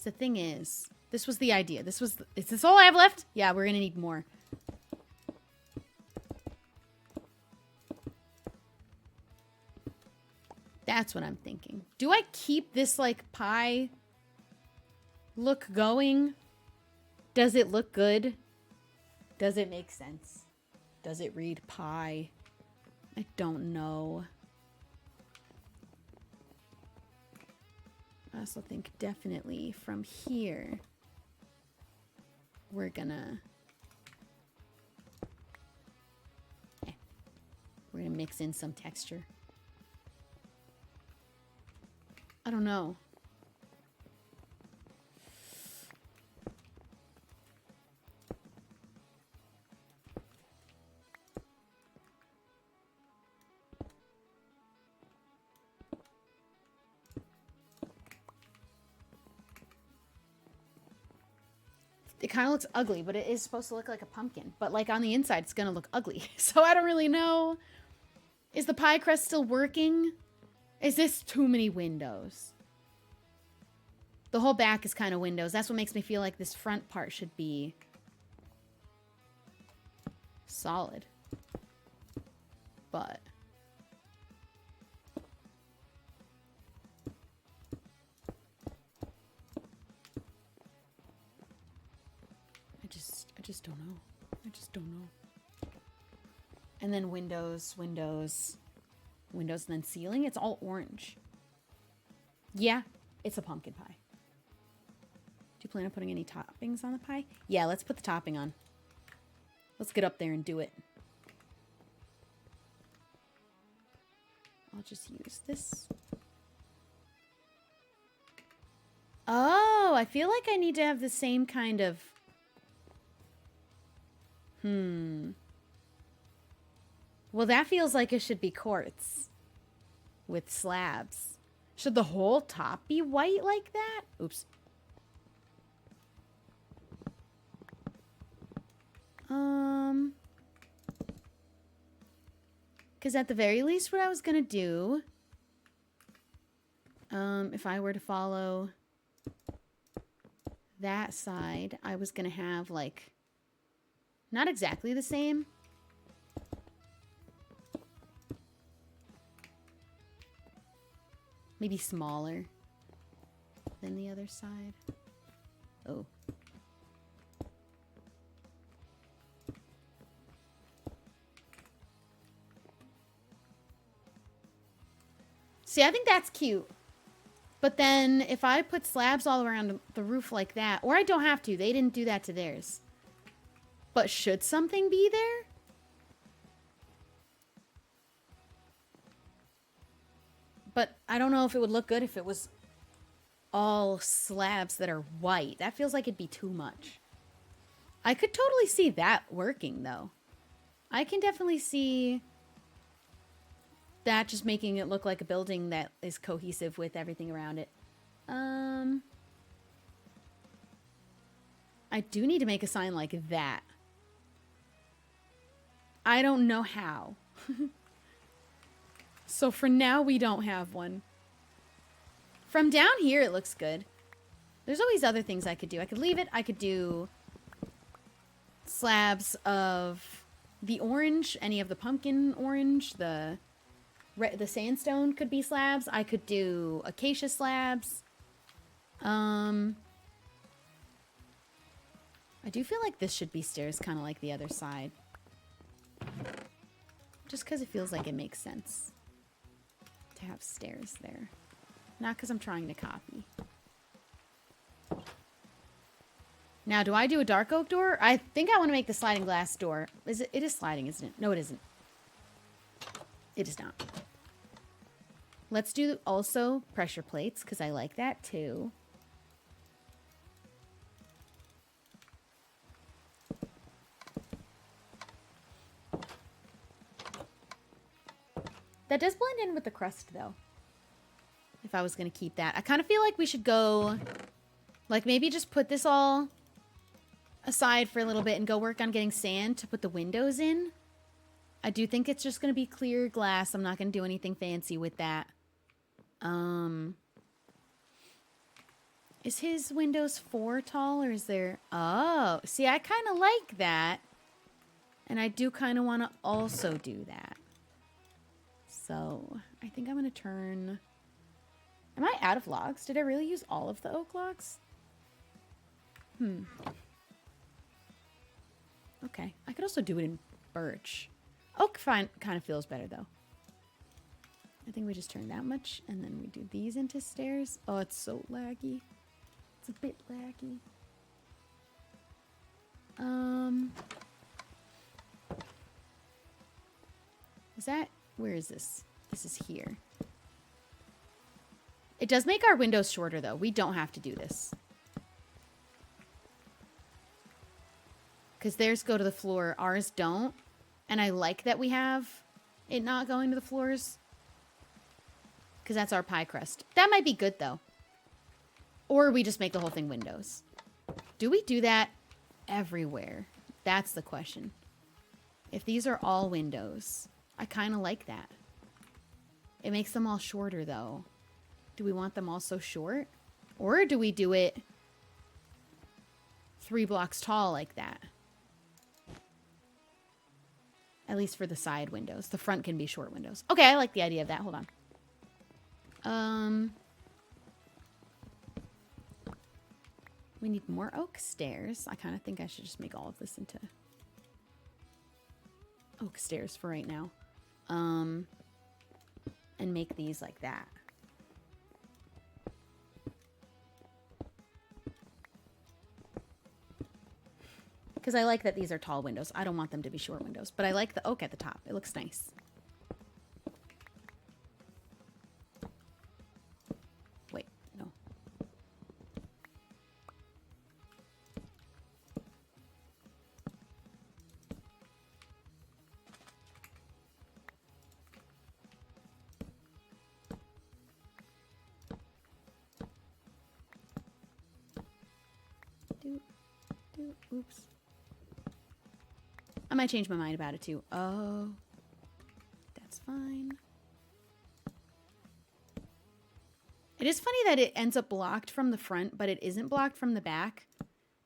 the thing is, this was the idea. Is this all I have left? Yeah, we're gonna need more. That's what I'm thinking. Do I keep this, like, pie look going? Does it look good? Does it make sense? Does it read pie? I don't know. I also think definitely from here, we're gonna mix in some texture. I don't know. It kind of looks ugly, but it is supposed to look like a pumpkin. But like on the inside, it's going to look ugly. So I don't really know. Is the pie crust still working? Is this too many windows? The whole back is kind of windows. That's what makes me feel like this front part should be solid. But I just don't know. I just don't know. And then windows, and then ceiling. It's all orange. Yeah, it's a pumpkin pie. Do you plan on putting any toppings on the pie? Yeah, let's put the topping on. Let's get up there and do it. I'll just use this. Oh, I feel like I need to have the same kind of... Well, that feels like it should be quartz with slabs. Should the whole top be white like that? Oops. Because at the very least, what I was going to do, if I were to follow that side, I was going to have, like, not exactly the same. Maybe smaller than the other side. Oh. See, I think that's cute. But then if I put slabs all around the roof like that, or I don't have to, they didn't do that to theirs. But should something be there? But I don't know if it would look good if it was all slabs that are white. That feels like it'd be too much. I could totally see that working, though. I can definitely see that just making it look like a building that is cohesive with everything around it. I do need to make a sign like that. I don't know how. So for now, we don't have one. From down here, it looks good. There's always other things I could do. I could leave it. I could do slabs of the orange, any of the pumpkin orange, the sandstone could be slabs. I could do acacia slabs. I do feel like this should be stairs, kind of like the other side. Just because it feels like it makes sense to have stairs there. Not because I'm trying to copy. Now, do I do a dark oak door? I think I want to make the sliding glass door. It is sliding, isn't it? No, it isn't. It is not. Let's do also pressure plates, because I like that too. That does blend in with the crust, though. If I was going to keep that. I kind of feel like we should go... Like, maybe just put this all aside for a little bit and go work on getting sand to put the windows in. I do think it's just going to be clear glass. I'm not going to do anything fancy with that. Is his windows 4 tall, or is there... Oh, see, I kind of like that. And I do kind of want to also do that. So, I think I'm going to turn... Am I out of logs? Did I really use all of the oak logs? Okay. I could also do it in birch. Oak kind of feels better, though. I think we just turn that much, and then we do these into stairs. Oh, it's so laggy. It's a bit laggy. Is that... Where is this? This is here. It does make our windows shorter, though. We don't have to do this. Because theirs go to the floor. Ours don't. And I like that we have it not going to the floors. Because that's our pie crust. That might be good, though. Or we just make the whole thing windows. Do we do that everywhere? That's the question. If these are all windows, I kind of like that. It makes them all shorter, though. Do we want them all so short? Or do we do it 3 blocks tall like that? At least for the side windows. The front can be short windows. Okay, I like the idea of that. Hold on. We need more oak stairs. I kind of think I should just make all of this into oak stairs for right now. And make these like that. Because I like that these are tall windows. I don't want them to be short windows. But I like the oak at the top. It looks nice. Wait, no. Oops. I might change my mind about it too. Oh, that's fine. It is funny that it ends up blocked from the front, but it isn't blocked from the back.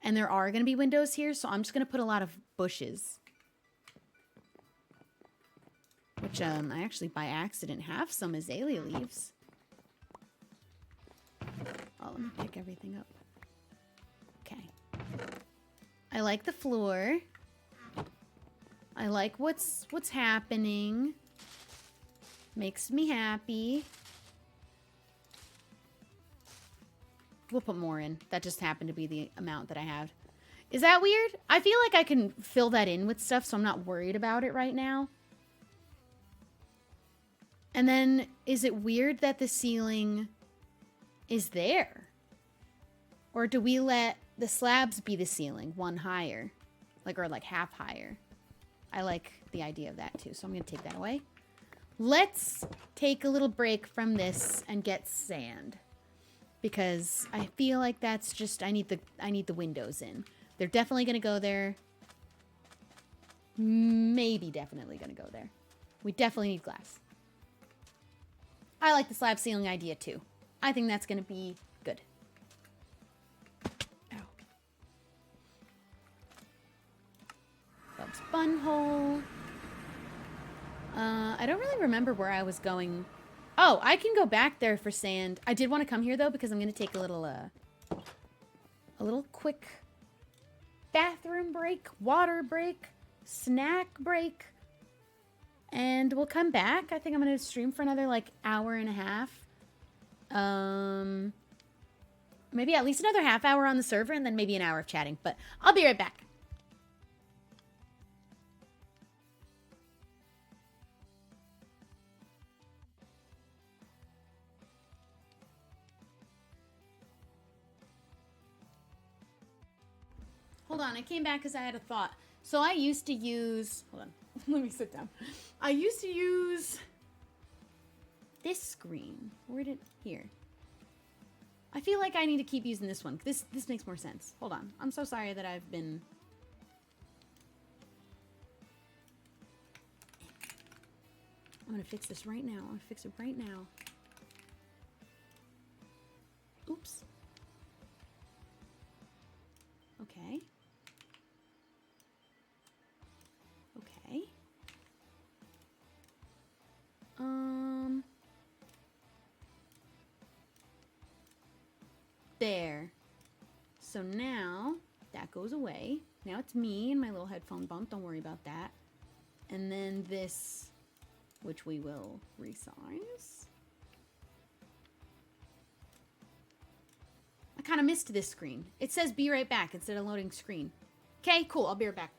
And there are going to be windows here, so I'm just going to put a lot of bushes. Which I actually, by accident, have some azalea leaves. Oh, let me pick everything up. Okay. I like the floor. I like what's happening. Makes me happy. We'll put more in. That just happened to be the amount that I have. Is that weird? I feel like I can fill that in with stuff, so I'm not worried about it right now. And then, is it weird that the ceiling is there? Or do we let the slabs be the ceiling, one higher? Like, or like half higher. I like the idea of that too, so I'm going to take that away. let's take a little break from this and get sand. Because I feel like that's just, I need the windows in. They're definitely going to go there. Maybe definitely going to go there. We definitely need glass. I like the slab ceiling idea too. I think that's going to be good. Ow. Bub's bun hole. I don't really remember where I was going. Oh, I can go back there for sand. I did want to come here though because I'm going to take a little quick bathroom break, water break, snack break. And we'll come back. I think I'm going to stream for another like hour and a half. Maybe at least another half hour on the server and then maybe an hour of chatting, but I'll be right back. Hold on, I came back because I had a thought. So I used to use... Hold on, let me sit down. I used to use this screen. Where did... Here. I feel like I need to keep using this one. This makes more sense. Hold on. I'm so sorry that I've been... I'm going to fix this right now. I'm going to fix it right now. Oops. Okay. Okay. There. So now that goes away. Now it's me and my little headphone bump. Don't worry about that. And then this, which we will resize. I kind of missed this screen. It says be right back instead of loading screen. Okay, cool. I'll be right back.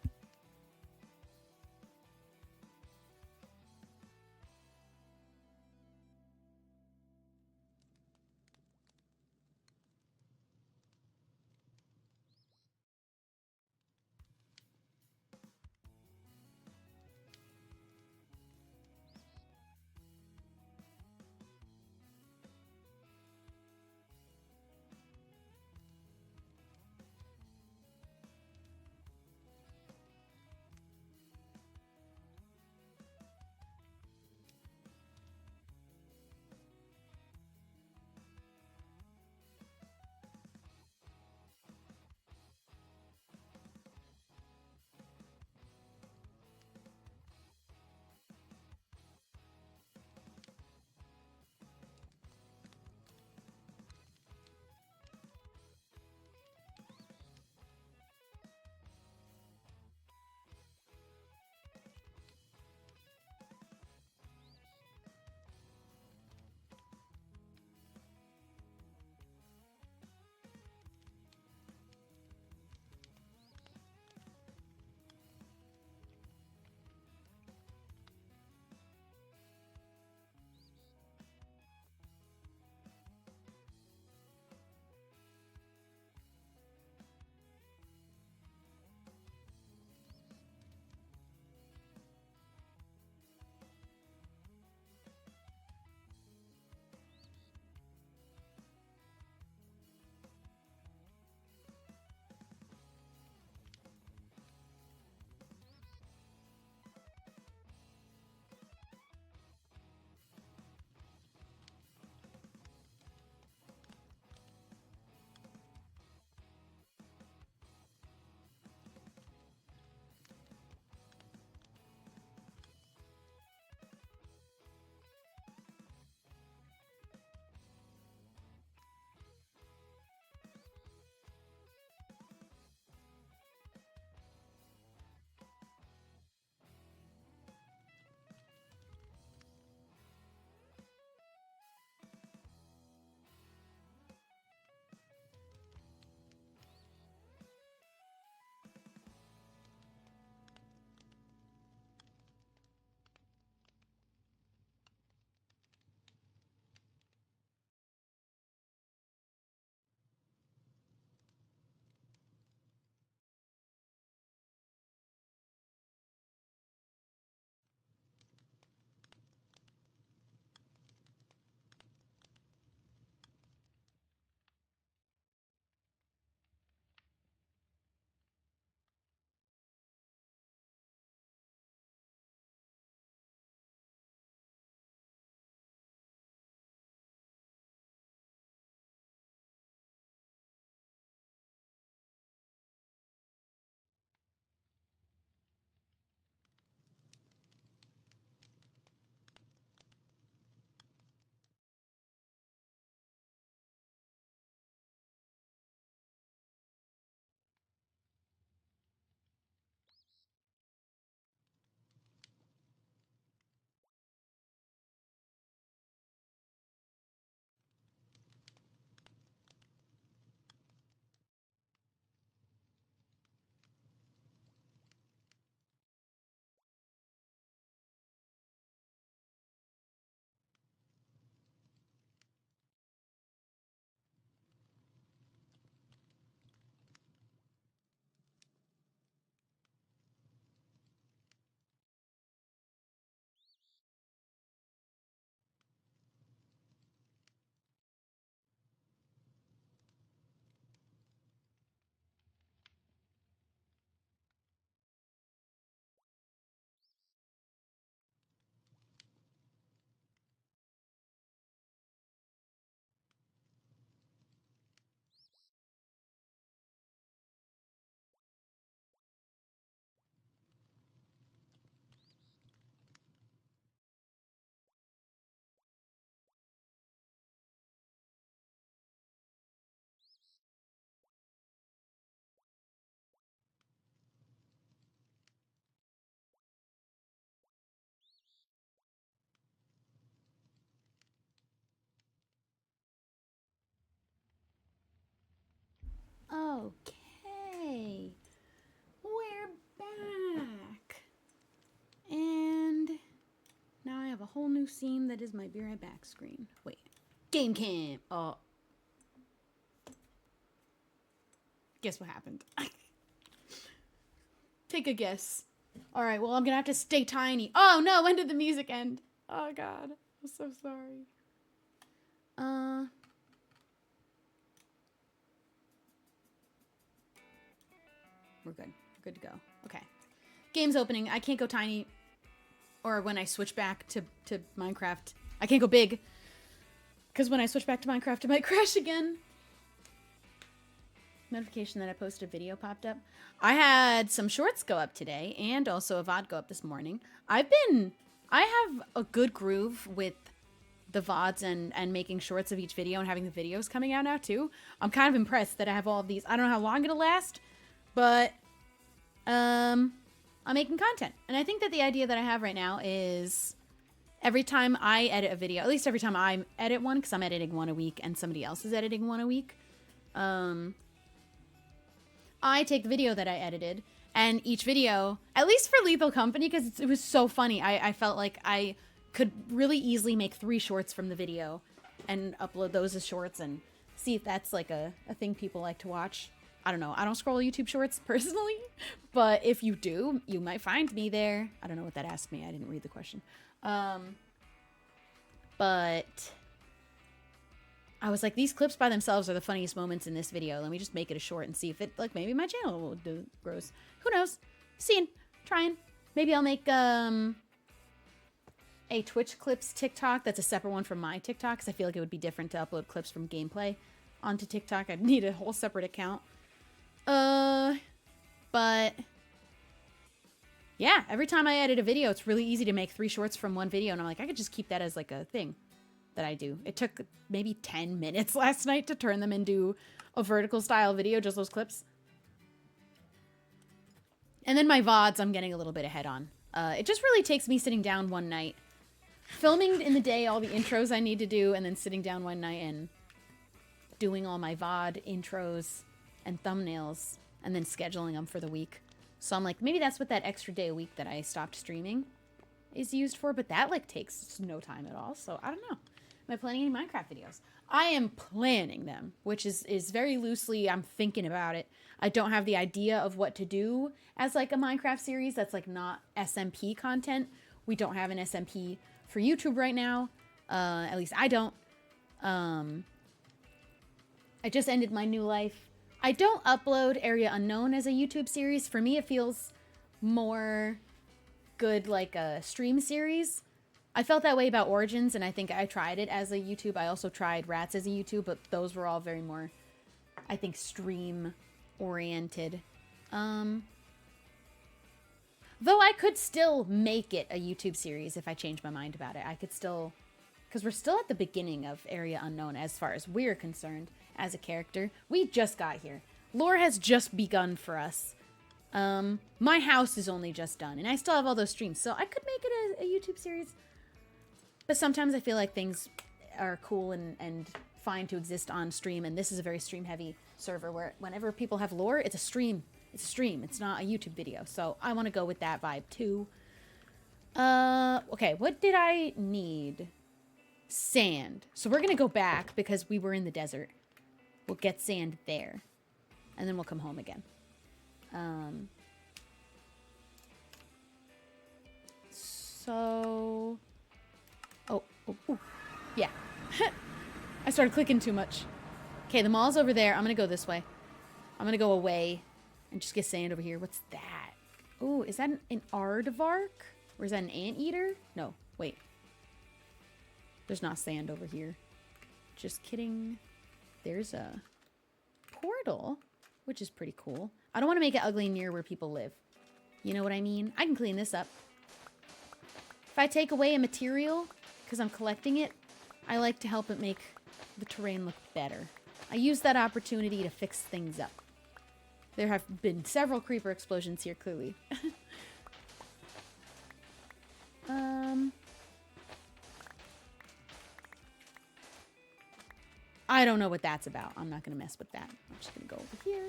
Okay. We're back. And now I have a whole new scene that is my Be Right Back screen. Wait. Game cam. Oh. Guess what happened? Take a guess. All right, well, I'm going to have to stay tiny. Oh, no, when did the music end? Oh, God. I'm so sorry. We're good. We're good to go. Okay. Game's opening. I can't go tiny. Or when I switch back to Minecraft, I can't go big. Because when I switch back to Minecraft, it might crash again. Notification that I posted a video popped up. I had some shorts go up today and also a VOD go up this morning. I have a good groove with the VODs and making shorts of each video and having the videos coming out now too. I'm kind of impressed that I have all of these. I don't know how long it'll last, but I'm making content. And I think that the idea that I have right now is every time I edit a video, at least every time I edit one, because I'm editing one a week and somebody else is editing one a week, I take the video that I edited, and each video, at least for Lethal Company, because it was so funny, I felt like I could really easily make 3 shorts from the video and upload those as shorts and see if that's like a thing people like to watch. I don't know. I don't scroll YouTube shorts personally, but if you do, you might find me there. I don't know what that asked me. I didn't read the question. But I was like, these clips by themselves are the funniest moments in this video. Let me just make it a short and see if it, like, maybe my channel will grows. Who knows? Seeing. Trying. Maybe I'll make, a Twitch clips TikTok that's a separate one from my TikTok, because I feel like it would be different to upload clips from gameplay onto TikTok. I'd need a whole separate account. But yeah, every time I edit a video, it's really easy to make 3 shorts from one video, and I'm like, I could just keep that as like a thing that I do. It took maybe 10 minutes last night to turn them into a vertical style video, just those clips. And then my VODs, I'm getting a little bit ahead on. It just really takes me sitting down one night, filming in the day all the intros I need to do, and then sitting down one night and doing all my VOD intros and thumbnails, and then scheduling them for the week. So I'm like, maybe that's what that extra day a week that I stopped streaming is used for, but that like takes no time at all. So I don't know. Am I planning any Minecraft videos? I am planning them, which is very loosely, I'm thinking about it. I don't have the idea of what to do as like a Minecraft series that's like not SMP content. We don't have an SMP for YouTube right now. At least I don't. I just ended my new life. I don't upload Area Unknown as a YouTube series. For me, it feels more good like a stream series. I felt that way about Origins, and I think I tried it as a YouTube. I also tried Rats as a YouTube, but those were all very more, I think, stream-oriented. Though I could still make it a YouTube series if I change my mind about it. I could still, because we're still at the beginning of Area Unknown as far as we're concerned as a character. We just got here. Lore has just begun for us. My house is only just done, and I still have all those streams, so I could make it a YouTube series. But sometimes I feel like things are cool and fine to exist on stream, and this is a very stream-heavy server where whenever people have lore, it's a stream. It's a stream. It's not a YouTube video. So I want to go with that vibe, too. Okay, what did I need? Sand. So we're going to go back because we were in the desert. We'll get sand there. And then we'll come home again. So... Oh, yeah. I started clicking too much. Okay, the mall's over there. I'm going to go this way. I'm going to go away and just get sand over here. What's that? Oh, is that an aardvark? Or is that an anteater? No, wait. There's not sand over here. Just kidding. There's a portal, which is pretty cool. I don't want to make it ugly near where people live. You know what I mean? I can clean this up. If I take away a material, because I'm collecting it, I like to help it make the terrain look better. I use that opportunity to fix things up. There have been several creeper explosions here, clearly. I don't know what that's about. I'm not going to mess with that. I'm just going to go over here.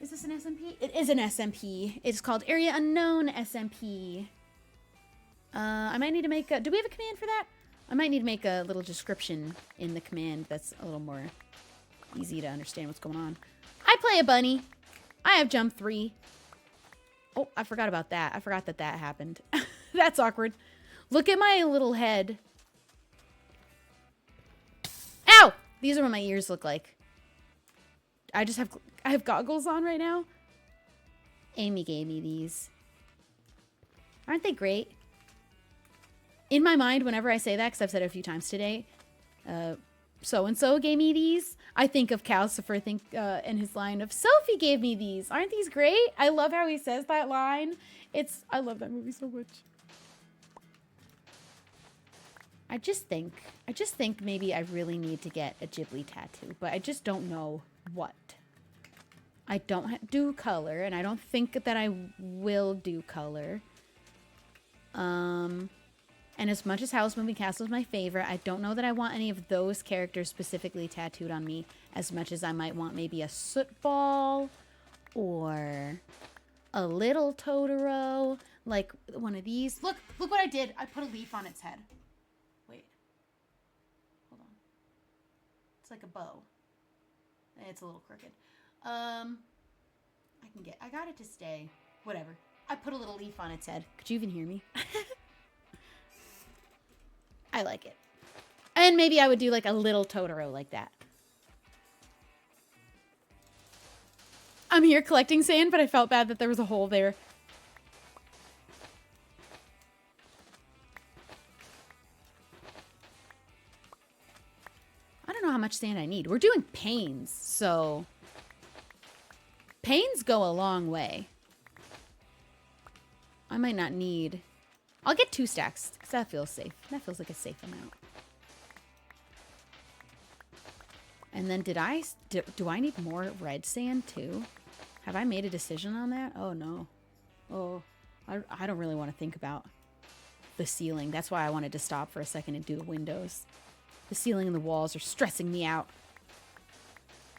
Is this an SMP? It is an SMP. It's called Area Unknown SMP. I might need to make a... Do we have a command for that? I might need to make a little description in the command that's a little more easy to understand what's going on. I play a bunny. I have jump 3. Oh, I forgot about that. I forgot that that happened. That's awkward. Look at my little head. Ow! These are what my ears look like. I have goggles on right now. Amy gave me these. Aren't they great? In my mind, whenever I say that, because I've said it a few times today, so-and-so gave me these. I think of Calcifer and his line of, Sophie gave me these. Aren't these great? I love how he says that line. I love that movie so much. I just think maybe I really need to get a Ghibli tattoo, but I just don't know what. I don't do color, and I don't think that I will do color. And as much as House Moving Castle is my favorite, I don't know that I want any of those characters specifically tattooed on me as much as I might want maybe a soot ball or a little Totoro, like one of these. Look what I did. I put a leaf on its head. Wait. Hold on. It's like a bow. It's a little crooked. I got it to stay. Whatever. I put a little leaf on its head. Could you even hear me? I like it. And maybe I would do like a little Totoro like that. I'm here collecting sand, but I felt bad that there was a hole there. I don't know how much sand I need. We're doing panes, so... Panes go a long way. I might not need... I'll get 2 stacks, because that feels safe. That feels like a safe amount. And then do I need more red sand too? Have I made a decision on that? Oh no. Oh, I don't really want to think about the ceiling. That's why I wanted to stop for a second and do the windows. The ceiling and the walls are stressing me out.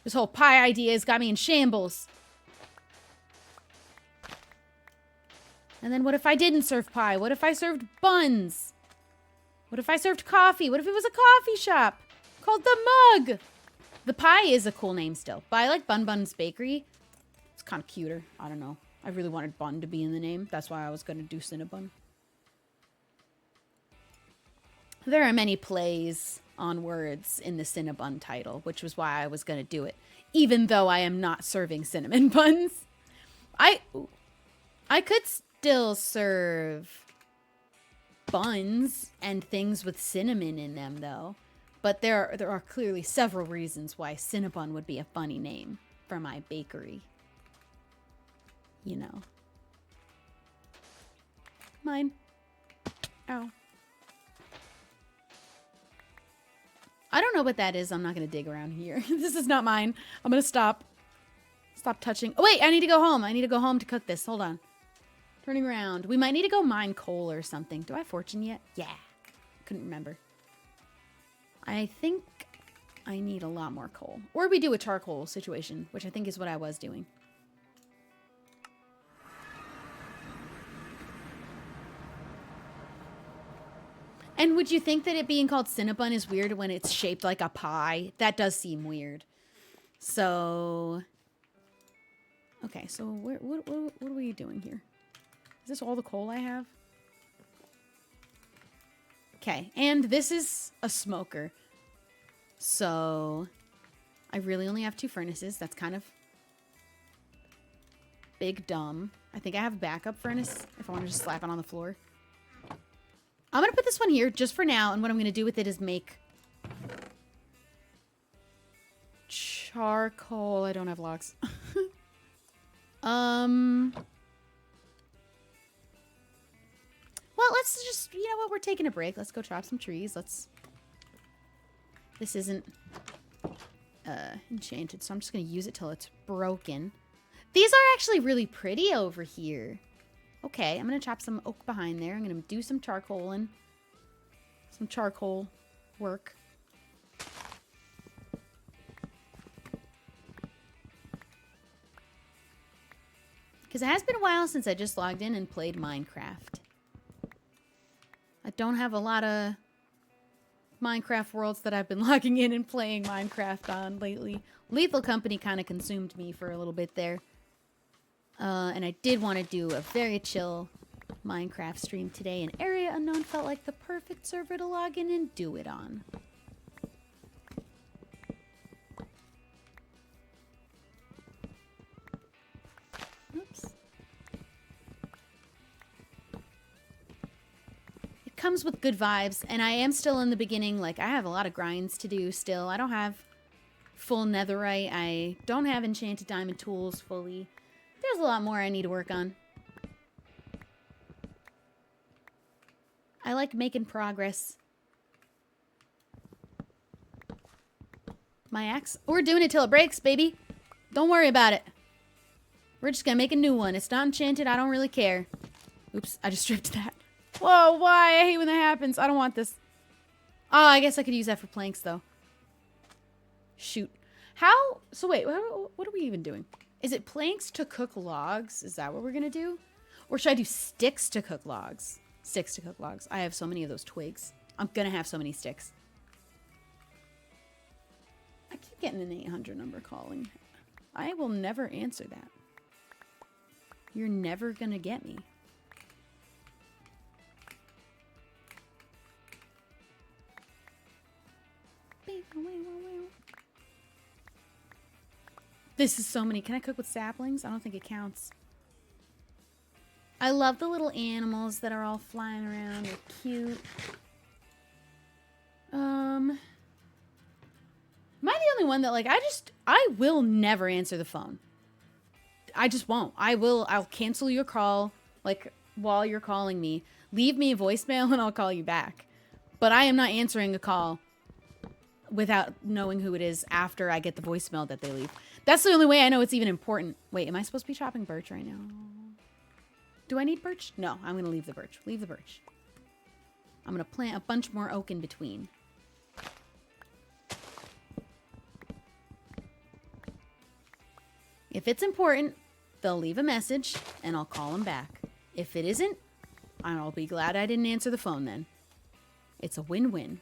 This whole pie idea has got me in shambles. And then what if I didn't serve pie? What if I served buns? What if I served coffee? What if it was a coffee shop called The Mug? The Pie is a cool name still, but I like Bun Bun's Bakery. It's kind of cuter. I don't know. I really wanted Bun to be in the name. That's why I was going to do Cinnabon. There are many plays on words in the Cinnabon title, which was why I was going to do it, even though I am not serving cinnamon buns. I could still serve buns and things with cinnamon in them, though. But there are clearly several reasons why Cinnabon would be a funny name for my bakery. You know. Mine. Ow. I don't know what that is. I'm not going to dig around here. This is not mine. I'm going to stop. Stop touching. Oh, wait. I need to go home. I need to go home to cook this. Hold on. Turning around. We might need to go mine coal or something. Do I have fortune yet? Yeah. Couldn't remember. I think I need a lot more coal. Or we do a charcoal situation, which I think is what I was doing. And would you think that it being called Cinnabon is weird when it's shaped like a pie? That does seem weird. So... Okay, so what are we doing here? Is this all the coal I have? Okay, and this is a smoker. So, I really only have 2 furnaces. That's kind of big dumb. I think I have a backup furnace if I want to just slap it on the floor. I'm going to put this one here just for now, and what I'm going to do with it is make charcoal. I don't have logs. Well, let's just, you know what, we're taking a break. Let's go chop some trees. This isn't enchanted, so I'm just going to use it till it's broken. These are actually really pretty over here. Okay, I'm going to chop some oak behind there. I'm going to do some charcoal and some charcoal work. Because it has been a while since I just logged in and played Minecraft. I don't have a lot of Minecraft worlds that I've been logging in and playing Minecraft on lately. Lethal Company kind of consumed me for a little bit there. And I did want to do a very chill Minecraft stream today, and Area Unknown felt like the perfect server to log in and do it on. Oops. It comes with good vibes, and I am still in the beginning. Like, I have a lot of grinds to do still. I don't have full netherite. I don't have enchanted diamond tools fully. There's a lot more I need to work on. I like making progress. My axe? We're doing it till it breaks, baby. Don't worry about it. We're just gonna make a new one. It's not enchanted. I don't really care. Oops, I just stripped that. Whoa, why? I hate when that happens. I don't want this. Oh, I guess I could use that for planks, though. Shoot. How? So wait, what are we even doing? Is it planks to cook logs? Is that what we're gonna do? Or should I do sticks to cook logs? Sticks to cook logs. I have so many of those twigs. I'm gonna have so many sticks. I keep getting an 800 number calling. I will never answer that. You're never gonna get me. This is so many. Can I cook with saplings? I don't think it counts. I love the little animals that are all flying around. They're cute. Am I the only one that, like, I will never answer the phone. I just won't. I'll cancel your call, like, while you're calling me. Leave me a voicemail and I'll call you back. But I am not answering a call without knowing who it is after I get the voicemail that they leave. That's the only way I know it's even important. Wait, am I supposed to be chopping birch right now? Do I need birch? No, I'm going to leave the birch. Leave the birch. I'm going to plant a bunch more oak in between. If it's important, they'll leave a message and I'll call them back. If it isn't, I'll be glad I didn't answer the phone then. It's a win-win.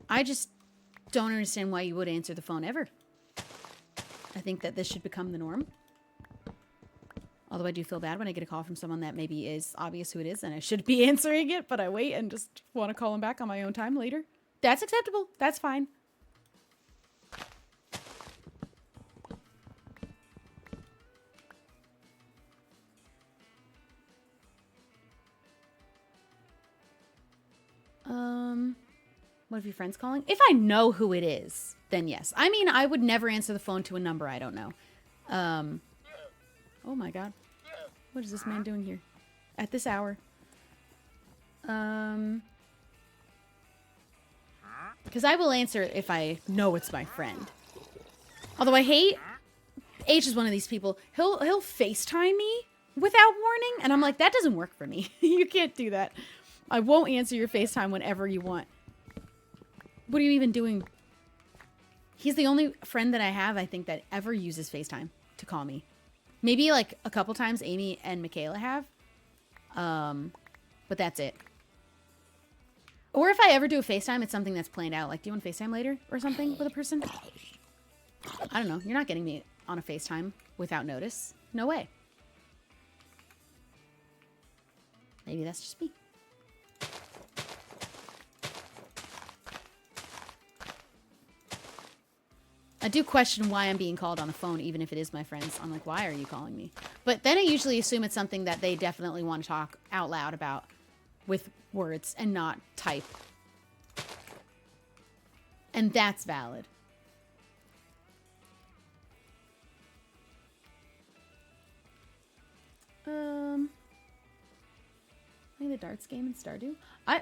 I just don't understand why you would answer the phone ever. I think that this should become the norm. Although I do feel bad when I get a call from someone that maybe is obvious who it is and I should be answering it, but I wait and just want to call them back on my own time later. That's acceptable. That's fine. What if your friend's calling? If I know who it is, then yes. I mean, I would never answer the phone to a number I don't know. Oh my god. What is this man doing here? At this hour? Because I will answer if I know it's my friend. Although I hate... H is one of these people. He'll FaceTime me without warning, and I'm like, that doesn't work for me. You can't do that. I won't answer your FaceTime whenever you want. What are you even doing? He's the only friend that I have, I think, that ever uses FaceTime to call me. Maybe, like, a couple times Amy and Michaela have. But that's it. Or if I ever do a FaceTime, it's something that's planned out. Like, do you want to FaceTime later or something with a person? I don't know. You're not getting me on a FaceTime without notice. No way. Maybe that's just me. I do question why I'm being called on the phone, even if it is my friends. I'm like, why are you calling me? But then I usually assume it's something that they definitely want to talk out loud about with words and not type. And that's valid. Playing the darts game in Stardew?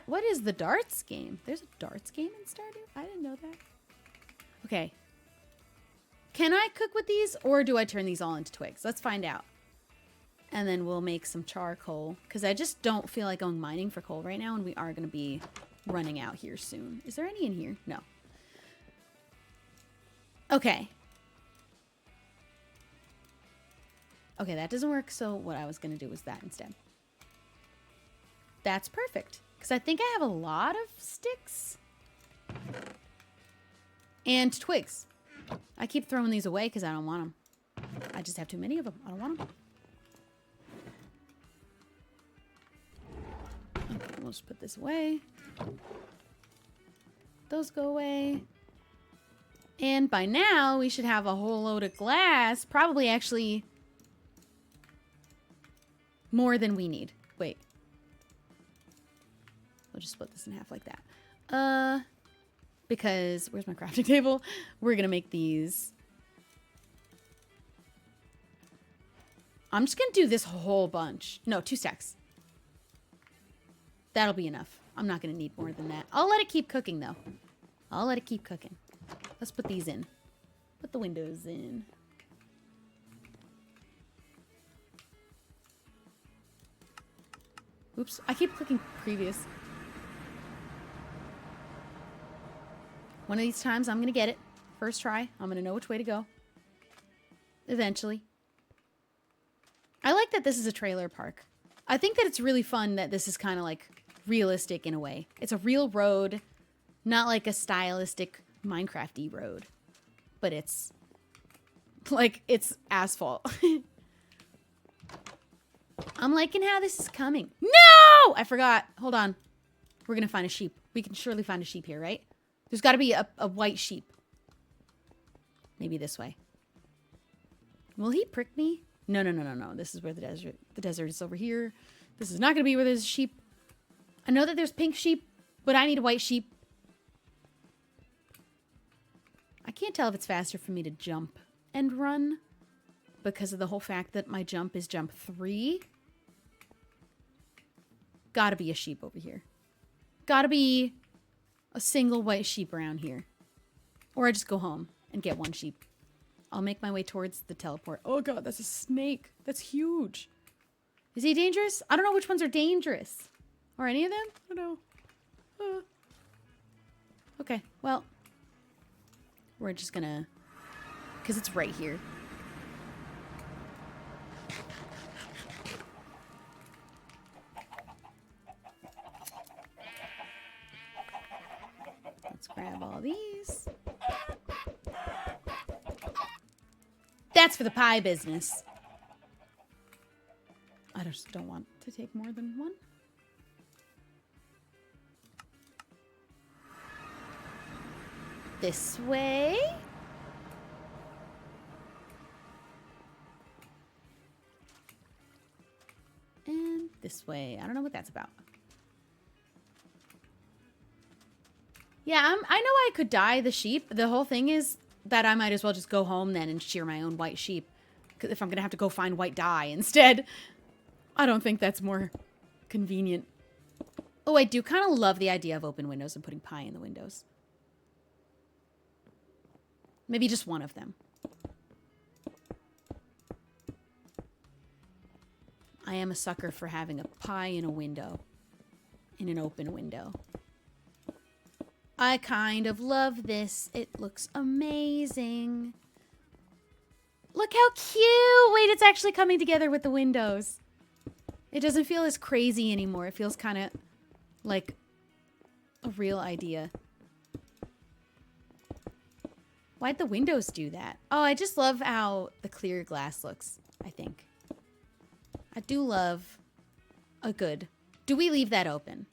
What is the darts game? There's a darts game in Stardew? I didn't know that. Okay. Can I cook with these, or do I turn these all into twigs? Let's find out. And then we'll make some charcoal, because I just don't feel like going mining for coal right now, and we are going to be running out here soon. Is there any in here? No. Okay. Okay, that doesn't work, so what I was going to do was that instead. That's perfect. Because I think I have a lot of sticks. And twigs. I keep throwing these away because I don't want them. I just have too many of them. I don't want them. Okay, we'll just put this away. Those go away. And by now, we should have a whole load of glass. Probably actually more than we need. Wait. We'll just split this in half like that. Because, where's my crafting table? We're going to make these. I'm just going to do this whole bunch. No, 2 stacks. That'll be enough. I'm not going to need more than that. I'll let it keep cooking, though. I'll let it keep cooking. Let's put these in. Put the windows in. Oops, I keep clicking previous. One of these times, I'm going to get it. First try. I'm going to know which way to go. Eventually. I like that this is a trailer park. I think that it's really fun that this is kind of like realistic in a way. It's a real road, not like a stylistic Minecraft-y road. But it's like, it's asphalt. I'm liking how this is coming. No! I forgot. Hold on. We're going to find a sheep. We can surely find a sheep here, right? There's got to be a white sheep. Maybe this way. Will he prick me? No, no, no, no, no. This is where the desert is over here. This is not going to be where there's a sheep. I know that there's pink sheep, but I need a white sheep. I can't tell if it's faster for me to jump and run because of the whole fact that my jump is jump 3. Gotta be a sheep over here. Gotta be a single white sheep around here. Or I just go home and get 1 sheep. I'll make my way towards the teleport. Oh god, that's a snake. That's huge. Is he dangerous? I don't know which ones are dangerous. Or any of them? I don't know. Okay, well. We're just gonna... Because it's right here. Let's grab all these. That's for the pie business. I just don't want to take more than 1. This way. And this way. I don't know what that's about. Yeah, I know I could dye the sheep. The whole thing is that I might as well just go home then and shear my own white sheep. Because if I'm going to have to go find white dye instead, I don't think that's more convenient. Oh, I do kind of love the idea of open windows and putting pie in the windows. Maybe just one of them. I am a sucker for having a pie in a window. In an open window. I kind of love this. It looks amazing. Look how cute! Wait, it's actually coming together with the windows. It doesn't feel as crazy anymore. It feels kind of like a real idea. Why'd the windows do that? Oh, I just love how the clear glass looks, I think. I do love a good... Do we leave that open?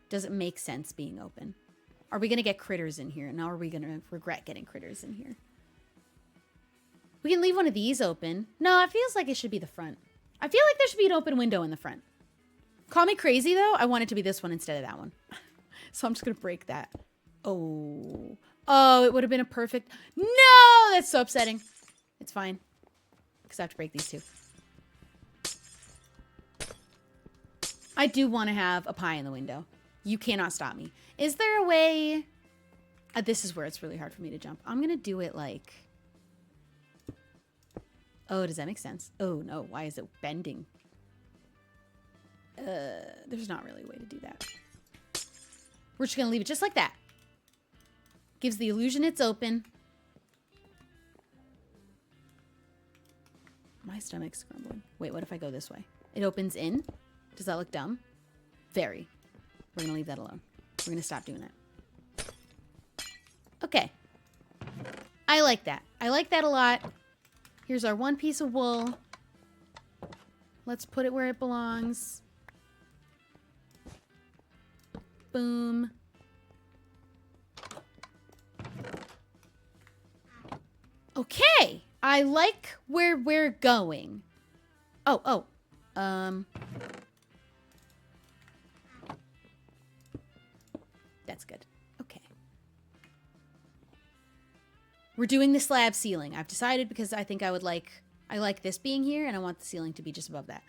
Does it make sense being open? Are we going to get critters in here? Now are we going to regret getting critters in here? We can leave one of these open. No, it feels like it should be the front. I feel like there should be an open window in the front. Call me crazy, though. I want it to be this one instead of that one. So I'm just going to break that. Oh. Oh, it would have been a perfect... No! That's so upsetting. It's fine. Because I have to break these 2. I do want to have a pie in the window. You cannot stop me. Is there a way... this is where it's really hard for me to jump. I'm going to do it like... Oh, does that make sense? Oh, no. Why is it bending? There's not really a way to do that. We're just going to leave it just like that. Gives the illusion it's open. My stomach's grumbling. Wait, what if I go this way? It opens in. Does that look dumb? Very. We're going to leave that alone. We're going to stop doing that. Okay. I like that. I like that a lot. Here's our one piece of wool. Let's put it where it belongs. Boom. Okay. I like where we're going. Oh. That's good. Okay. We're doing the slab ceiling. I've decided because I think I like this being here and I want the ceiling to be just above that.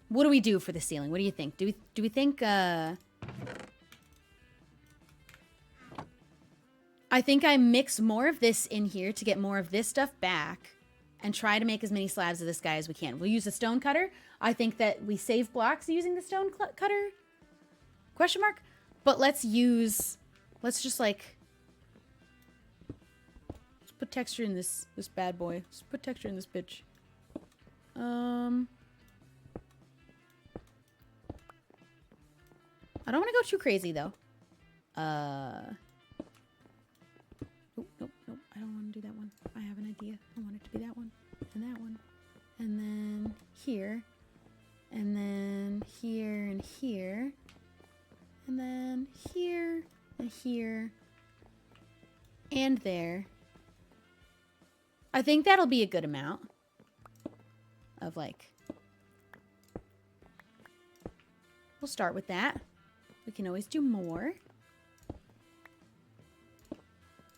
What do we do for the ceiling? What do you think? Do we think I think I mix more of this in here to get more of this stuff back and try to make as many slabs of this guy as we can. We'll use a stone cutter. I think that we save blocks using the stone cutter? Question mark? But let's just like, let's put texture in this bad boy. Let's put texture in this bitch. I don't want to go too crazy though. Nope. I don't want to do that one. I have an idea. I want it to be that one. And that one. And then here. And then here and here. And then here and here. And there. I think that'll be a good amount. Of like. We'll start with that. We can always do more.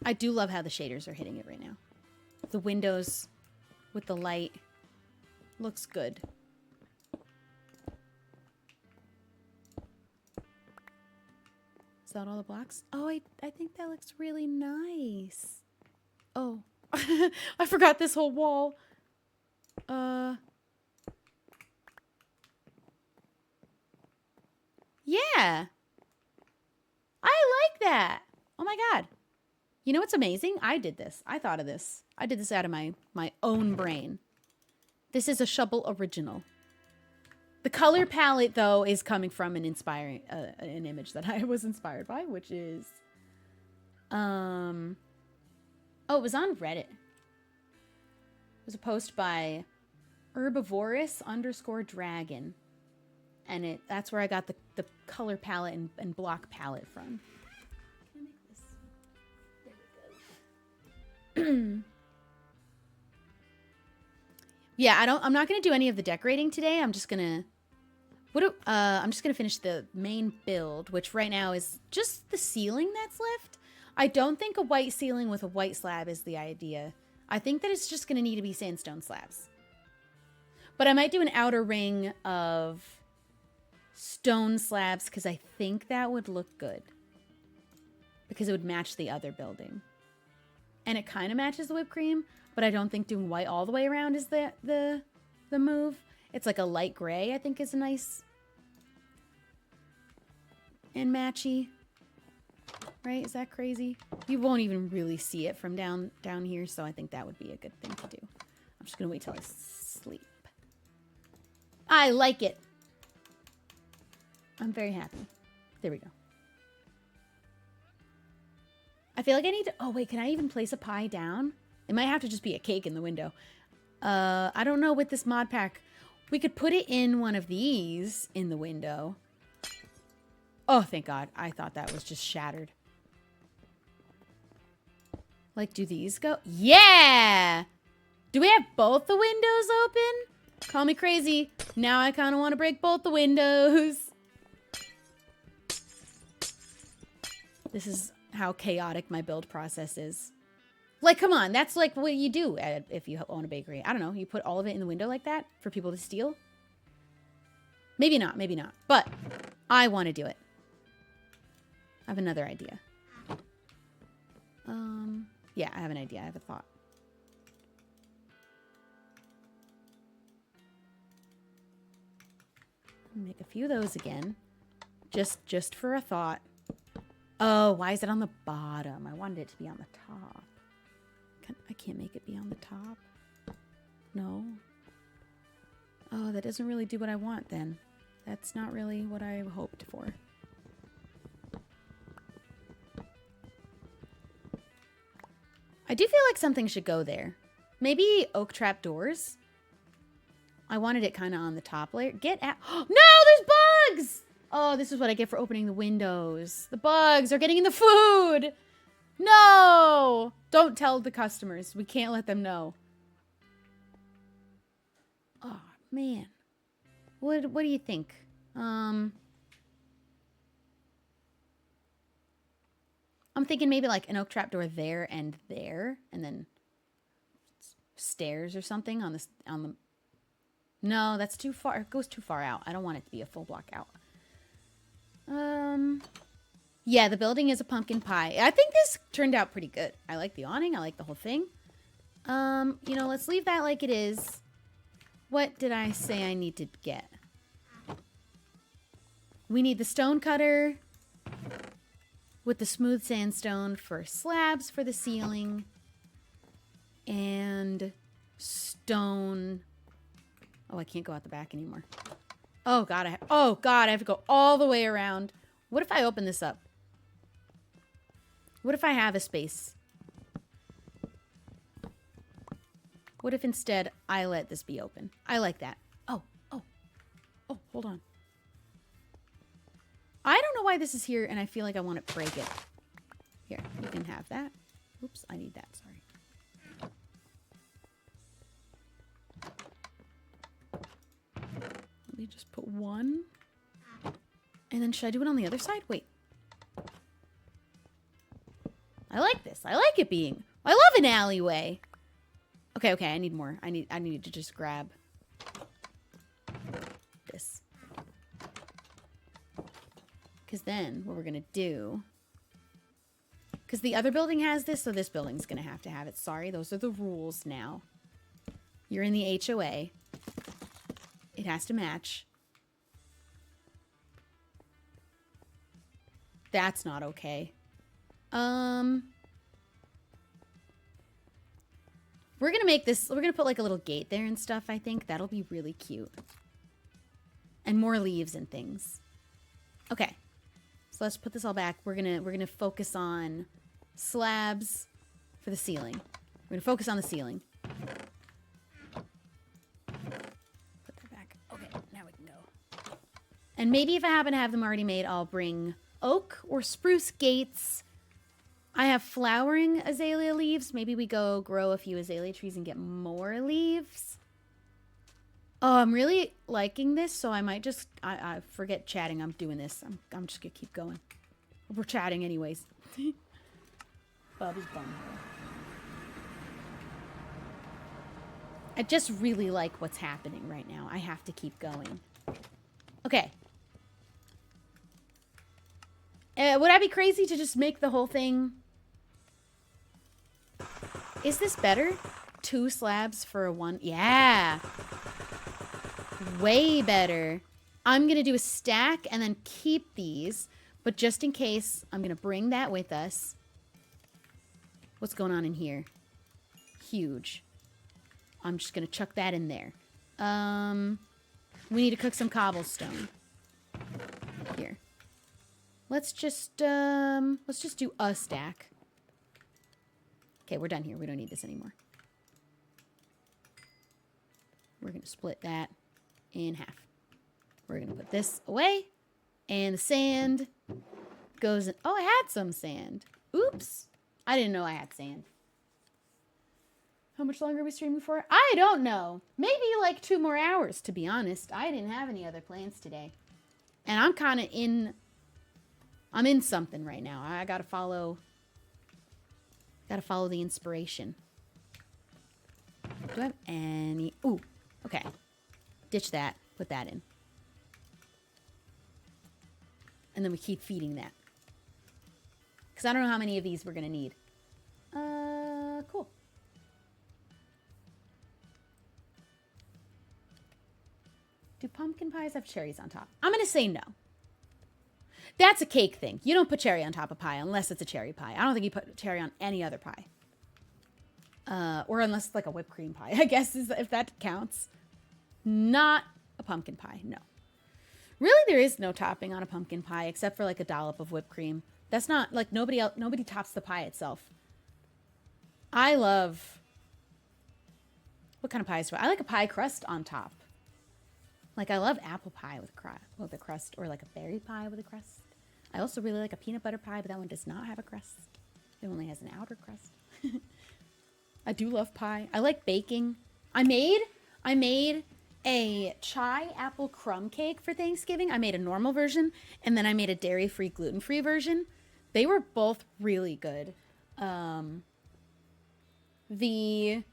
I do love how the shaders are hitting it right now. The windows with the light looks good. Is that all the blocks? Oh, I think that looks really nice. Oh, I forgot this whole wall. Yeah. I like that. Oh my God. You know what's amazing? I did this. I thought of this. I did this out of my own brain. This is a Shubble original. The color palette, though, is coming from an image that I was inspired by, which is, oh, it was on Reddit. It was a post by herbivorous_dragon. And that's where I got the color palette and block palette from. Yeah, I'm not gonna do any of the decorating today. I'm just gonna finish the main build, which right now is just the ceiling that's left. I don't think a white ceiling with a white slab is the idea. I think that it's just gonna need to be sandstone slabs. But I might do an outer ring of stone slabs because I think that would look good. Because it would match the other building. And it kind of matches the whipped cream, but I don't think doing white all the way around is the move. It's like a light gray, I think is nice and matchy. Right? Is that crazy? You won't even really see it from down here, so I think that would be a good thing to do. I'm just going to wait till I sleep. I like it. I'm very happy. There we go. I feel like I need to... Oh, wait. Can I even place a pie down? It might have to just be a cake in the window. I don't know with this mod pack. We could put it in one of these in the window. Oh, thank God. I thought that was just shattered. Like, do these go? Yeah! Do we have both the windows open? Call me crazy. Now I kind of want to break both the windows. This is how chaotic my build process is. Like, come on. That's like what you do if you own a bakery. I don't know. You put all of it in the window like that for people to steal? Maybe not. Maybe not. But I want to do it. I have another idea. Yeah, I have an idea. I have a thought. Make a few of those again. Just for a thought. Oh, why is it on the bottom? I wanted it to be on the top. I can't make it be on the top. No. Oh, that doesn't really do what I want then. That's not really what I hoped for. I do feel like something should go there. Maybe oak trap doors? I wanted it kind of on the top layer. Get out. No, there's bugs! Oh, this is what I get for opening the windows. The bugs are getting in the food! No! Don't tell the customers. We can't let them know. Oh, man. What do you think? I'm thinking maybe like an oak trap door there, and then stairs or something on the. No, that's too far. It goes too far out. I don't want it to be a full block out. Yeah, the building is a pumpkin pie. I think this turned out pretty good. I like the awning. I like the whole thing. You know, let's leave that like it is. What did I say I need to get? We need the stone cutter with the smooth sandstone for slabs for the ceiling. And stone. Oh, I can't go out the back anymore. Oh, God. I have to go all the way around. What if I open this up? What if I have a space? What if instead I let this be open? I like that. Oh, hold on. I don't know why this is here, and I feel like I want to break it. Here, you can have that. Oops, I need that. Sorry. Let me just put one. And then should I do it on the other side? Wait. I like this. I like it being. I love an alleyway. Okay, I need more. I need to just grab this. Because then what we're going to do, because the other building has this, so this building's going to have it. Sorry, those are the rules now. You're in the HOA. It has to match. That's not okay. We're going to make this, we're going to put like a little gate there and stuff, I think. That'll be really cute. And more leaves and things. Okay. So let's put this all back. We're gonna focus on slabs for the ceiling. We're gonna focus on the ceiling. Put that back. Okay, now we can go. And maybe if I happen to have them already made, I'll bring oak or spruce gates. I have flowering azalea leaves. Maybe we go grow a few azalea trees and get more leaves. Oh, I'm really liking this, so I might just... I forget chatting. I'm doing this. I'm just going to keep going. We're chatting anyways. Bub's bum. I just really like what's happening right now. I have to keep going. Okay. Would I be crazy to just make the whole thing... Is this better? 2 slabs for a 1? Yeah. Way better. I'm going to do a stack and then keep these. But just in case, I'm going to bring that with us. What's going on in here? Huge. I'm just going to chuck that in there. We need to cook some cobblestone. Here. Let's just do a stack. Okay, we're done here. We don't need this anymore. We're going to split that in half. We're going to put this away. And the sand goes in. Oh, I had some sand. Oops. I didn't know I had sand. How much longer are we streaming for? I don't know. Maybe like 2 more hours, to be honest. I didn't have any other plans today. And I'm kind of in... I'm in something right now. I got to follow... Got to follow the inspiration. Do I have any... Ooh. Okay. Ditch that. Put that in. And then we keep feeding that. Because I don't know how many of these we're going to need. Cool. Do pumpkin pies have cherries on top? I'm going to say no. That's a cake thing. You don't put cherry on top of pie unless it's a cherry pie. I don't think you put cherry on any other pie. Or unless like a whipped cream pie, I guess, is if that counts. Not a pumpkin pie, no. Really, there is no topping on a pumpkin pie except for like a dollop of whipped cream. That's not like nobody tops the pie itself. I love, what kind of pies do I like? A pie crust on top. Like I love apple pie with a crust, or like a berry pie with a crust. I also really like a peanut butter pie, but that one does not have a crust. It only has an outer crust. I do love pie. I like baking. I made a chai apple crumb cake for Thanksgiving. I made a normal version, and then I made a dairy-free, gluten-free version. They were both really good. The